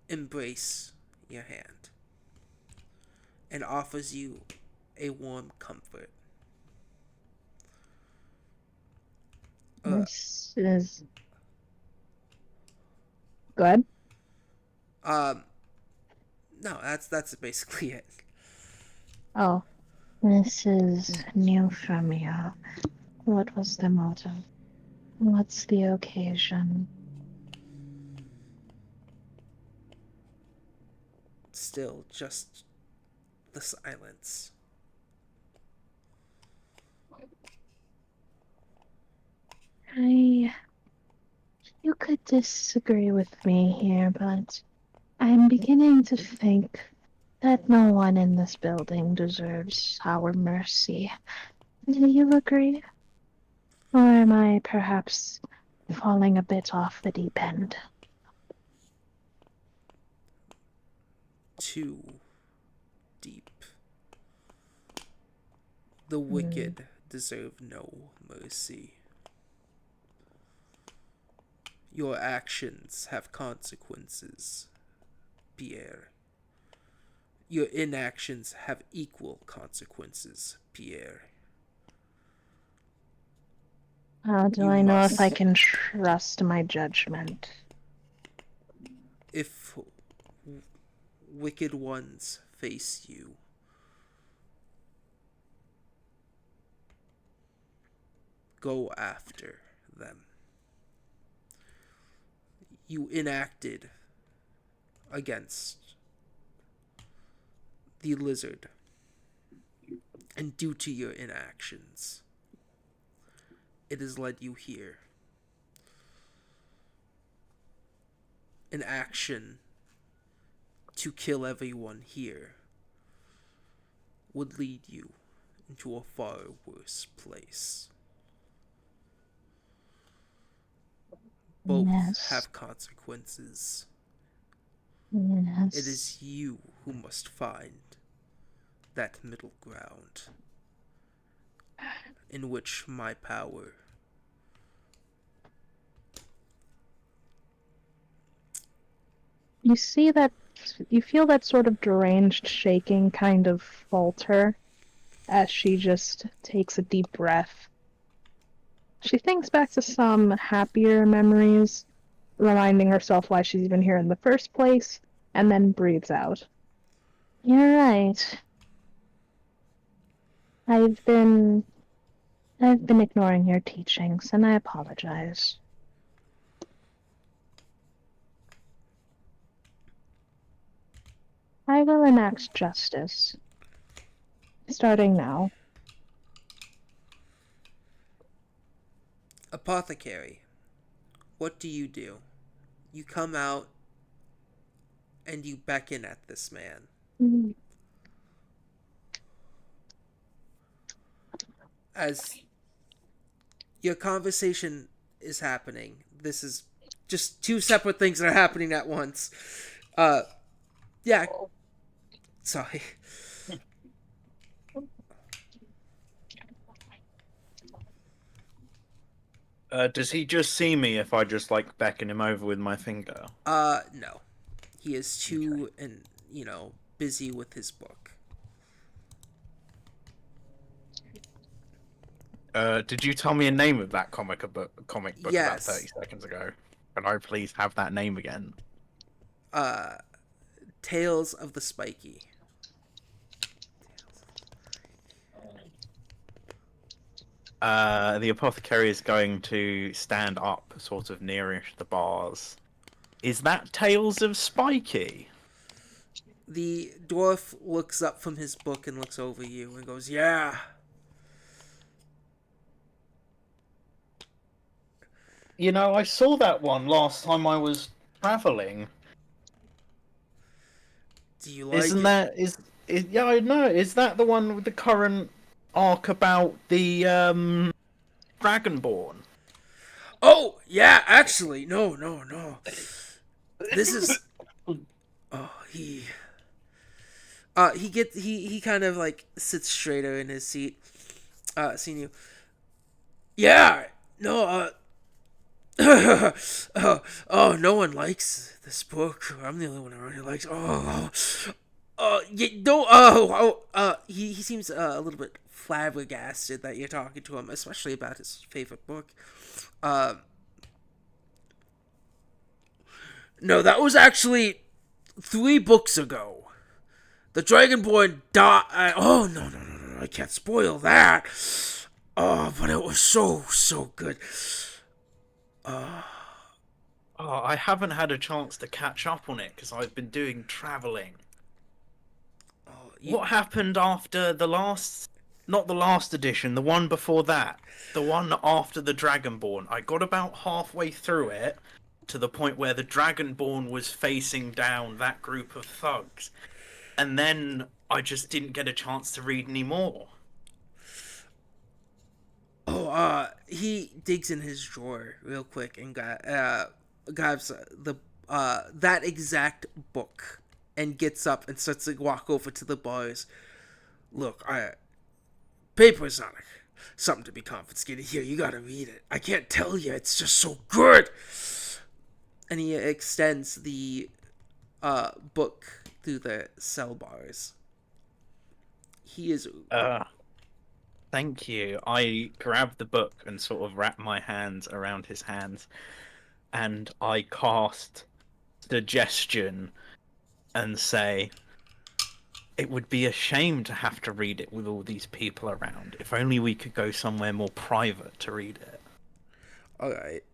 embrace your hand and offers you a warm comfort. This is good. Um, no, that's basically it. Oh, this is new from you. What was the motive? What's the occasion? Still, just the silence. You could disagree with me here, but I'm beginning to think that no one in this building deserves our mercy. Do you agree? Or am I perhaps falling a bit off the deep end? Too deep. The wicked deserve no mercy. Your actions have consequences, Pierre. Your inactions have equal consequences, Pierre. How do You I know if I must. can trust my judgment? If wicked ones face you, go after them. You enacted against the lizard, and due to your inactions, it has led you here. An action to kill everyone here would lead you into a far worse place. Both Yes. have consequences. Yes. It is you who must find that middle ground in which my power You see that, you feel that sort of deranged shaking kind of falter as she just takes a deep breath. She thinks back to some happier memories, reminding herself why she's even here in the first place, and then breathes out. You're right. I've been ignoring your teachings, and I apologize. I will enact justice. Starting now. Apothecary, what do? You come out and you beckon at this man. As your conversation is happening, this is just two separate things that are happening at once. Yeah. Sorry. Does he just see me if I just like beckon him over with my finger? No. He is too, busy with his book. Did you tell me a name of that comic book about Yes. 30 seconds ago? Can I please have that name again? Tales of the Spiky. The apothecary is going to stand up, sort of nearish the bars. Is that Tales of Spiky? The dwarf looks up from his book and looks over you and goes, "Yeah." You know, I saw that one last time I was traveling. Do you like Isn't it? that yeah, I know. Is that the one with the current arc about the Dragonborn? Oh, yeah, actually. No. This is oh, he kind of like sits straighter in his seat. Seeing you. Yeah. No, no one likes this book. I'm the only one around who likes. Yeah, no. He seems a little bit flabbergasted that you're talking to him, especially about his favorite book. No, that was actually 3 books ago. The Dragonborn died. Oh no! I can't spoil that. Oh, but it was so good. Oh, I haven't had a chance to catch up on it because I've been doing traveling. What happened after the last... Not the last edition, the one before that. The one after the Dragonborn. I got about halfway through it to the point where the Dragonborn was facing down that group of thugs. And then I just didn't get a chance to read any more. He digs in his drawer real quick and grabs the that exact book and gets up and starts to walk over to the bars. Look, paper's not something to be confiscated. Here, you gotta read it. I can't tell you, it's just so good. And he extends the book through the cell bars. He is. Thank you. I grab the book and sort of wrap my hands around his hands, and I cast suggestion and say, it would be a shame to have to read it with all these people around. If only we could go somewhere more private to read it. Alright.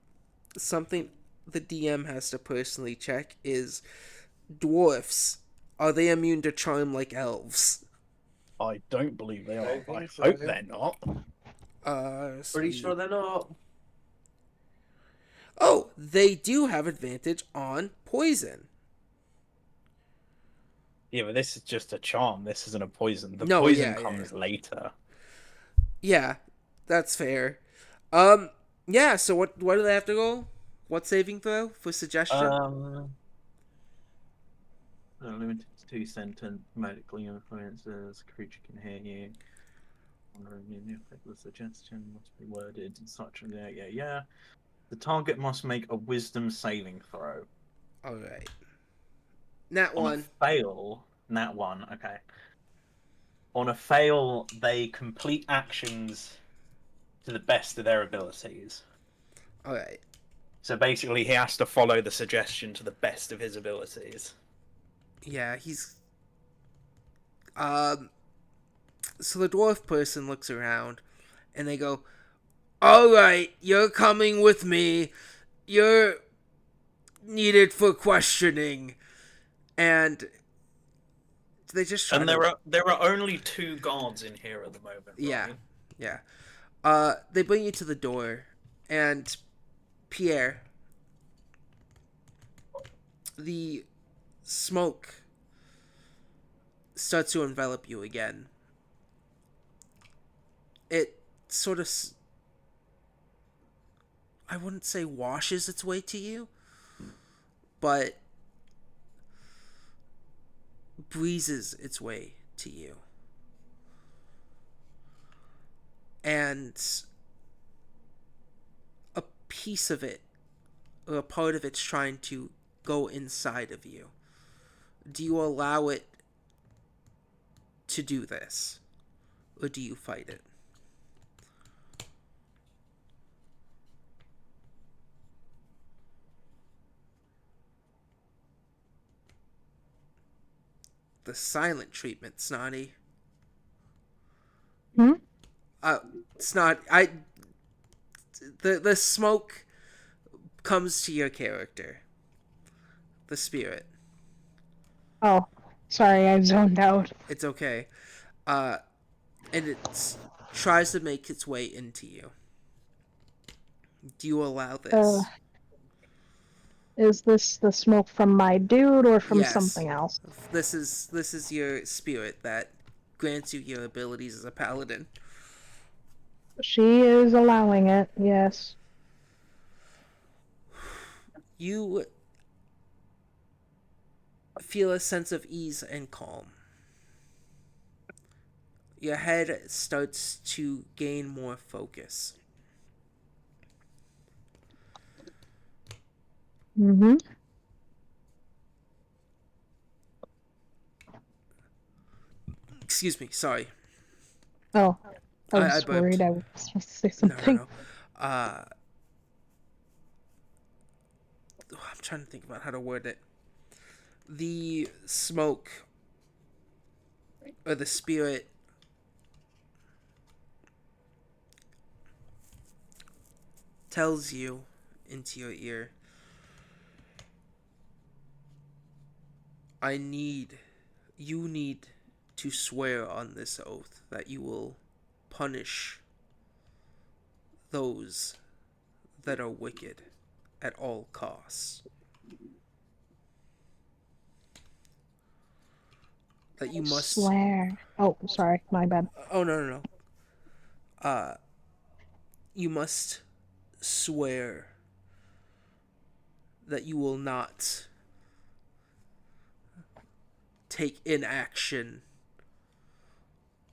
Something the DM has to personally check is dwarfs. Are they immune to charm like elves? I don't believe they are. I so, hope yeah. they're not. Pretty sure they're not. Oh, they do have advantage on poison. Yeah, but this is just a charm. This isn't a poison. The No, poison yeah. comes later. Yeah, that's fair. Yeah, so what do they have to go? What saving throw for suggestion? Limited to 2 sentence, magically influences, creature can hear you. Wondering if the suggestion must be worded in such a yeah. The target must make a wisdom saving throw. Alright. Nat On 1. a fail, nat 1, okay. On a fail, they complete actions to the best of their abilities. Alright. So basically, he has to follow the suggestion to the best of his abilities. Yeah, he's... So the dwarf person looks around, and they go, Alright, you're coming with me. You're needed for questioning. And they just try And to... there are only 2 guards in here at the moment. Yeah, right? yeah. They bring you to the door, and Pierre, the smoke starts to envelop you again. It sort of, I wouldn't say washes its way to you, but breezes its way to you. And a piece of it, or a part of it's trying to go inside of you. Do you allow it to do this? Or do you fight it? The silent treatment, Snotty. Hmm? Snot, the smoke comes to your character. The spirit. Oh, sorry, I zoned out. It's okay. And it tries to make its way into you. Do you allow Uh, this? is this the smoke from my dude or from Yes. something else? This is your spirit that grants you your abilities as a paladin. She is allowing it, yes. You feel a sense of ease and calm. Your head starts to gain more focus. Mm-hmm. Excuse me, sorry. Oh, I I was burped. worried I was supposed to say No, no, something. no. I'm trying to think about how to word it. The smoke or the spirit tells you into your ear, you need to swear on this oath that you will punish those that are wicked at all costs. That you I must. swear. Oh, sorry, my bad. Oh, no, no, no. You must swear that you will not take inaction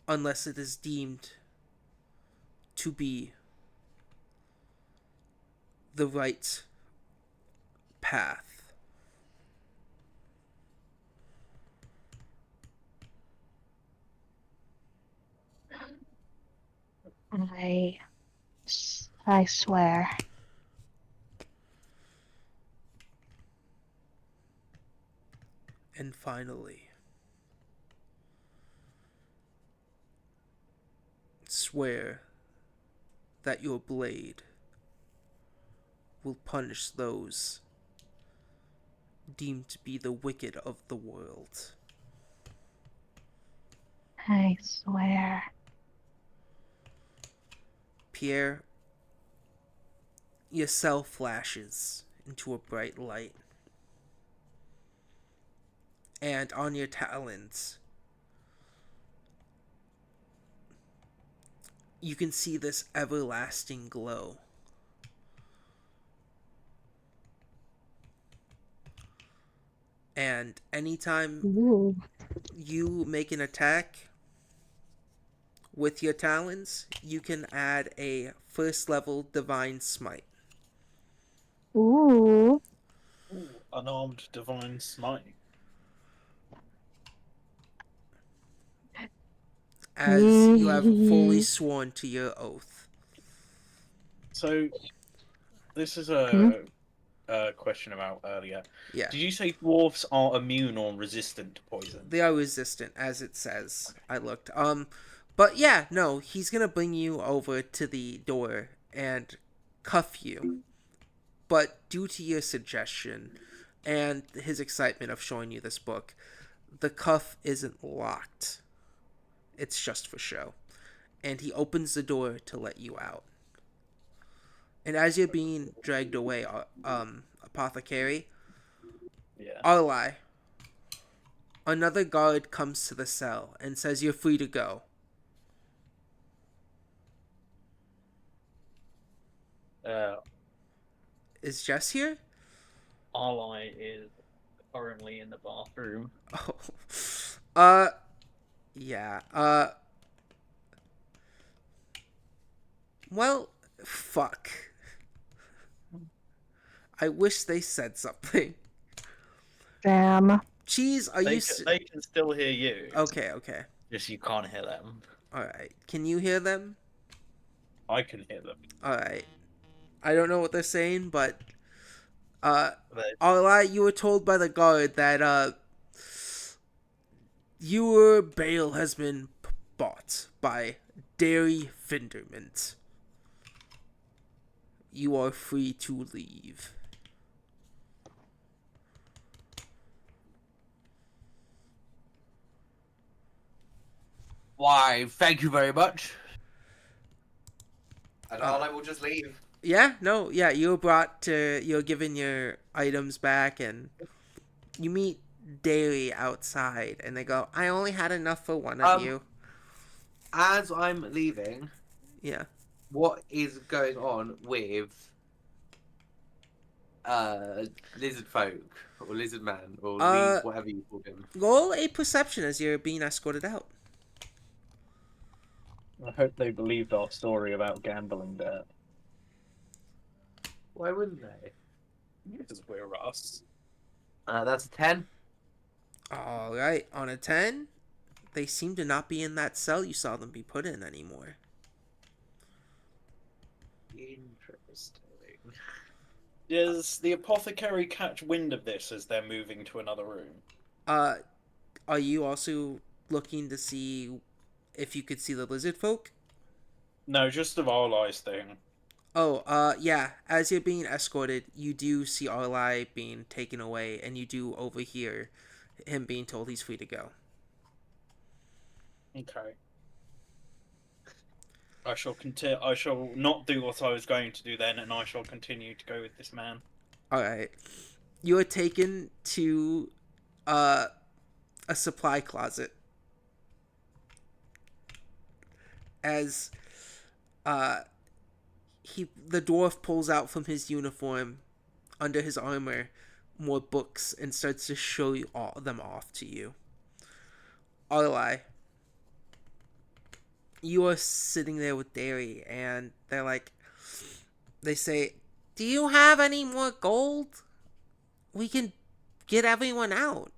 unless it is deemed to be the right path. I, I swear. And finally, swear that your blade will punish those deemed to be the wicked of the world. I swear. Pierre, your cell flashes into a bright light. And on your talons, you can see this everlasting glow. And anytime Ooh. you make an attack with your talons, you can add a first level divine smite. Ooh. Ooh, unarmed divine smite. As you have fully sworn to your oath. So this is Hmm? a question about earlier. Yeah. Did you say dwarves are immune or resistant to poison? They are resistant, as it says. I looked. But yeah, no, he's gonna bring you over to the door and cuff you. But due to your suggestion and his excitement of showing you this book, the cuff isn't locked. It's just for show. And he opens the door to let you out. And as you're being dragged away, apothecary, Yeah. Arlai, another guard comes to the cell and says you're free to go. Is Jess here? Arlai is currently in the bathroom. Oh. Yeah. Well, fuck. I wish they said something. Damn. Cheese, are They you... they can still hear you. Okay, okay. Just you can't hear them. Alright. Can you hear them? I can hear them. Alright. I don't know what they're saying, but... They- Arlai, you were told by the guard that, your bail has been bought by Dairy Finderment. You are free to leave. Why, thank you very much. And Arlai will just leave. Yeah, no, yeah, you're given your items back, and you meet Daily outside, and they go, I only had enough for one of Um, you. as I'm leaving, Yeah. what is going on with lizard folk or lizard man or Uh, whatever you call him? roll a perception as you're being escorted out. I hope they believed our story about gambling debt. Why wouldn't they? Because we're us. That's a 10. Alright, on a 10, they seem to not be in that cell you saw them be put in anymore. Interesting. Does the apothecary catch wind of this as they're moving to another room? Uh, are you also looking to see if you could see the lizard folk? No, just the Varlies thing. Oh, yeah. As you're being escorted, you do see Arlai being taken away, and you do overhear him being told he's free to go. Okay. I shall continue. I shall not do what I was going to do then, and I shall continue to go with this man. Alright. You are taken to, uh, a supply closet. As, uh, the dwarf pulls out from his uniform, under his armor, more books, and starts to show you all them off to you. Arlai, you are sitting there with Derry, and they say, do you have any more gold? We can get everyone out.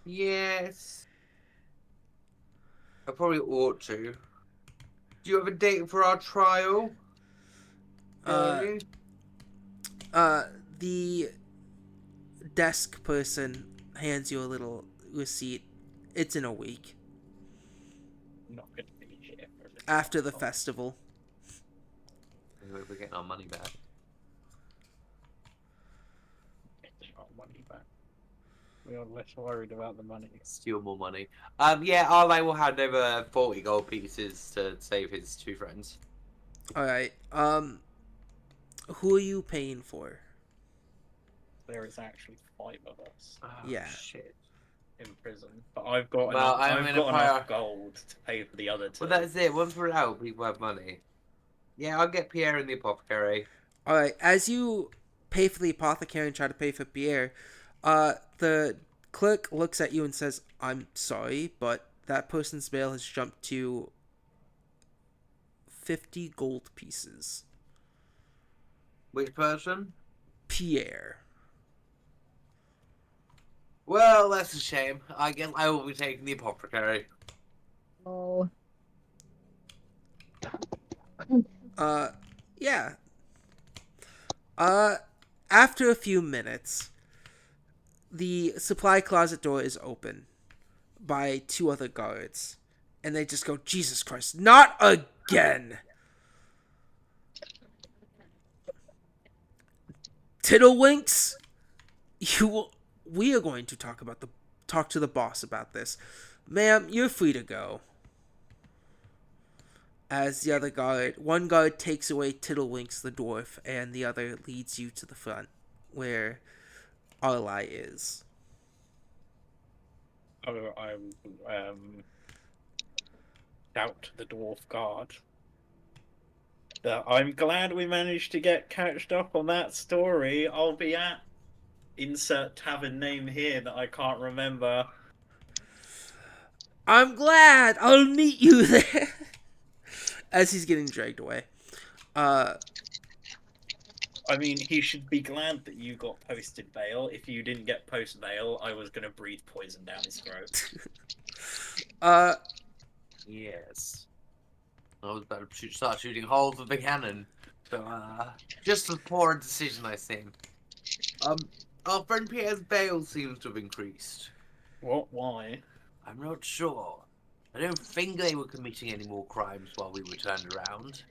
Yes. I probably ought to. Do you have a date for our trial? Uh, Gary? the desk person hands you a little receipt. It's in a week. I'm not going to be here for a little After the while. festival. Anyway, we're getting our money back. Getting our money back. We are less worried about the money. Steal more money. Yeah, Arlai will hand over 40 gold pieces to save his two friends. Alright, who are you paying for? There is actually 5 of us Oh, Yeah. shit. in prison, but I've got Well, enough. I'm I've gonna got prior- enough gold to pay for the other two. Well, that's it. Once we're out, people have money. Yeah, I'll get Pierre in the apothecary. Alright, as you pay for the apothecary and try to pay for Pierre, the clerk looks at you and says, I'm sorry, but that person's bail has jumped to 50 gold pieces. Which person? Pierre. Well, that's a shame. I guess I will be taking the apothecary. Oh. Yeah. After a few minutes, the supply closet door is open by 2 other guards. And they just go, Jesus Christ, not again! Tiddlewinks, we are going to talk to the boss about this. Ma'am, you're free to go. As the other one guard takes away Tiddlewinks the dwarf, and the other leads you to the front, where Arlai is. I shout to the dwarf guard that I'm glad we managed to get catched up on that story. I'll be at insert tavern name here that I can't remember. I'm glad. I'll meet you there. As he's getting dragged away. I mean, he should be glad that you got posted bail. If you didn't get post bail, I was gonna breathe poison down his throat. Yes. I was about to start shooting holes with the cannon. So, just a poor decision, I think. Our friend Pierre's bail seems to have increased. What? Why? I'm not sure. I don't think they were committing any more crimes while we were turned around.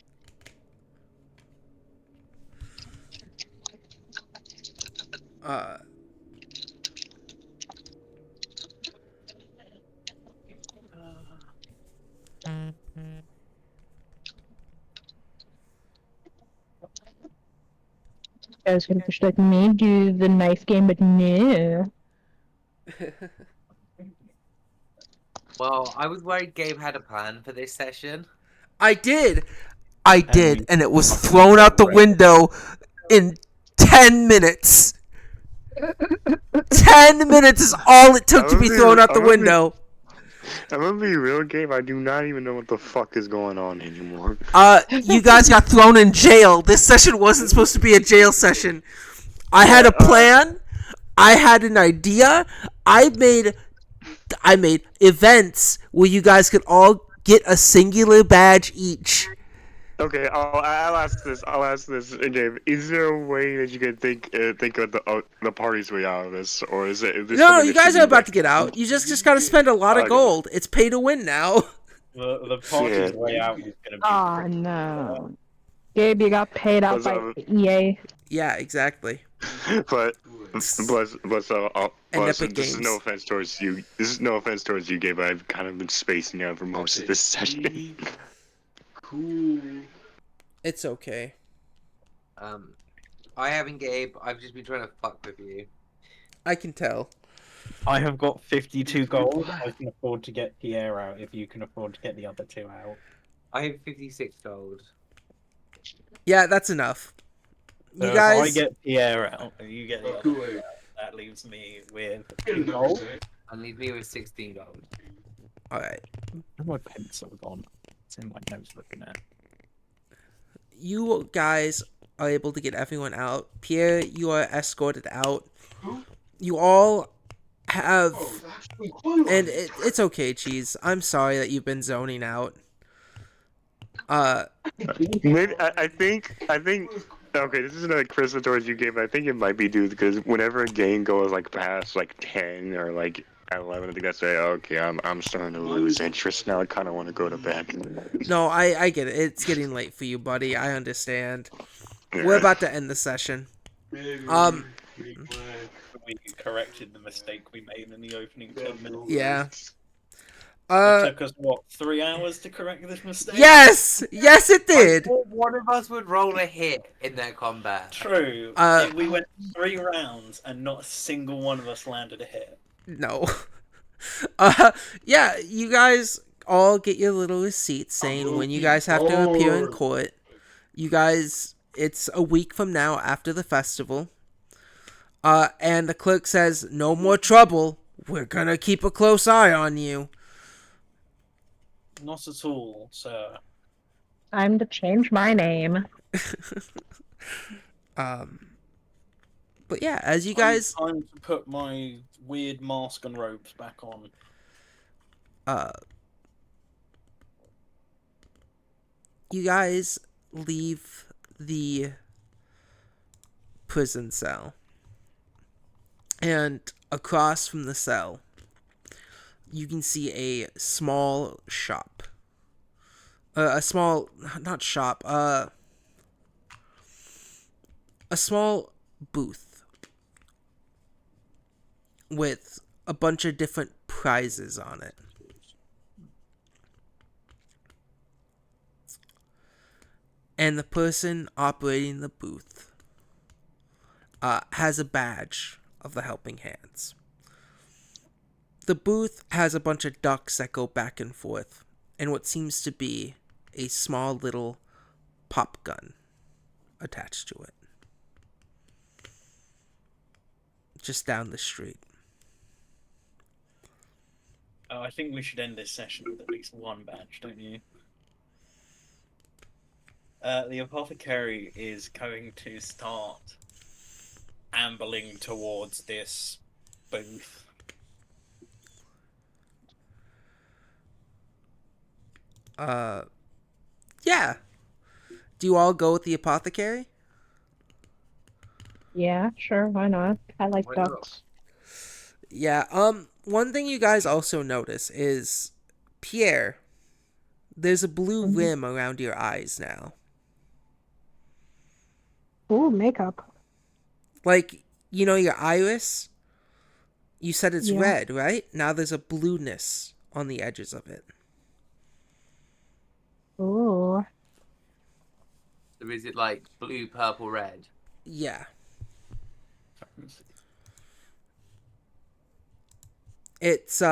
guys could have just let me do the knife game, but no. Well, I was worried Gabe had a plan for this session. I did, we and it was fucking thrown out the wrecked. window in 10 minutes. 10 minutes is all it took to be thrown out the window. I'm gonna be real, Gabe. I do not even know what the fuck is going on anymore. You guys got thrown in jail. This session wasn't supposed to be a jail session. I had a plan. I had an idea. I made events where you guys could all get a singular badge each. Okay, I'll ask this. Gabe. Is there a way that you can think of the party's way out of this, or is this No, something you that guys should are be about to get out. You just gotta spend a lot of Okay. gold. It's pay to win now. The party's Yeah. way out is going to be. Oh pretty- no. Gabe, you got paid out by EA. Yeah, exactly. but And this Epic is Games. no offense towards you. This is no offense towards you, Gabe. I've kind of been spacing out for most of this session. Cool. It's okay. I haven't, Gabe. I've just been trying to fuck with you. I can tell. I have got 52 gold. I can afford to get Pierre out if you can afford to get the other two out. I have 56 gold. Yeah, that's enough. So You if guys. I get Pierre out and you get the other two out, that leaves me with 2 gold. And leave me with 16 gold. Alright. Where's my pencil gone? It's in my notes looking at. You guys are able to get everyone out. Pierre, you are escorted out. You all have. And it's okay, Cheese. I'm sorry that you've been zoning out. Maybe I think. Okay, this isn't a criticism towards you, Gabe. But I think it might be due because whenever a game goes like past like 10 or like 11, I think that's okay. I'm starting to lose interest now. I kind of want to go to bed. No, I get it. It's getting late for you, buddy. I understand. Yeah. We're about to end the session. We corrected the mistake we made in the opening 10 minutes. Yeah. It took us, what, 3 hours to correct this mistake? Yes! Yes, it I did! thought one of us would roll a hit in their combat. True. We went 3 rounds and not a single one of us landed a hit. No. Yeah, you guys all get your little receipts saying when you guys have to appear in court. You guys, it's a week from now after the festival. And the clerk says, no more trouble. We're gonna keep a close eye on you. Not at all, sir. Time to change my name. But yeah, as you guys, Time to put my weird mask and robes back on. you guys leave the prison cell. And across from the cell, you can see a small shop. A small booth with a bunch of different prizes on it. And the person operating the booth has a badge of the Helping Hands. The booth has a bunch of ducks that go back and forth, and what seems to be a small little pop gun attached to it. Just down the street. I think we should end this session with at least one badge, don't you? The apothecary is going to start ambling towards this booth. Yeah. Do you all go with the apothecary? Yeah, sure, why not? I like Why not? ducks. Yeah, one thing you guys also notice is, Pierre, there's a blue rim around your eyes now. Ooh, makeup. Like, you know your iris? You said it's Yeah. red, right? Now there's a blueness on the edges of it. Ooh. So is it like blue, purple, red? Yeah. It's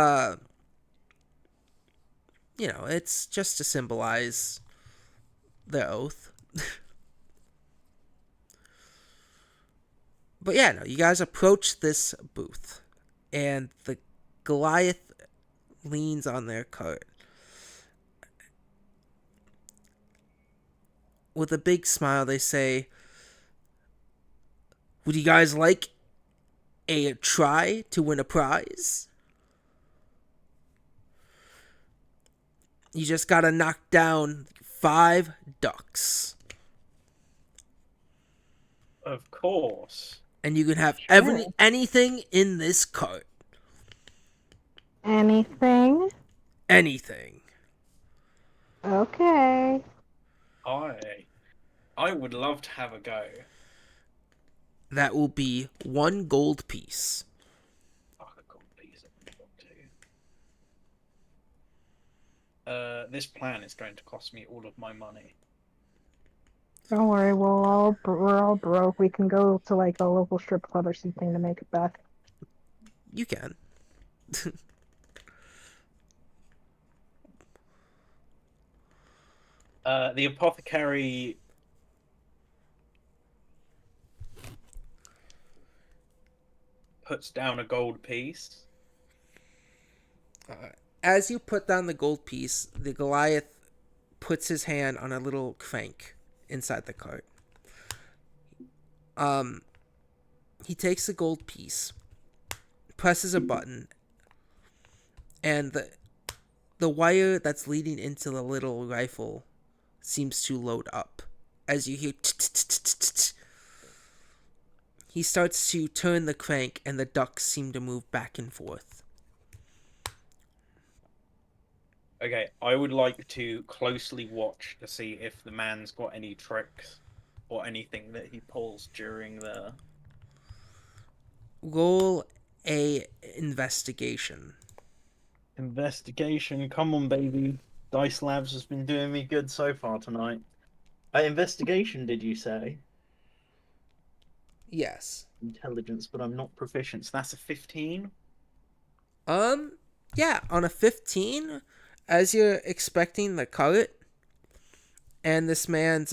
it's just to symbolize the oath. But yeah, no, you guys approach this booth, and the Goliath leans on their cart. With a big smile, they say, "Would you guys like a try to win a prize? You just gotta knock down 5 ducks. Of course. And you can have Sure. anything in this cart. Anything? Anything." Okay. I would love to have a go. That will be 1 gold piece. Fuck, a gold piece. I want to. This plan is going to cost me all of my money. Don't worry, we're all broke. We can go to like a local strip club or something to make it back. You can. The apothecary puts down a gold piece. As you put down the gold piece, the Goliath puts his hand on a little crank inside the cart. He takes the gold piece, presses a button, and the wire that's leading into the little rifle seems to load up. As you hear, he starts to turn the crank, and the ducks seem to move back and forth. Okay, I would like to closely watch to see if the man's got any tricks or anything that he pulls during the... Roll a investigation. Investigation, come on, baby. Dice Labs has been doing me good so far tonight. Investigation, did you say? Yes. Intelligence, but I'm not proficient, so that's a 15? Yeah, on a 15, as you're expecting the cart, and this man's,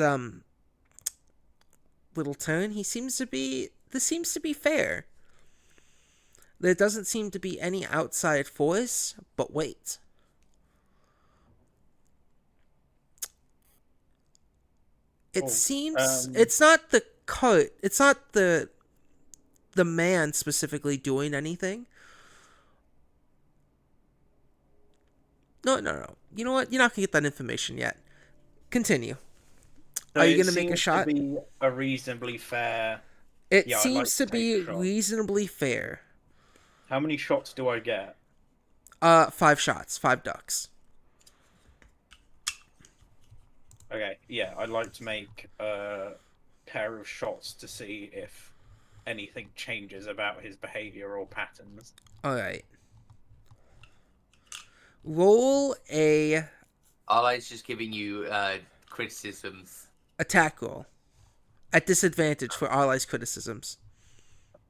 little turn, this seems to be fair. There doesn't seem to be any outside force, but wait. It seems it's not the cart, it's not the man specifically doing anything. No. You know what? You're not gonna get that information yet. Continue. So Are you it gonna make a seems shot? to be a reasonably fair... It Yeah, I'd like seems to to take a be shot. reasonably fair. How many shots do I get? 5 shots, 5 ducks. Okay, yeah, I'd like to make a pair of shots to see if anything changes about his behavior or patterns. Alright. Roll a Allies just giving you criticisms. attack roll. At disadvantage for allies' criticisms.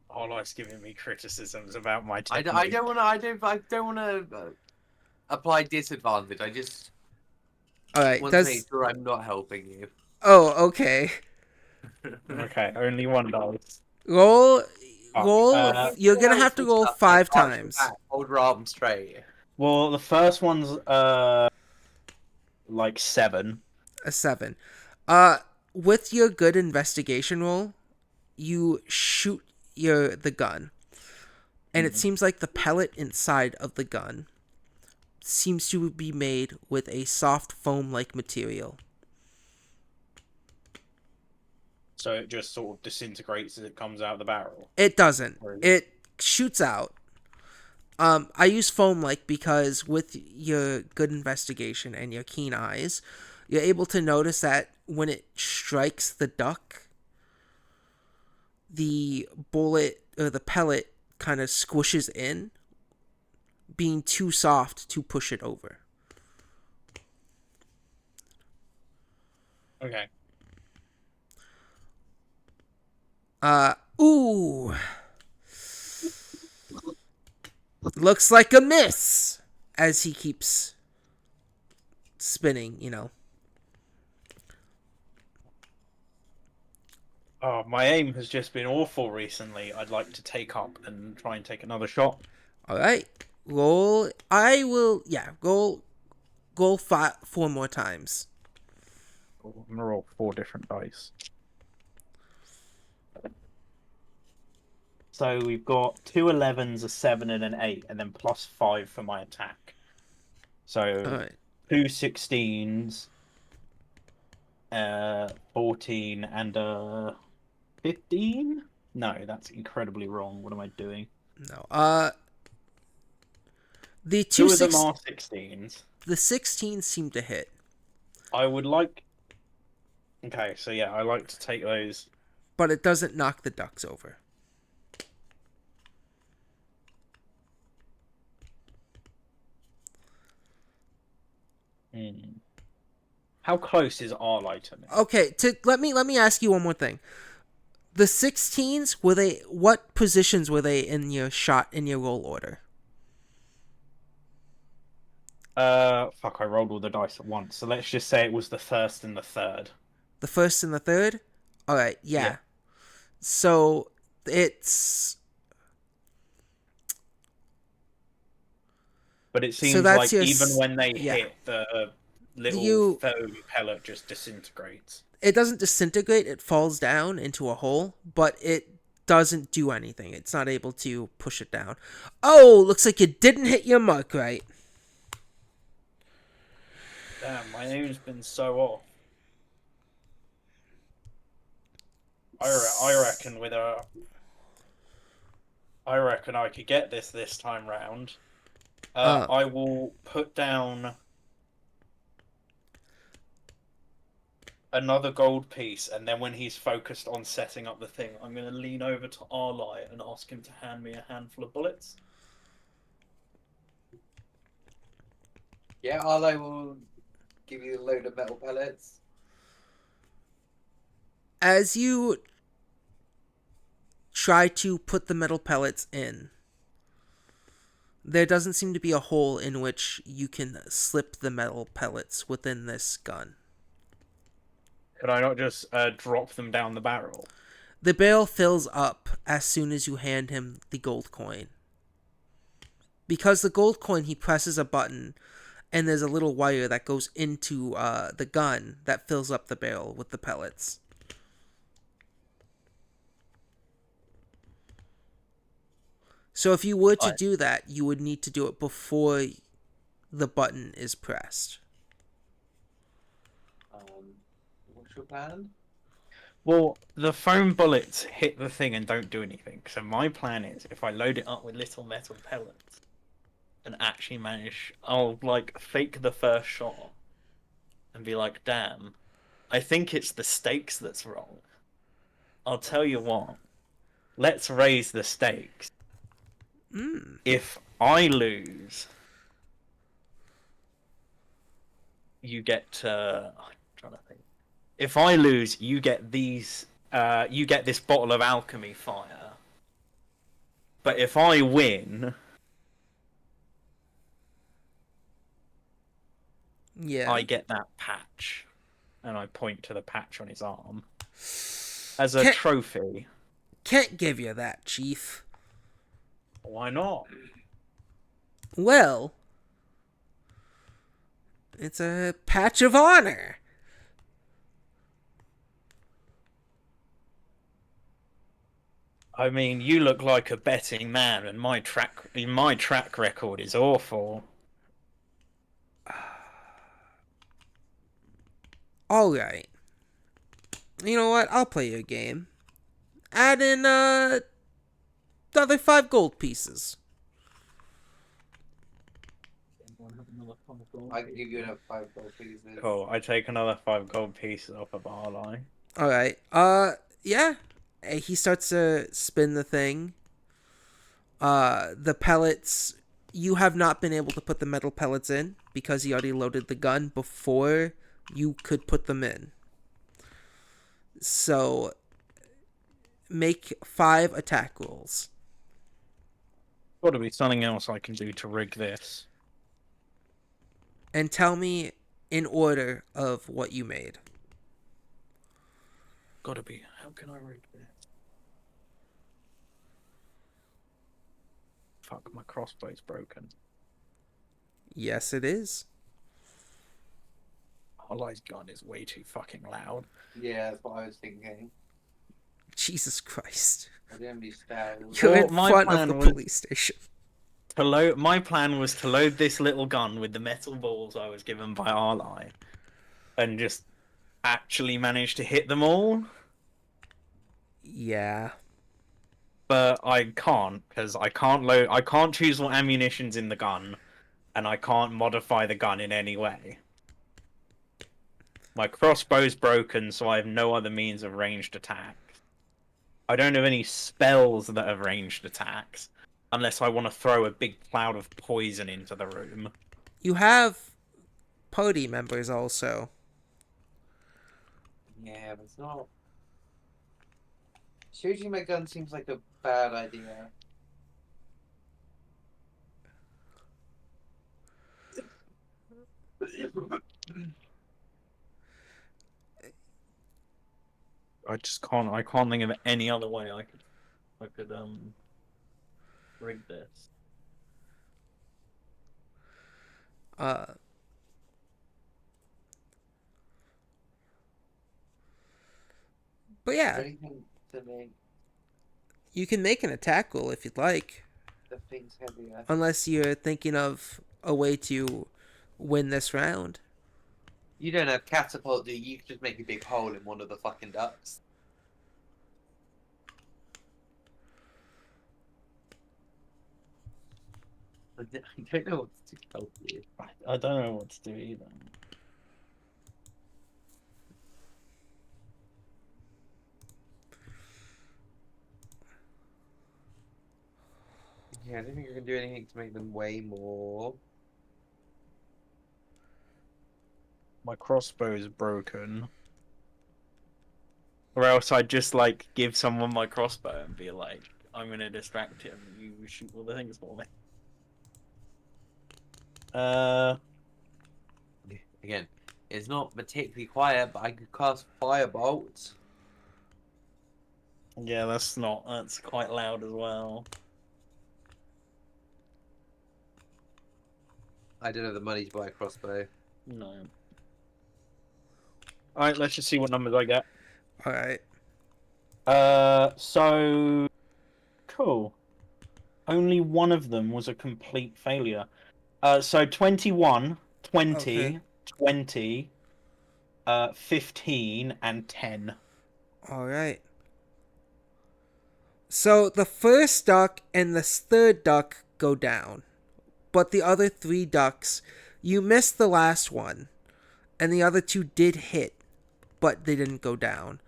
Allies giving me criticisms about my I technique. don't want to apply disadvantage. I just Alright, want to make sure I'm not helping you. Oh, okay. Okay, only one dice. Roll. Fuck. You're gonna have to roll 5 times. Hold your arm straight. Well, the first one's like 7. A 7. With your good investigation roll, you shoot the gun. And it seems like the pellet inside of the gun seems to be made with a soft foam-like material. So it just sort of disintegrates as it comes out of the barrel. It doesn't. It shoots out. I use foam-like because with your good investigation and your keen eyes, you're able to notice that when it strikes the duck, the bullet or the pellet kind of squishes in, being too soft to push it over. Okay. Ooh. Looks like a miss as he keeps spinning, you know. Oh, my aim has just been awful recently. I'd like to take up and try and take another shot. All right. Roll. I will. Yeah. Roll 4 more times. I'm gonna roll 4 different dice. So we've got 2 11s, a 7, and an 8, and then +5 for my attack. So All right. 2 16s, 14, and 15? No, that's incredibly wrong. What am I doing? No. The 2 of them 6 are 16s. the 16 seem to hit, I would like. Okay, so yeah, I like to take those. but it doesn't knock the ducks over. How close is Arlie to me? Okay. Let me ask you one more thing. The 16s, were they? What positions were they in your roll order? Fuck, I rolled all the dice at once. So let's just say it was the first and the third. The first and the third? All right. Yeah. So it's. But it seems So that's like your even when they yeah. hit, the little foam pellet just disintegrates. It doesn't disintegrate, it falls down into a hole, but it doesn't do anything. It's not able to push it down. Oh, looks like you didn't hit your mark right. Damn, my aim's been so off. I reckon with a. I reckon I could get this time round. I will put down another gold piece, and then when he's focused on setting up the thing, I'm going to lean over to Arlie and ask him to hand me a handful of bullets. Yeah, Arlo will give you a load of metal pellets. As you try to put the metal pellets in, there doesn't seem to be a hole in which you can slip the metal pellets within this gun. Could I not just drop them down the barrel? The barrel fills up as soon as you hand him the gold coin. Because the gold coin, he presses a button, and there's a little wire that goes into the gun that fills up the barrel with the pellets. So if you were to do that, you would need to do it before the button is pressed. What's your plan? Well, the foam bullets hit the thing and don't do anything. So my plan is, if I load it up with little metal pellets and actually manage, I'll like fake the first shot and be like, damn, I think it's the stakes that's wrong. I'll tell you what, let's raise the stakes. If I lose, you get I'm trying to think. If I lose, you get these. You get this bottle of alchemy fire. But if I win, I get that patch, and I point to the patch on his arm as a trophy. Can't give you that, Chief. Why not? Well, it's a patch of honor. I mean, you look like a betting man, and my track record is awful. All right. You know what? I'll play your game. Add in another 5 gold pieces. I can give you another 5 gold pieces. Cool. I take another 5 gold pieces off of Arlie. All right. Yeah. He starts to spin the thing. The pellets. You have not been able to put the metal pellets in because he already loaded the gun before you could put them in. So, make 5 attack rolls. Got to be something else I can do to rig this. And tell me in order of what you made. Got to be. How can I rig this? Fuck, my crossbow's broken. Yes, it is. Holly's gun is way too fucking loud. Yeah, that's what I was thinking. Jesus Christ. I didn't be styled. You're Well, in my front of plan the was- police station. My plan was to load this little gun with the metal balls I was given by Arlie, and just actually manage to hit them all. Yeah. But I can't, because I can't choose what ammunition's in the gun, and I can't modify the gun in any way. My crossbow's broken, so I have no other means of ranged attack. I don't have any spells that have ranged attacks, unless I want to throw a big cloud of poison into the room. You have party members also. Yeah, but it's not. Shooting my gun seems like a bad idea. I can't think of any other way I could rig this. But yeah, Anything to make you can make an attack roll if you'd like. the things heavier. Unless you're thinking of a way to win this round. You don't have catapult, do you? You could just make a big hole in one of the fucking ducks. I don't know what to help you. I don't know what to do either. Yeah, I don't think you can do anything to make them weigh more. My crossbow is broken. Or else I'd just like give someone my crossbow and be like, I'm gonna distract him. You shoot all the things for me. Again, it's not particularly quiet, but I could cast firebolt. Yeah, that's quite loud as well. I don't have the money to buy a crossbow. No. Alright, let's just see what numbers I get. Alright. So cool. Only one of them was a complete failure. So 21, 20, Okay. 20, 15, and 10. Alright. So the first duck and the third duck go down. But the other 3 ducks, you missed the last one. And the other 2 did hit, but they didn't go down.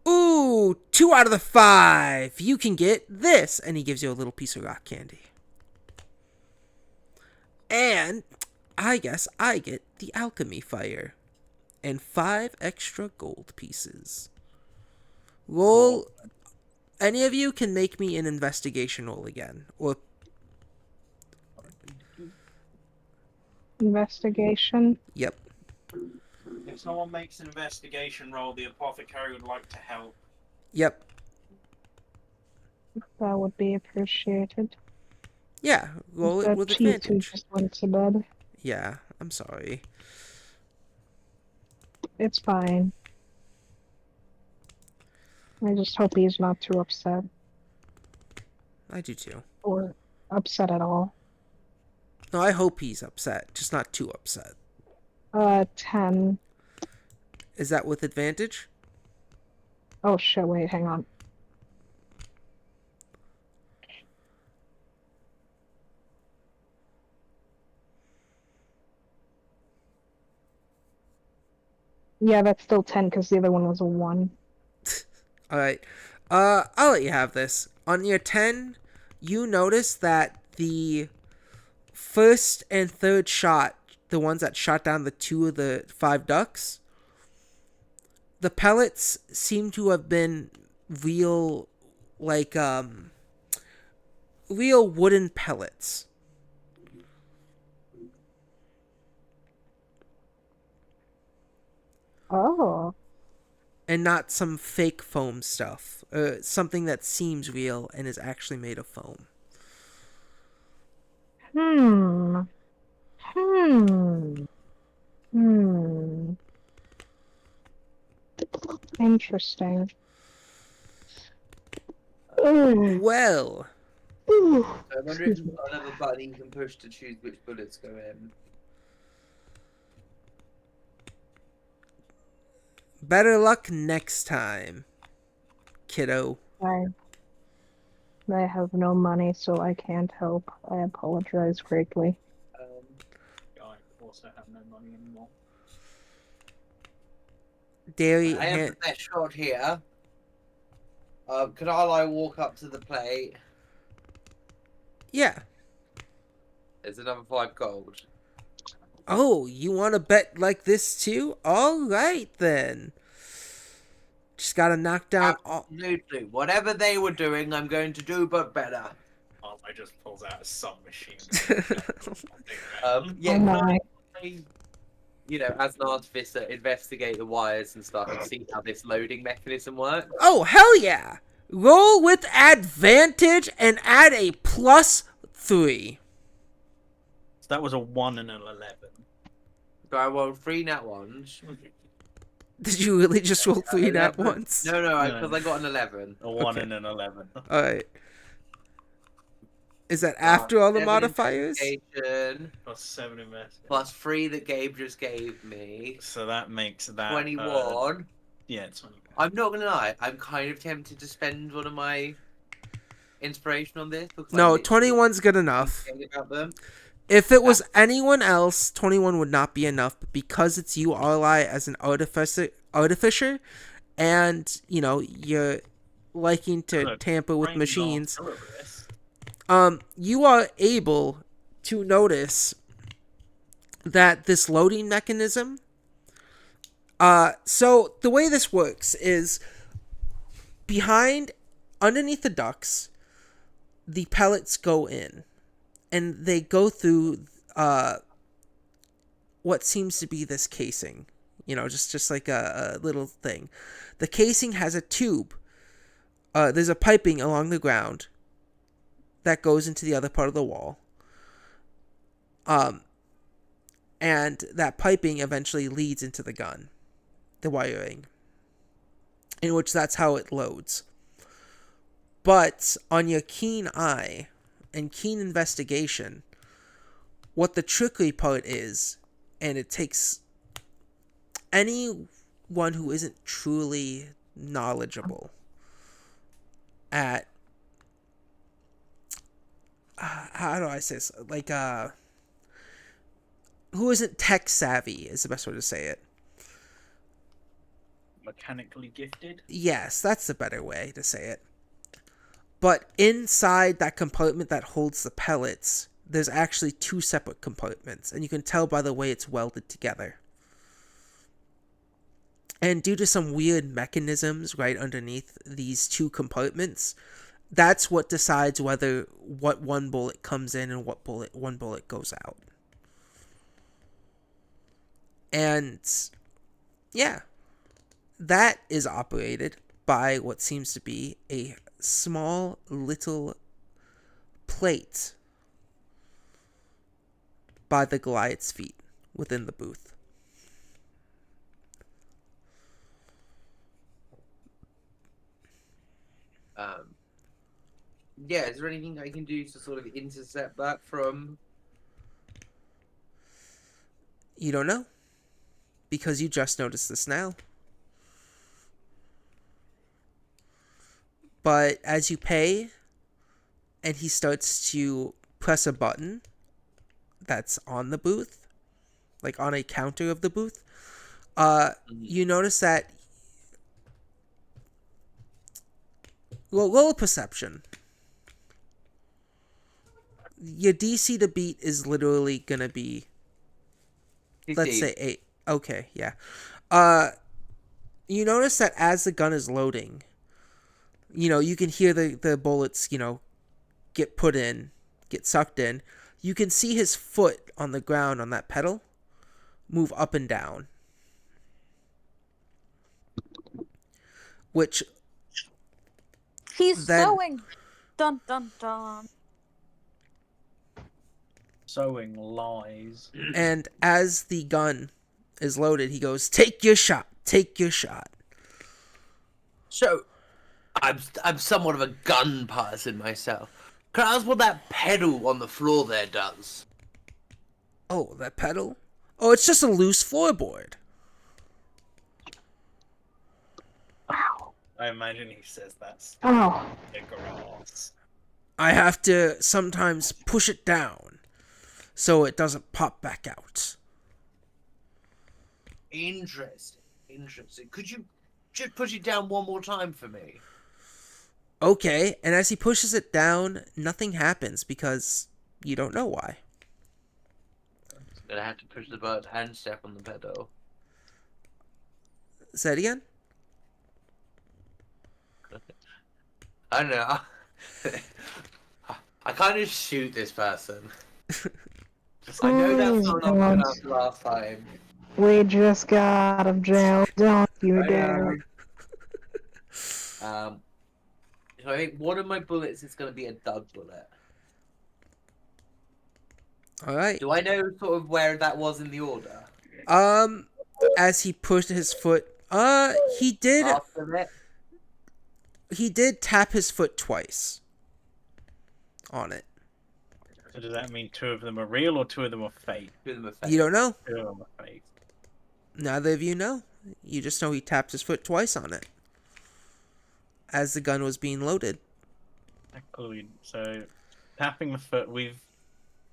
Ooh, 2 out of the 5. You can get this. And he gives you a little piece of rock candy. And I guess I get the alchemy fire. And 5 extra gold pieces. Roll. Any of you can make me an investigation roll again. Or Investigation. yep. If someone makes an investigation roll, the apothecary would like to help. Yep. That would be appreciated. Yeah, roll it The with chief who advantage. just went to bed. Yeah, I'm sorry. It's fine. I just hope he's not too upset. I do too. Or upset at all. No, I hope he's upset, just not too upset. 10. Is that with advantage? Oh shit, wait, hang on. Yeah, that's still 10 because the other one was a 1. Alright. I'll let you have this. On your 10, you notice that the first and third shot, the ones that shot down the 2 of the 5 ducks, the pellets seem to have been real like real wooden pellets. Oh. And not some fake foam stuff. Something that seems real and is actually made of foam. Hmm. Hmm. Hmm. Interesting. Ooh. Well, Ooh. So I wonder if Excuse you've me. got another button you can push to choose which bullets go in. better luck next time, kiddo. I have no money, so I can't help. I apologize greatly. I also have no money anymore. Dairy, I have the best shot here. Could I walk up to the plate? yeah. There's another 5 gold. Oh, you want to bet like this too? All right then. Just gotta knock down all. Absolutely. Whatever they were doing, I'm going to do, but better. I just pulls out a submachine gun. Yeah, Oh can my. I, as an artificer, investigate the wires and stuff and see how this loading mechanism works? Oh, hell yeah! Roll with advantage and add a +3. So that was a 1 and an 11. So I rolled 3 nat ones. Did you really just roll 3 nat 11. once? No, No. because I got an 11. A 1 Okay. and an 11. Alright. Is that after all the 7 modifiers? investigation, Plus 7 investigation. plus 3 that Gabe just gave me. So that makes that 21. Yeah, 21. I'm not gonna lie, I'm kind of tempted to spend one of my inspiration on this. Because No, I literally 21's good enough. think about them. If it was anyone else, 21 would not be enough. But because it's you, Arli, as an artificer, and, you're liking to tamper with machines, you are able to notice that this loading mechanism. So the way this works is underneath the ducts, the pellets go in, and they go through what seems to be this casing. Just like a little thing. The casing has a tube. There's a piping along the ground that goes into the other part of the wall. And that piping eventually leads into the gun, the wiring, in which that's how it loads. But on your keen eye and keen investigation, what the trickery part is, and it takes anyone who isn't truly knowledgeable at how do I say this? Like who isn't tech savvy is the best way to say it. Mechanically gifted? Yes, that's the better way to say it. But inside that compartment that holds the pellets, there's actually 2 separate compartments, and you can tell by the way it's welded together. And due to some weird mechanisms right underneath these 2 compartments, that's what decides what one bullet comes in and one bullet goes out. And yeah, that is operated by what seems to be a small little plate by the Goliath's feet within the booth. Yeah, is there anything I can do to sort of intercept that from? You don't know, because you just noticed this now. But as you pay, and he starts to press a button that's on the booth, like on a counter of the booth, you notice that. Well, roll a perception. Your DC to beat is literally gonna be, let's say 8. Okay, yeah. You notice that as the gun is loading, You can hear the bullets, get put in, get sucked in. You can see his foot on the ground on that pedal move up and down. Which He's then, sewing. Dun dun dun. Sowing lies. and as the gun is loaded, he goes, "Take your shot. Take your shot." So, I'm somewhat of a gun person myself. Can I ask what that pedal on the floor there does? Oh, that pedal? Oh, it's just a loose floorboard. I imagine he says that's Oh, the grass. I have to sometimes push it down so it doesn't pop back out. Interesting. Interesting. Could you just push it down one more time for me? Okay, and as he pushes it down, nothing happens because you don't know why. I'm gonna have to push the bird hand step on the pedal. Say it again? I don't know. I kind of shoot this person. I know that's not enough last time. we just got out of jail. Don't you I dare. So I think one of my bullets is going to be a dud bullet. All right. Do I know sort of where that was in the order? As he pushed his foot, he did. After it? He did tap his foot twice on it. So does that mean two of them are real or two of them are fake? Two of them are fake. You don't know. Two of them are fake. Neither of you know. You just know he tapped his foot twice on it as the gun was being loaded. Exactly. So tapping the foot, we've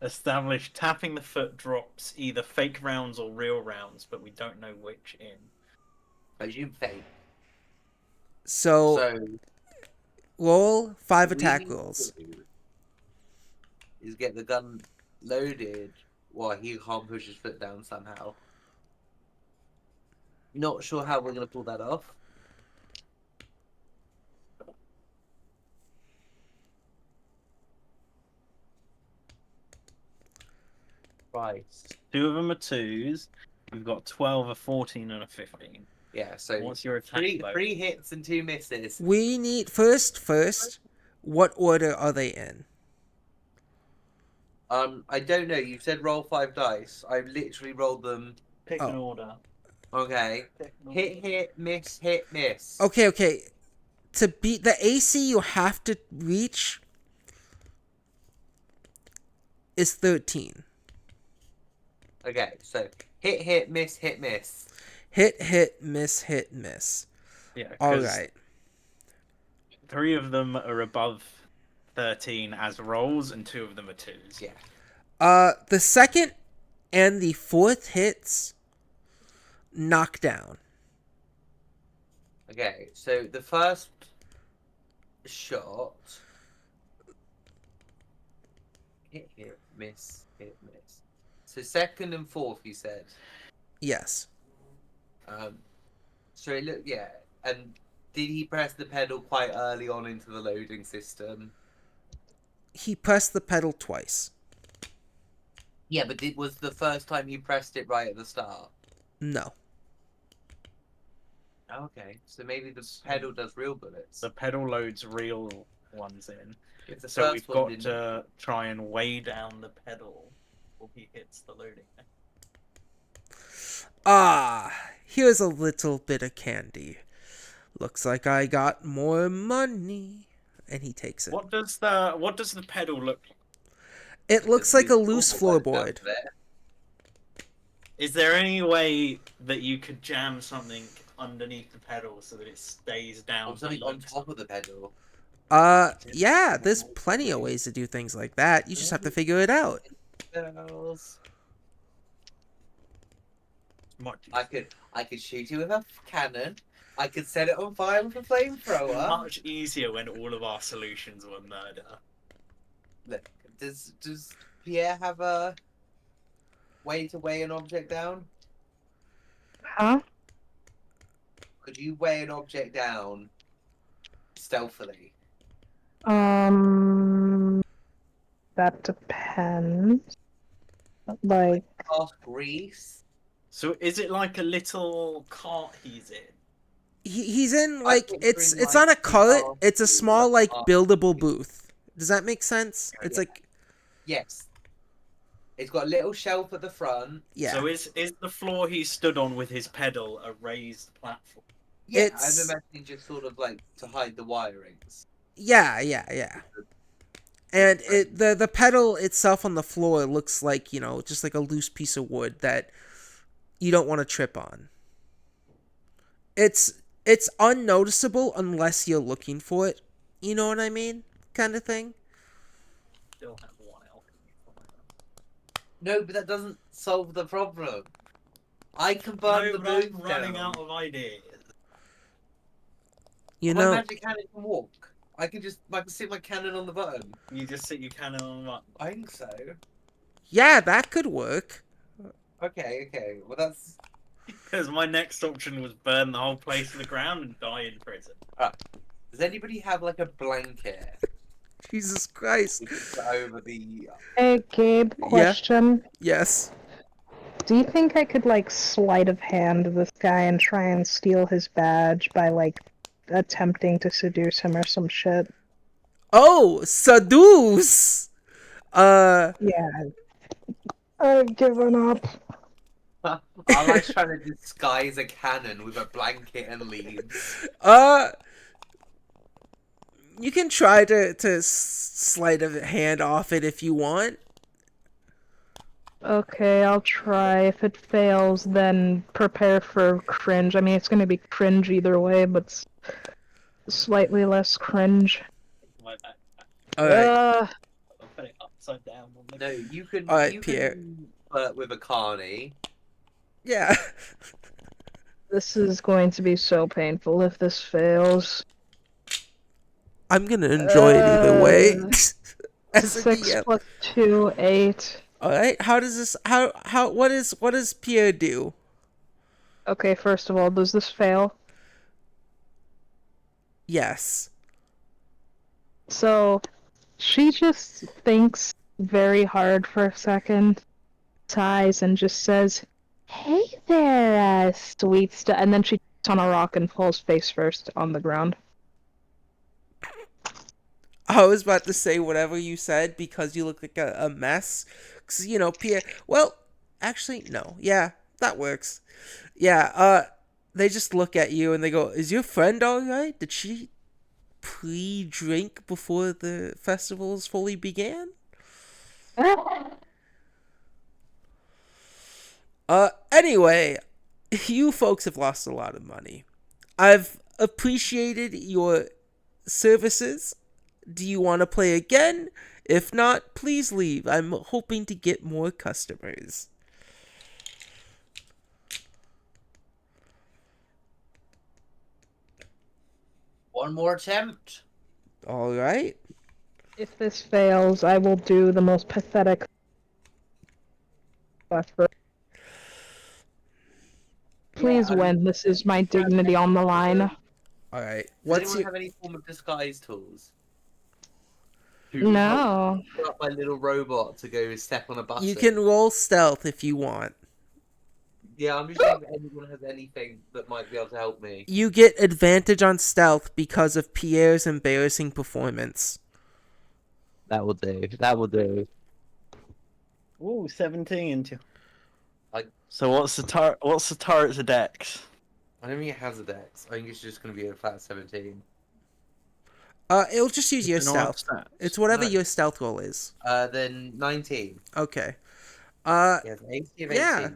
established tapping the foot drops either fake rounds or real rounds, but we don't know which in. I assume fake. So roll 5 attack we rolls. Is get the gun loaded while he can't push his foot down somehow. Not sure how we're going to pull that off. Right. Two of them are twos. We've got 12, a 14, and a 15. Yeah, so What's your attack? three hits and 2 misses. We need first. What order are they in? I don't know. You said roll 5 dice. I literally rolled them. Pick an order. Okay. Hit, miss, hit, miss. Okay. To beat the AC you have to reach is 13. Okay, so hit, miss, hit, miss. Hit, miss. Yeah. All right. 3 of them are above 13 as rolls, and 2 of them are twos. Yeah. The second and the fourth hits knock down. Okay, so the first shot. Hit, miss, hit, miss. So second and fourth, you said. Yes. So it looked, yeah. And did he press the pedal quite early on into the loading system? He pressed the pedal twice. Yeah, but it was the first time he pressed it right at the start. No. Okay, so maybe the pedal does real bullets. The pedal loads real ones in. If the So first we've one got didn't- to try and weigh down the pedal before he hits the loading. Here's a little bit of candy. Looks like I got more money. And he takes it. What does the pedal look like? It looks like a loose floorboard. Is there any way that you could jam something underneath the pedal so that it stays down? Or something on top of the pedal. Yeah, there's plenty of ways to do things like that. You just have to figure it out. I could shoot you with a cannon. I could set it on fire with a flamethrower. Much easier when all of our solutions were murder. Look, does Pierre have a way to weigh an object down? Huh? Could you weigh an object down stealthily? That depends. Like, Past grease? So is it like a little cart he's in? He's in, I'm like, it's picturing, not a like, cart, past it's a grease, small, like, past buildable grease. booth. Does that make sense? It's Yeah. like, Yes. It's got a little shelf at the front. yeah. So is the floor he stood on with his pedal a raised platform? Yeah, It's- I'm imagining just sort of like to hide the wirings. Yeah. And the pedal itself on the floor looks like, just like a loose piece of wood that you don't want to trip on. It's unnoticeable unless you're looking for it. You know what I mean? Kind of thing. Still have one alchemy fire. No, but that doesn't solve the problem. I can burn No, the but I'm booth running down. out of ideas. My magic cannon can walk. I can sit my cannon on the button. You just sit your cannon on one. I think so. Yeah, that could work. Okay. Well, that's Because my next option was burn the whole place to the ground and die in prison. Does anybody have like a blanket Jesus Christ. we can put over the? hey, Gabe, question. Yes. Do you think I could, like, sleight of hand this guy and try and steal his badge by, like, attempting to seduce him or some shit? Oh, seduce. Yeah. I've given up. I'm like trying to disguise a cannon with a blanket and leaves. You can try to sleight of hand off it if you want. Okay, I'll try. If it fails, then prepare for cringe. I mean, it's gonna be cringe either way, but slightly less cringe. My back. All right. I'll put it upside down. On the... No, you can. All right, you Pierre. can flirt with a carny. Yeah. This is going to be so painful if this fails. I'm gonna enjoy it either way. As a 6 DM. plus 2, 8. All right. How does this? What does Pierre do? Okay, first of all, does this fail? Yes. So, she just thinks very hard for a second, sighs, and just says, "Hey there, sweet stuff," and then she sits on a rock and falls face first on the ground. I was about to say whatever you said because you look like a mess. Because, Pierre... Well, actually, no. Yeah, that works. Yeah, they just look at you and they go, "Is your friend alright? Did she pre-drink before the festivals fully began?" Anyway, you folks have lost a lot of money. I've appreciated your services. Do you want to play again? If not, please leave. I'm hoping to get more customers. One more attempt. All right. If this fails, I will do the most pathetic effort. Please win. This is my dignity on the line. All right. Does anyone have any form of disguise tools? To No. help up my little robot to go step on a button. You can roll stealth if you want. Yeah, I'm just saying if anyone has anything that might be able to help me. You get advantage on stealth because of Pierre's embarrassing performance. That will do. That will do. Ooh, 17. Like, So what's the turret's dex? I don't think it has a dex. I think it's just going to be a flat 17. It'll just use your stealth. It's whatever your stealth roll is. Then 19. Okay. Yes, 80 of 18. Yeah.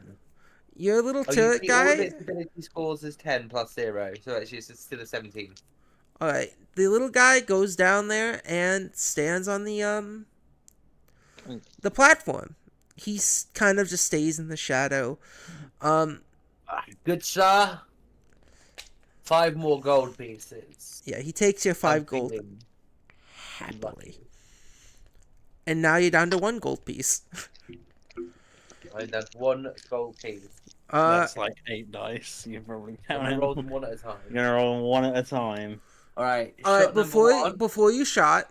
Your little Oh, you turret see, all of guy. its ability scores is 10 plus 0, so actually it's still a 17. All right. The little guy goes down there and stands on the platform. He's kind of just stays in the shadow. Good sir. 5 more gold pieces. Yeah, he takes your 5 I'm gold feeling happily. lucky. And now you're down to 1 gold piece. And that's 1 gold piece. That's like 8 dice. You probably I'm count gonna it. roll them one at a time. You're gonna roll them one at a time. All right. All Shot right, number one. before you shot,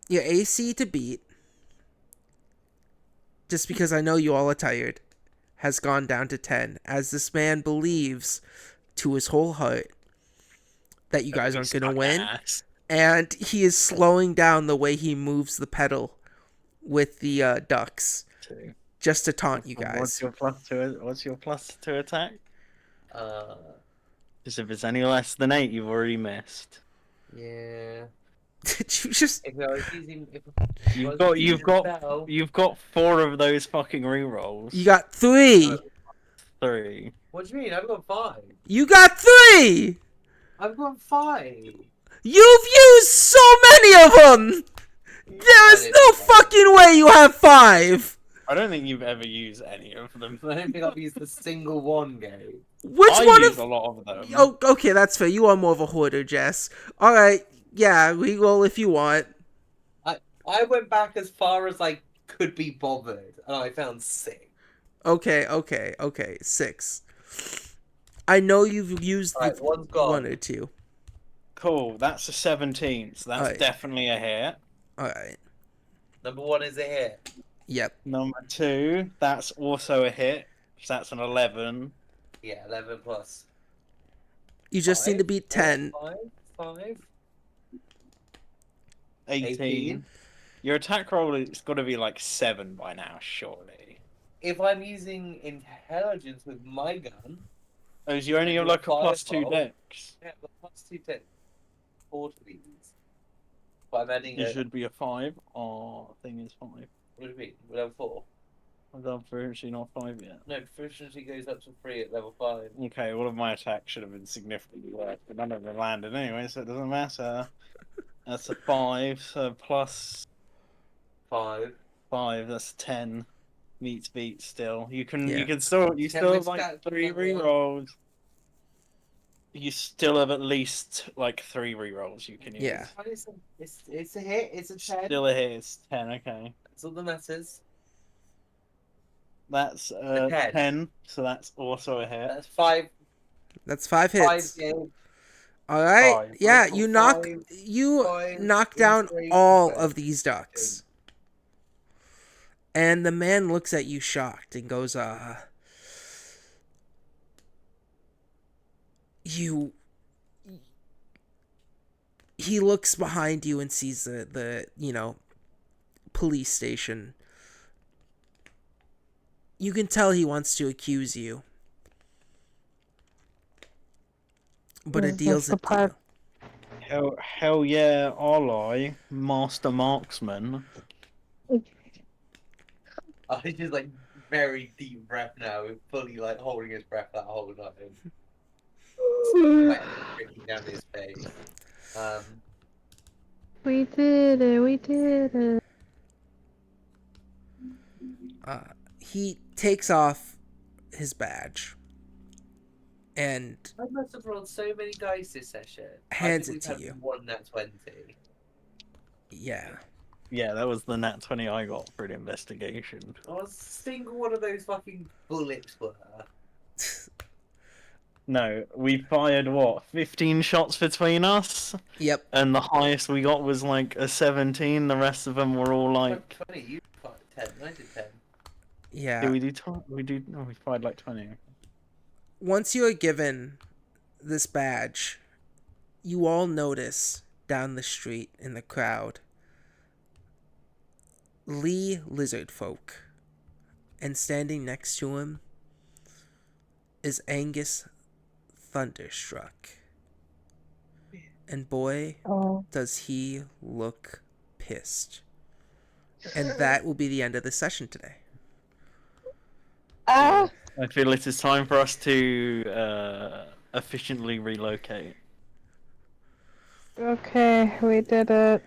your AC to beat, just because I know you all are tired, has gone down to 10, as this man believes to his whole heart that you guys aren't going to win, and he is slowing down the way he moves the pedal with the ducks, just to taunt you guys. What's your plus to What's your plus to attack? Uh, Because if it's any less than 8, you've already missed. yeah. Did you just... If I was using, if You've got 4 of those fucking rerolls. You got 3! 3. What do you mean? I've got 5. You got 3! I've got 5. You've used so many of them! There is no fucking way you have 5! I don't think you've ever used any of them. I don't think I've used a single one, Gabe. Which I one use of... a lot of them. Oh, okay, that's fair. You are more of a hoarder, Jess. Alright, yeah, we will if you want. I went back as far as I could be bothered, and I found 6. Okay. 6. I know you've used one's gone. 1 or 2. Cool, that's a 17, so that's definitely a hit. Alright. Number 1 is a hit. Yep. Number 2, that's also a hit, so that's an 11. Yeah, 11 plus. You just need to beat 10. 5. 18. Your attack roll has got to be like 7 by now, surely. If I'm using intelligence with my gun... Oh, you only have like a +2 dex. Yeah, +2 dex. 4 to these. But I'm adding it should be a 5. Oh, thing is 5. What do you mean? Level 4? I've done proficiency, not 5 yet. No, proficiency goes up to 3 at level 5. Okay, all of my attacks should have been significantly worse, but none of them landed anyway, so it doesn't matter. That's a 5, so plus 5. 5, that's 10. Meets beat still. You can Yeah. still have like stats 3 rerolls. You still have at least like 3 rerolls you can use. Yeah. It's a hit, it's a 10. Still a hit, it's 10, okay. That's all that matters. That's 10, so that's also a hit. That's 5. That's 5 hits. 5 Alright, 5. yeah, Five, you five, knock down all of these ducks. And the man looks at you shocked and goes, he looks behind you and sees the police station. You can tell he wants to accuse you. But it deals it to you. Hell yeah, Ally, Master Marksman. He's just like very deep breath now, fully like holding his breath that whole time. Sweat dripping down his face. We did it. He takes off his badge and I must have rolled so many dice this session. hands it to you. One nat 20. Yeah. Yeah, that was the nat 20 I got for an investigation. Not a single one of those fucking bullets were. No, we fired, 15 shots between us? Yep. And the highest we got was like a 17, the rest of them were all like... 20, you fired 10, I did 10. Yeah. Did we do 20? No, we fired like 20. Once you are given this badge, you all notice down the street in the crowd Lee Lizardfolk, and standing next to him is Angus Thunderstruck. And boy, does he look pissed. And that will be the end of the session today. I feel it is time for us to efficiently relocate. Okay, we did it.